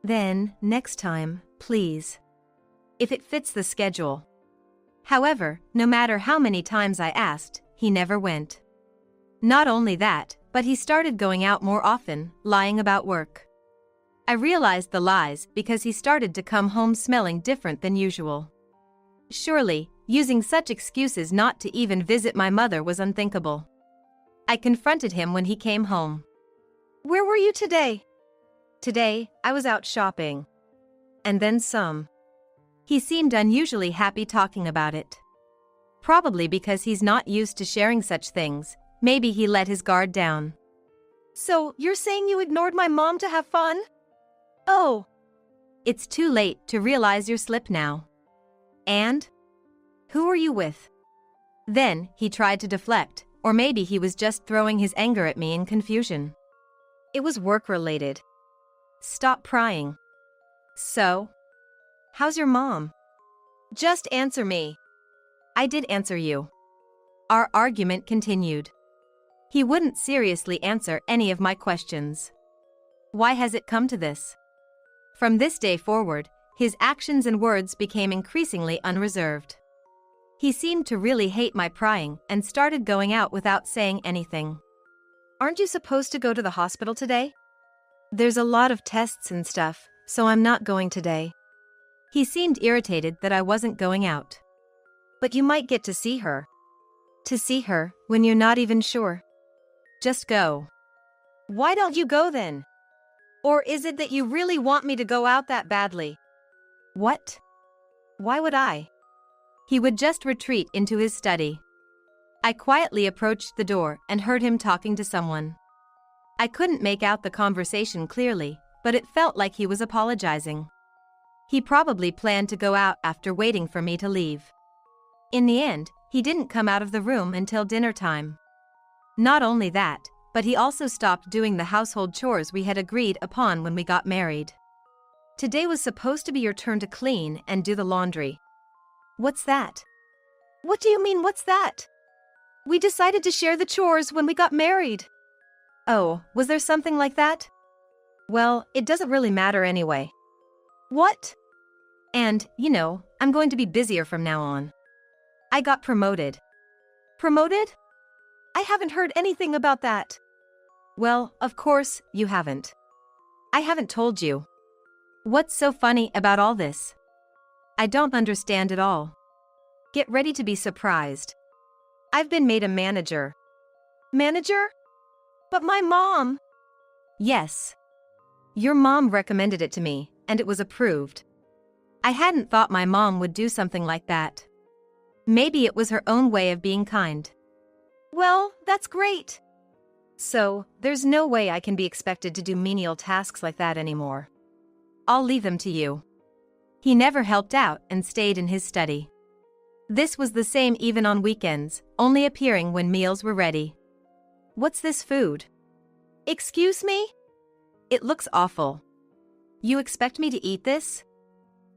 Then, next time, please. If it fits the schedule. However, no matter how many times I asked, he never went. Not only that, but he started going out more often, lying about work. I realized the lies because he started to come home smelling different than usual. Surely, using such excuses not to even visit my mother was unthinkable. I confronted him when he came home. Where were you today? Today, I was out shopping. And then some. He seemed unusually happy talking about it. Probably because he's not used to sharing such things, maybe he let his guard down. So, you're saying you ignored my mom to have fun? Oh. It's too late to realize your slip now. And? Who are you with? Then, he tried to deflect, or maybe he was just throwing his anger at me in confusion. It was work-related. Stop prying. So? How's your mom? Just answer me. I did answer you. Our argument continued. He wouldn't seriously answer any of my questions. Why has it come to this? From this day forward, his actions and words became increasingly unreserved. He seemed to really hate my prying and started going out without saying anything. Aren't you supposed to go to the hospital today? There's a lot of tests and stuff, so I'm not going today. He seemed irritated that I wasn't going out. But you might get to see her. To see her, when you're not even sure. Just go. Why don't you go then? Or is it that you really want me to go out that badly? What? Why would I? He would just retreat into his study. I quietly approached the door and heard him talking to someone. I couldn't make out the conversation clearly, but it felt like he was apologizing. He probably planned to go out after waiting for me to leave. In the end, he didn't come out of the room until dinner time. Not only that, but he also stopped doing the household chores we had agreed upon when we got married. Today was supposed to be your turn to clean and do the laundry. What's that? What do you mean, what's that? We decided to share the chores when we got married. Oh, was there something like that? Well, it doesn't really matter anyway. What? And, I'm going to be busier from now on. I got promoted. Promoted? I haven't heard anything about that. Well, of course, you haven't. I haven't told you. What's so funny about all this? I don't understand at all. Get ready to be surprised. I've been made a manager. Manager? But my mom. Yes. Your mom recommended it to me, and it was approved. I hadn't thought my mom would do something like that. Maybe it was her own way of being kind. Well, that's great. So, there's no way I can be expected to do menial tasks like that anymore. I'll leave them to you. He never helped out and stayed in his study. This was the same even on weekends, only appearing when meals were ready. What's this food? Excuse me? It looks awful. You expect me to eat this?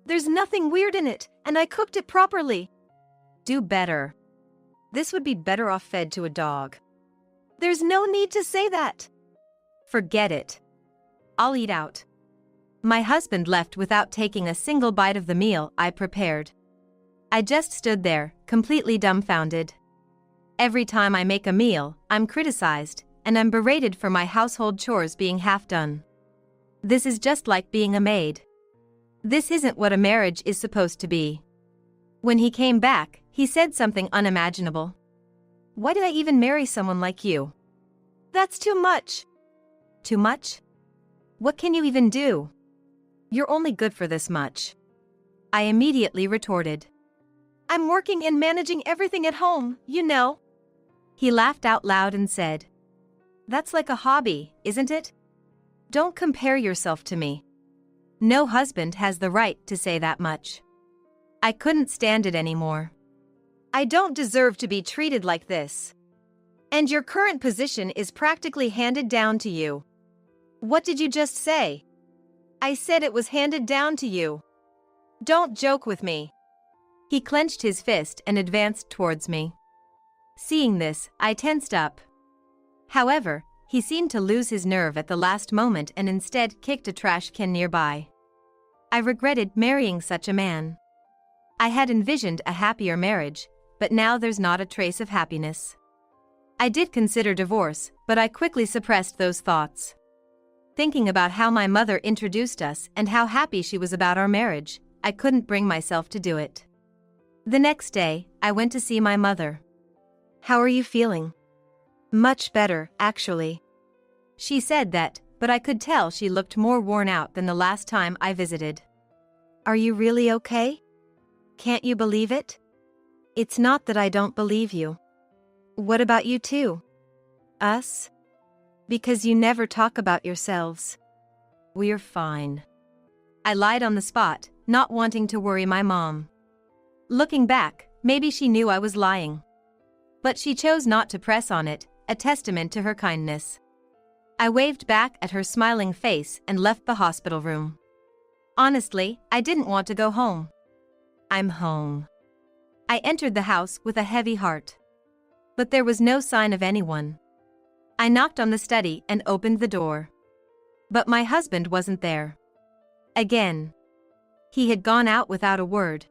There's nothing weird in it, and I cooked it properly. Do better. This would be better off fed to a dog. There's no need to say that. Forget it. I'll eat out. My husband left without taking a single bite of the meal I prepared. I just stood there, completely dumbfounded. Every time I make a meal, I'm criticized, and I'm berated for my household chores being half done. This is just like being a maid. This isn't what a marriage is supposed to be. When he came back, he said something unimaginable. Why did I even marry someone like you? That's too much. Too much? What can you even do? You're only good for this much. I immediately retorted. I'm working and managing everything at home, you know. He laughed out loud and said, That's like a hobby, isn't it? Don't compare yourself to me. No husband has the right to say that much. I couldn't stand it anymore. I don't deserve to be treated like this. And your current position is practically handed down to you. What did you just say? I said it was handed down to you. Don't joke with me. He clenched his fist and advanced towards me. Seeing this, I tensed up. However, he seemed to lose his nerve at the last moment and instead kicked a trash can nearby. I regretted marrying such a man. I had envisioned a happier marriage, but now there's not a trace of happiness. I did consider divorce, but I quickly suppressed those thoughts. Thinking about how my mother introduced us and how happy she was about our marriage, I couldn't bring myself to do it. The next day, I went to see my mother. How are you feeling? Much better, actually. She said that, but I could tell she looked more worn out than the last time I visited. Are you really okay? Can't you believe it? It's not that I don't believe you. What about you two? Us? Because you never talk about yourselves. We're fine. I lied on the spot, not wanting to worry my mom. Looking back, maybe she knew I was lying. But she chose not to press on it, a testament to her kindness. I waved back at her smiling face and left the hospital room. Honestly, I didn't want to go home. I'm home. I entered the house with a heavy heart. But there was no sign of anyone. I knocked on the study and opened the door. But my husband wasn't there. Again. He had gone out without a word.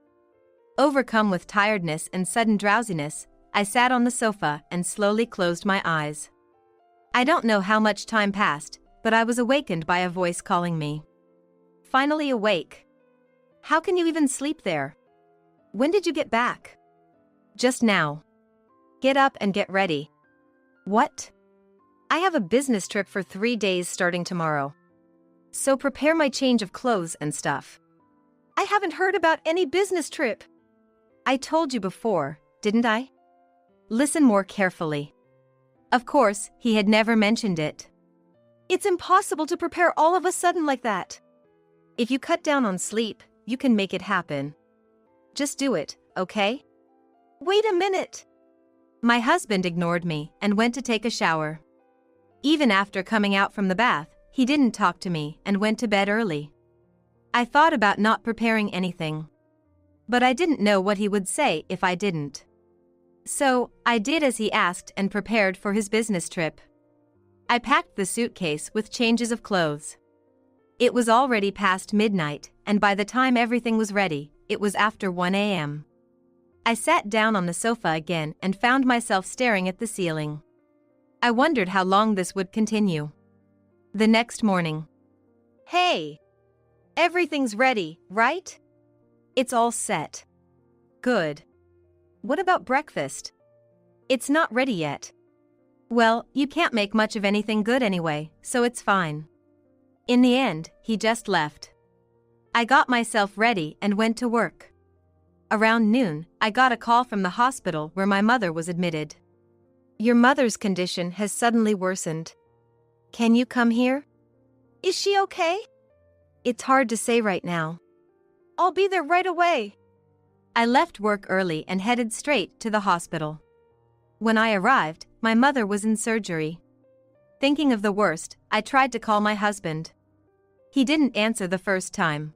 Overcome with tiredness and sudden drowsiness, I sat on the sofa and slowly closed my eyes. I don't know how much time passed, but I was awakened by a voice calling me. Finally awake. How can you even sleep there? When did you get back? Just now. Get up and get ready. What? I have a business trip for 3 days starting tomorrow. So prepare my change of clothes and stuff. I haven't heard about any business trip. I told you before, didn't I? Listen more carefully. Of course, he had never mentioned it. It's impossible to prepare all of a sudden like that. If you cut down on sleep, you can make it happen. Just do it, okay? Wait a minute. My husband ignored me and went to take a shower. Even after coming out from the bath, he didn't talk to me and went to bed early. I thought about not preparing anything. But I didn't know what he would say if I didn't. So, I did as he asked and prepared for his business trip. I packed the suitcase with changes of clothes. It was already past midnight, and by the time everything was ready, it was after 1 a.m. I sat down on the sofa again and found myself staring at the ceiling. I wondered how long this would continue. The next morning. Hey! Everything's ready, right? It's all set. Good. What about breakfast? It's not ready yet. Well, you can't make much of anything good anyway, so it's fine. In the end, he just left. I got myself ready and went to work. Around noon, I got a call from the hospital where my mother was admitted. Your mother's condition has suddenly worsened. Can you come here? Is she okay? It's hard to say right now. I'll be there right away. I left work early and headed straight to the hospital. When I arrived, my mother was in surgery. Thinking of the worst, I tried to call my husband. He didn't answer the first time.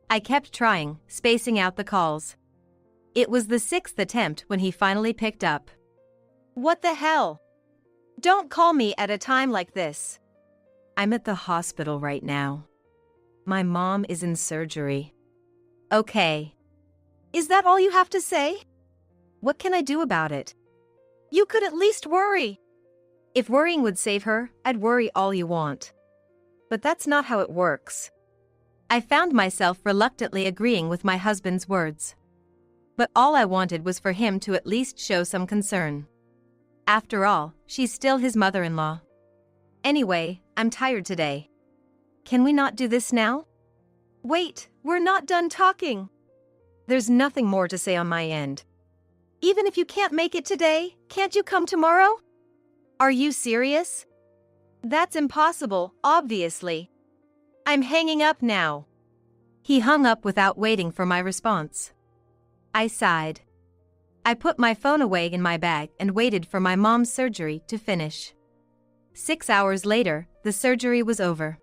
I kept trying, spacing out the calls. It was the 6th attempt when he finally picked up. What the hell? Don't call me at a time like this. I'm at the hospital right now. My mom is in surgery. Okay. Is that all you have to say? What can I do about it? You could at least worry. If worrying would save her, I'd worry all you want. But that's not how it works. I found myself reluctantly agreeing with my husband's words. But all I wanted was for him to at least show some concern. After all, she's still his mother-in-law. Anyway, I'm tired today. Can we not do this now? Wait, we're not done talking. There's nothing more to say on my end. Even if you can't make it today, can't you come tomorrow? Are you serious? That's impossible, obviously. I'm hanging up now. He hung up without waiting for my response. I sighed. I put my phone away in my bag and waited for my mom's surgery to finish. 6 hours later, the surgery was over.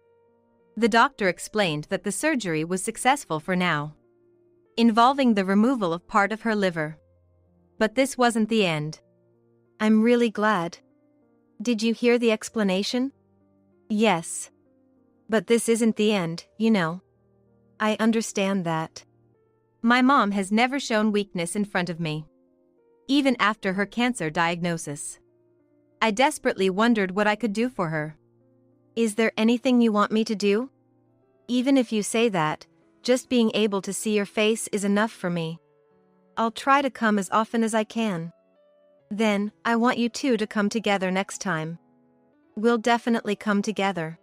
The doctor explained that the surgery was successful for now, involving the removal of part of her liver. But this wasn't the end. I'm really glad. Did you hear the explanation? Yes. But this isn't the end, you know. I understand that. My mom has never shown weakness in front of me, even after her cancer diagnosis. I desperately wondered what I could do for her. Is there anything you want me to do? Even if you say that, just being able to see your face is enough for me. I'll try to come as often as I can. Then, I want you two to come together next time. We'll definitely come together.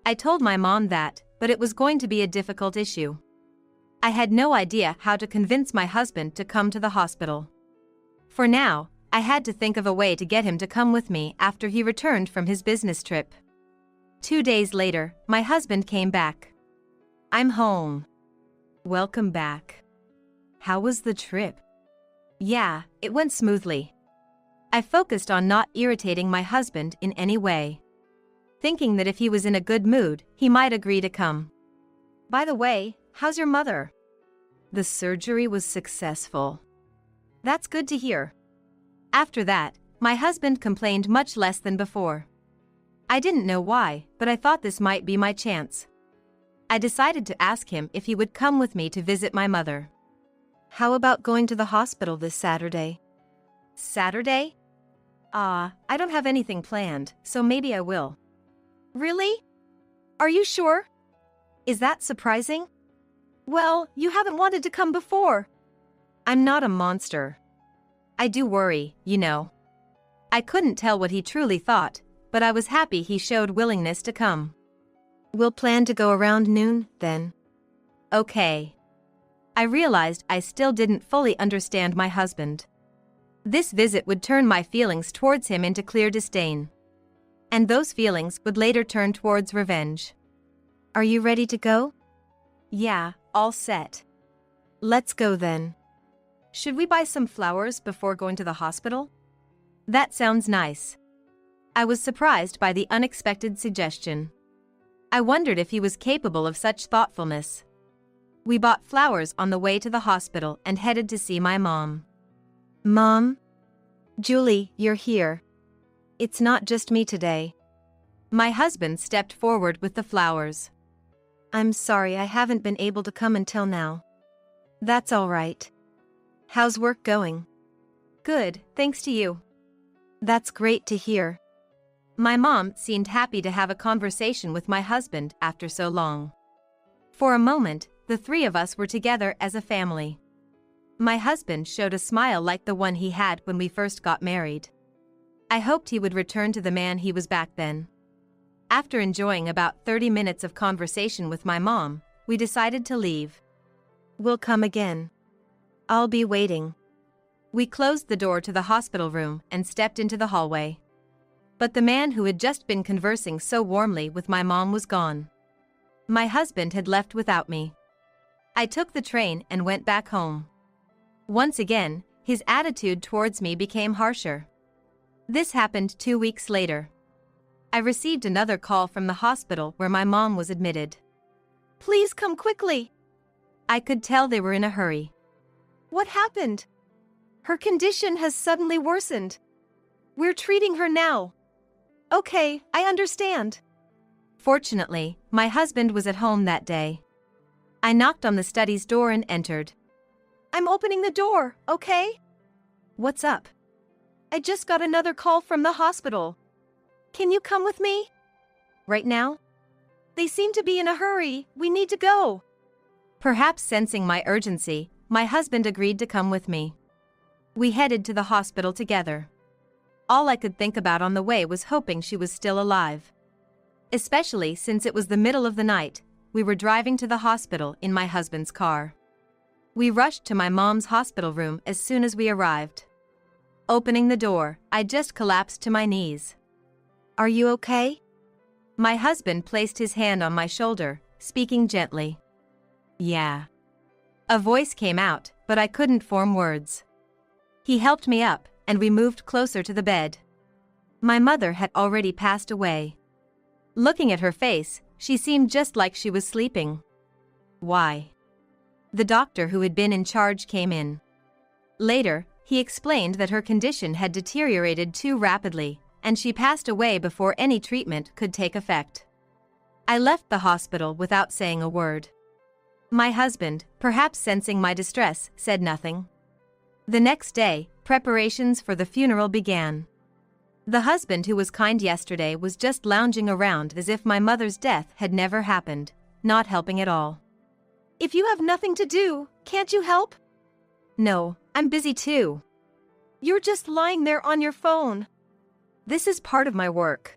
I told my mom that, but it was going to be a difficult issue. I had no idea how to convince my husband to come to the hospital. For now, I had to think of a way to get him to come with me after he returned from his business trip. 2 days later, my husband came back. I'm home. Welcome back. How was the trip? Yeah, it went smoothly. I focused on not irritating my husband in any way, thinking that if he was in a good mood, he might agree to come. By the way, how's your mother? The surgery was successful. That's good to hear. After that, my husband complained much less than before. I didn't know why, but I thought this might be my chance. I decided to ask him if he would come with me to visit my mother. How about going to the hospital this Saturday? Saturday? I don't have anything planned, so maybe I will. Really? Are you sure? Is that surprising? Well, you haven't wanted to come before. I'm not a monster. I do worry, you know. I couldn't tell what he truly thought, but I was happy he showed willingness to come. We'll plan to go around noon, then. Okay. I realized I still didn't fully understand my husband. This visit would turn my feelings towards him into clear disdain. And those feelings would later turn towards revenge. Are you ready to go? Yeah, all set. Let's go then. Should we buy some flowers before going to the hospital? That sounds nice. I was surprised by the unexpected suggestion. I wondered if he was capable of such thoughtfulness. We bought flowers on the way to the hospital and headed to see my mom. Mom? Julie, you're here. It's not just me today. My husband stepped forward with the flowers. I'm sorry I haven't been able to come until now. That's all right. How's work going? Good, thanks to you. That's great to hear. My mom seemed happy to have a conversation with my husband after so long. For a moment, the three of us were together as a family. My husband showed a smile like the one he had when we first got married. I hoped he would return to the man he was back then. After enjoying about 30 minutes of conversation with my mom, we decided to leave. We'll come again. I'll be waiting. We closed the door to the hospital room and stepped into the hallway. But the man who had just been conversing so warmly with my mom was gone. My husband had left without me. I took the train and went back home. Once again, his attitude towards me became harsher. This happened 2 weeks later. I received another call from the hospital where my mom was admitted. Please come quickly. I could tell they were in a hurry. What happened? Her condition has suddenly worsened. We're treating her now. Okay, I understand. Fortunately, my husband was at home that day. I knocked on the study's door and entered. I'm opening the door, okay? What's up? I just got another call from the hospital. Can you come with me? Right now? They seem to be in a hurry. We need to go. Perhaps sensing my urgency, my husband agreed to come with me. We headed to the hospital together. All I could think about on the way was hoping she was still alive. Especially since it was the middle of the night, we were driving to the hospital in my husband's car. We rushed to my mom's hospital room as soon as we arrived. Opening the door, I just collapsed to my knees. Are you okay? My husband placed his hand on my shoulder, speaking gently. Yeah. A voice came out, but I couldn't form words. He helped me up, and we moved closer to the bed. My mother had already passed away. Looking at her face, she seemed just like she was sleeping. Why? The doctor who had been in charge came in. Later, he explained that her condition had deteriorated too rapidly, and she passed away before any treatment could take effect. I left the hospital without saying a word. My husband, perhaps sensing my distress, said nothing. The next day, preparations for the funeral began. The husband who was kind yesterday was just lounging around as if my mother's death had never happened, not helping at all. If you have nothing to do, can't you help? No, I'm busy too. You're just lying there on your phone. This is part of my work.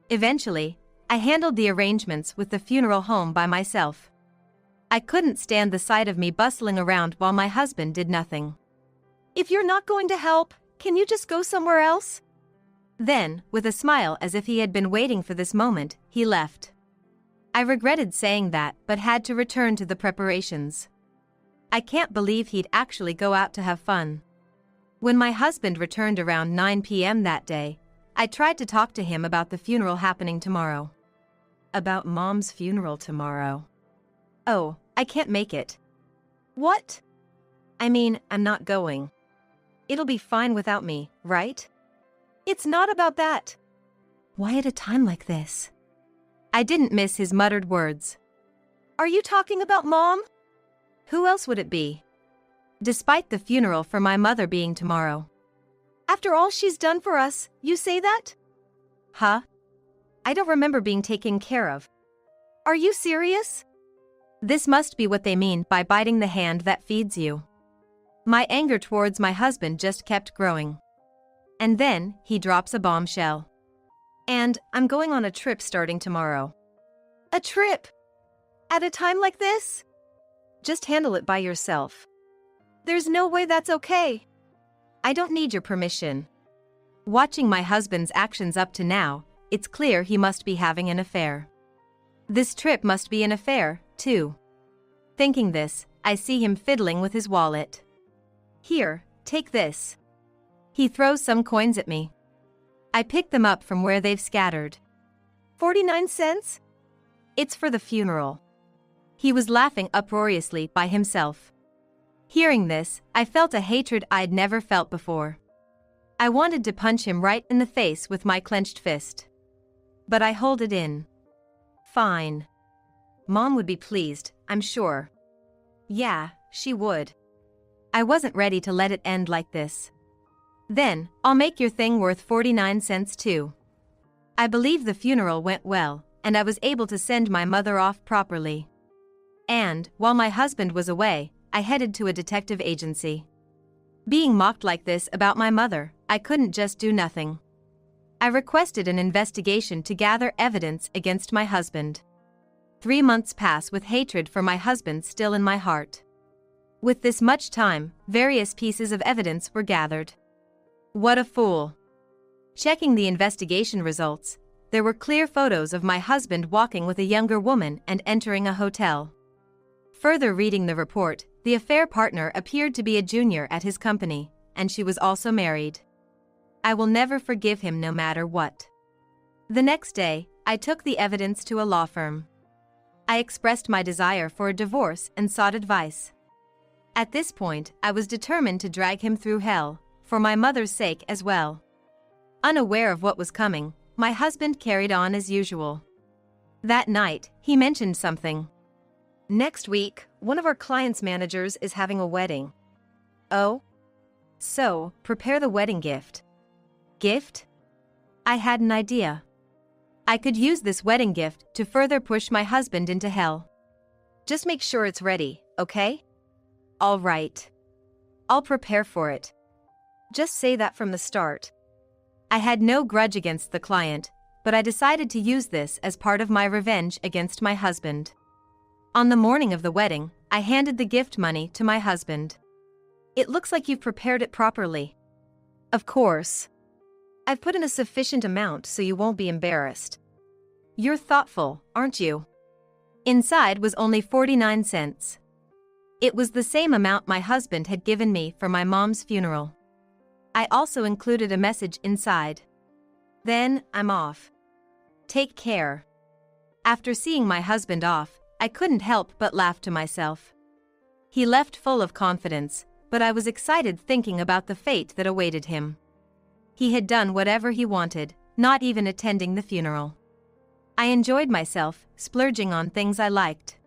Eventually, I handled the arrangements with the funeral home by myself. I couldn't stand the sight of me bustling around while my husband did nothing. If you're not going to help, can you just go somewhere else? Then, with a smile as if he had been waiting for this moment, he left. I regretted saying that but had to return to the preparations. I can't believe he'd actually go out to have fun. When my husband returned around 9 p.m. that day, I tried to talk to him about the funeral happening tomorrow. About Mom's funeral tomorrow. Oh, I can't make it. What? I mean, I'm not going. It'll be fine without me, right? It's not about that. Why at a time like this? I didn't miss his muttered words. Are you talking about Mom? Who else would it be? Despite the funeral for my mother being tomorrow. After all she's done for us, you say that? Huh? I don't remember being taken care of. Are you serious? This must be what they mean by biting the hand that feeds you. My anger towards my husband just kept growing. And then, he drops a bombshell. And I'm going on a trip starting tomorrow. A trip? At a time like this? Just handle it by yourself. There's no way that's okay. I don't need your permission. Watching my husband's actions up to now, it's clear he must be having an affair. This trip must be an affair, too. Thinking this, I see him fiddling with his wallet. Here, take this. He throws some coins at me. I pick them up from where they've scattered. 49 cents? It's for the funeral. He was laughing uproariously by himself. Hearing this, I felt a hatred I'd never felt before. I wanted to punch him right in the face with my clenched fist. But I hold it in. Fine. Mom would be pleased, I'm sure. Yeah, she would. I wasn't ready to let it end like this. Then, I'll make your thing worth 49 cents too. I believe the funeral went well, and I was able to send my mother off properly. And, while my husband was away, I headed to a detective agency. Being mocked like this about my mother, I couldn't just do nothing. I requested an investigation to gather evidence against my husband. 3 months pass with hatred for my husband still in my heart. With this much time, various pieces of evidence were gathered. What a fool. Checking the investigation results, there were clear photos of my husband walking with a younger woman and entering a hotel. Further reading the report, the affair partner appeared to be a junior at his company, and she was also married. I will never forgive him no matter what. The next day, I took the evidence to a law firm. I expressed my desire for a divorce and sought advice. At this point, I was determined to drag him through hell, for my mother's sake as well. Unaware of what was coming, my husband carried on as usual. That night, he mentioned something. Next week, one of our clients' managers is having a wedding. Oh? So, prepare the wedding gift. Gift? I had an idea. I could use this wedding gift to further push my husband into hell. Just make sure it's ready, okay? All right. I'll prepare for it. Just say that from the start. I had no grudge against the client, but I decided to use this as part of my revenge against my husband. On the morning of the wedding, I handed the gift money to my husband. "It looks like you've prepared it properly." "Of course. I've put in a sufficient amount so you won't be embarrassed." "You're thoughtful, aren't you?" Inside was only 49 cents. It was the same amount my husband had given me for my mom's funeral. I also included a message inside. "Then, I'm off. Take care." After seeing my husband off, I couldn't help but laugh to myself. He left full of confidence, but I was excited thinking about the fate that awaited him. He had done whatever he wanted, not even attending the funeral. I enjoyed myself, splurging on things I liked.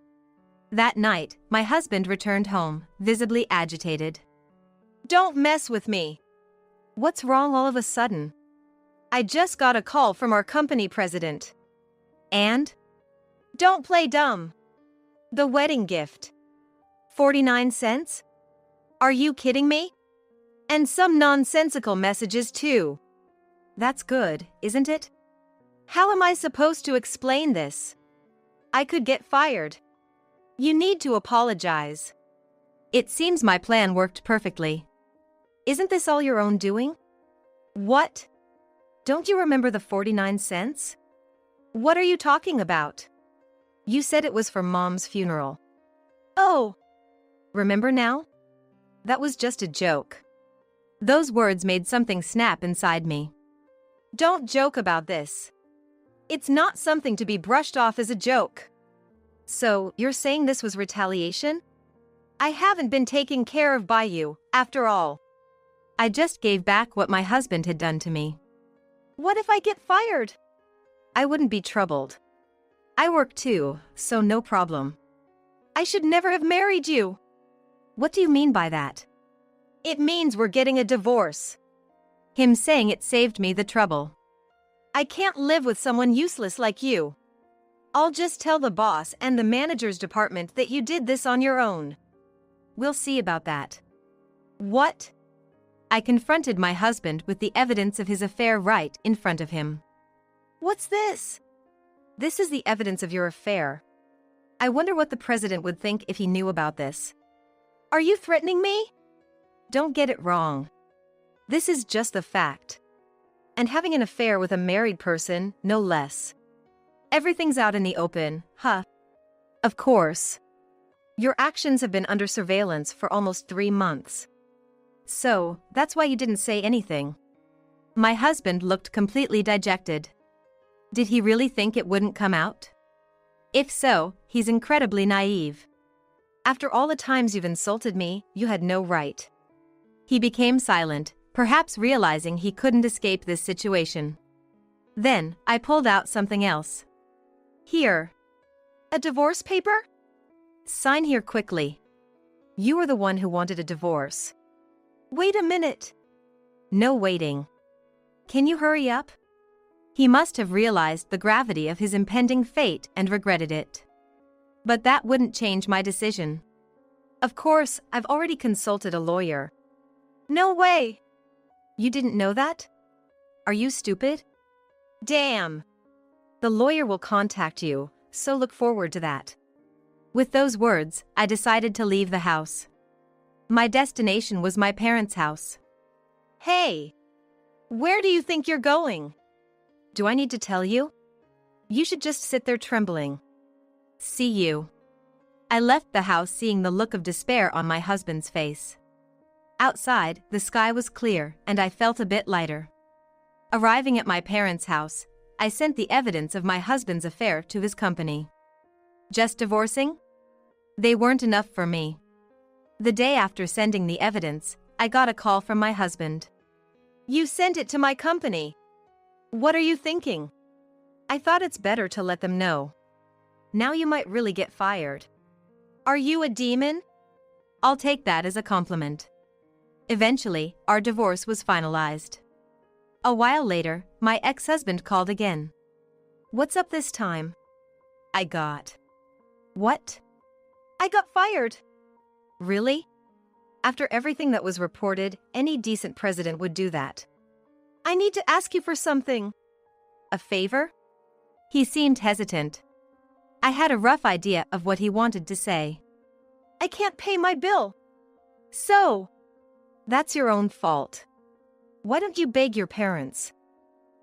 That night, my husband returned home, visibly agitated. "Don't mess with me." "What's wrong all of a sudden?" "I just got a call from our company president." "And?" "Don't play dumb. The wedding gift. 49 cents? Are you kidding me? And some nonsensical messages too." "That's good, isn't it?" "How am I supposed to explain this? I could get fired." "You need to apologize." "It seems my plan worked perfectly." "Isn't this all your own doing?" "What? Don't you remember the 49 cents? "What are you talking about?" "You said it was for Mom's funeral." "Oh. Remember now? That was just a joke." Those words made something snap inside me. "Don't joke about this. It's not something to be brushed off as a joke." "So, you're saying this was retaliation?" "I haven't been taken care of by you, after all." I just gave back what my husband had done to me. "What if I get fired?" "I wouldn't be troubled. I work too, so no problem." "I should never have married you." "What do you mean by that?" "It means we're getting a divorce." Him saying it saved me the trouble. "I can't live with someone useless like you. I'll just tell the boss and the manager's department that you did this on your own." "We'll see about that." "What?" I confronted my husband with the evidence of his affair right in front of him. "What's this?" "This is the evidence of your affair. I wonder what the president would think if he knew about this." "Are you threatening me?" "Don't get it wrong. This is just the fact. And having an affair with a married person, no less. Everything's out in the open, huh?" "Of course. Your actions have been under surveillance for almost 3 months. So, that's why you didn't say anything." My husband looked completely dejected. Did he really think it wouldn't come out? If so, he's incredibly naive. After all the times you've insulted me, you had no right. He became silent, perhaps realizing he couldn't escape this situation. Then, I pulled out something else. "Here. A divorce paper?" "Sign here quickly. You were the one who wanted a divorce." "Wait a minute." "No waiting. Can you hurry up?" He must have realized the gravity of his impending fate and regretted it. But that wouldn't change my decision. "Of course, I've already consulted a lawyer." "No way." "You didn't know that? Are you stupid?" "Damn." "The lawyer will contact you, so look forward to that." With those words, I decided to leave the house. My destination was my parents' house. "Hey! Where do you think you're going?" "Do I need to tell you? You should just sit there trembling." "See you." I left the house seeing the look of despair on my husband's face. Outside, the sky was clear, and I felt a bit lighter. Arriving at my parents' house, I sent the evidence of my husband's affair to his company. Just divorcing? They weren't enough for me. The day after sending the evidence, I got a call from my husband. "You sent it to my company. What are you thinking?" "I thought it's better to let them know. Now you might really get fired." "Are you a demon?" "I'll take that as a compliment." Eventually, our divorce was finalized. A while later, my ex-husband called again. "What's up this time?" I got. "What?" "I got fired." "Really?" After everything that was reported, any decent president would do that. I need to ask you for something. A favor? He seemed hesitant. I had a rough idea of what he wanted to say. I can't pay my bill. So, that's your own fault. Why don't you beg your parents?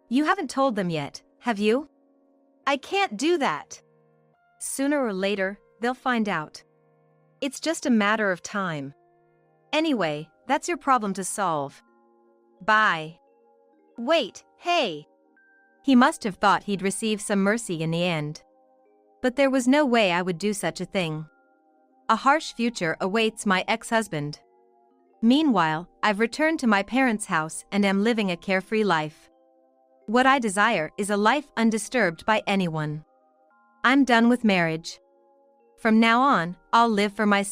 You haven't told them yet, have you? I can't do that. Sooner or later, they'll find out. It's just a matter of time. Anyway, that's your problem to solve. Bye. Wait, hey. He must have thought he'd receive some mercy in the end. But there was no way I would do such a thing. A harsh future awaits my ex-husband. Meanwhile, I've returned to my parents' house and am living a carefree life. What I desire is a life undisturbed by anyone. I'm done with marriage. From now on, I'll live for myself.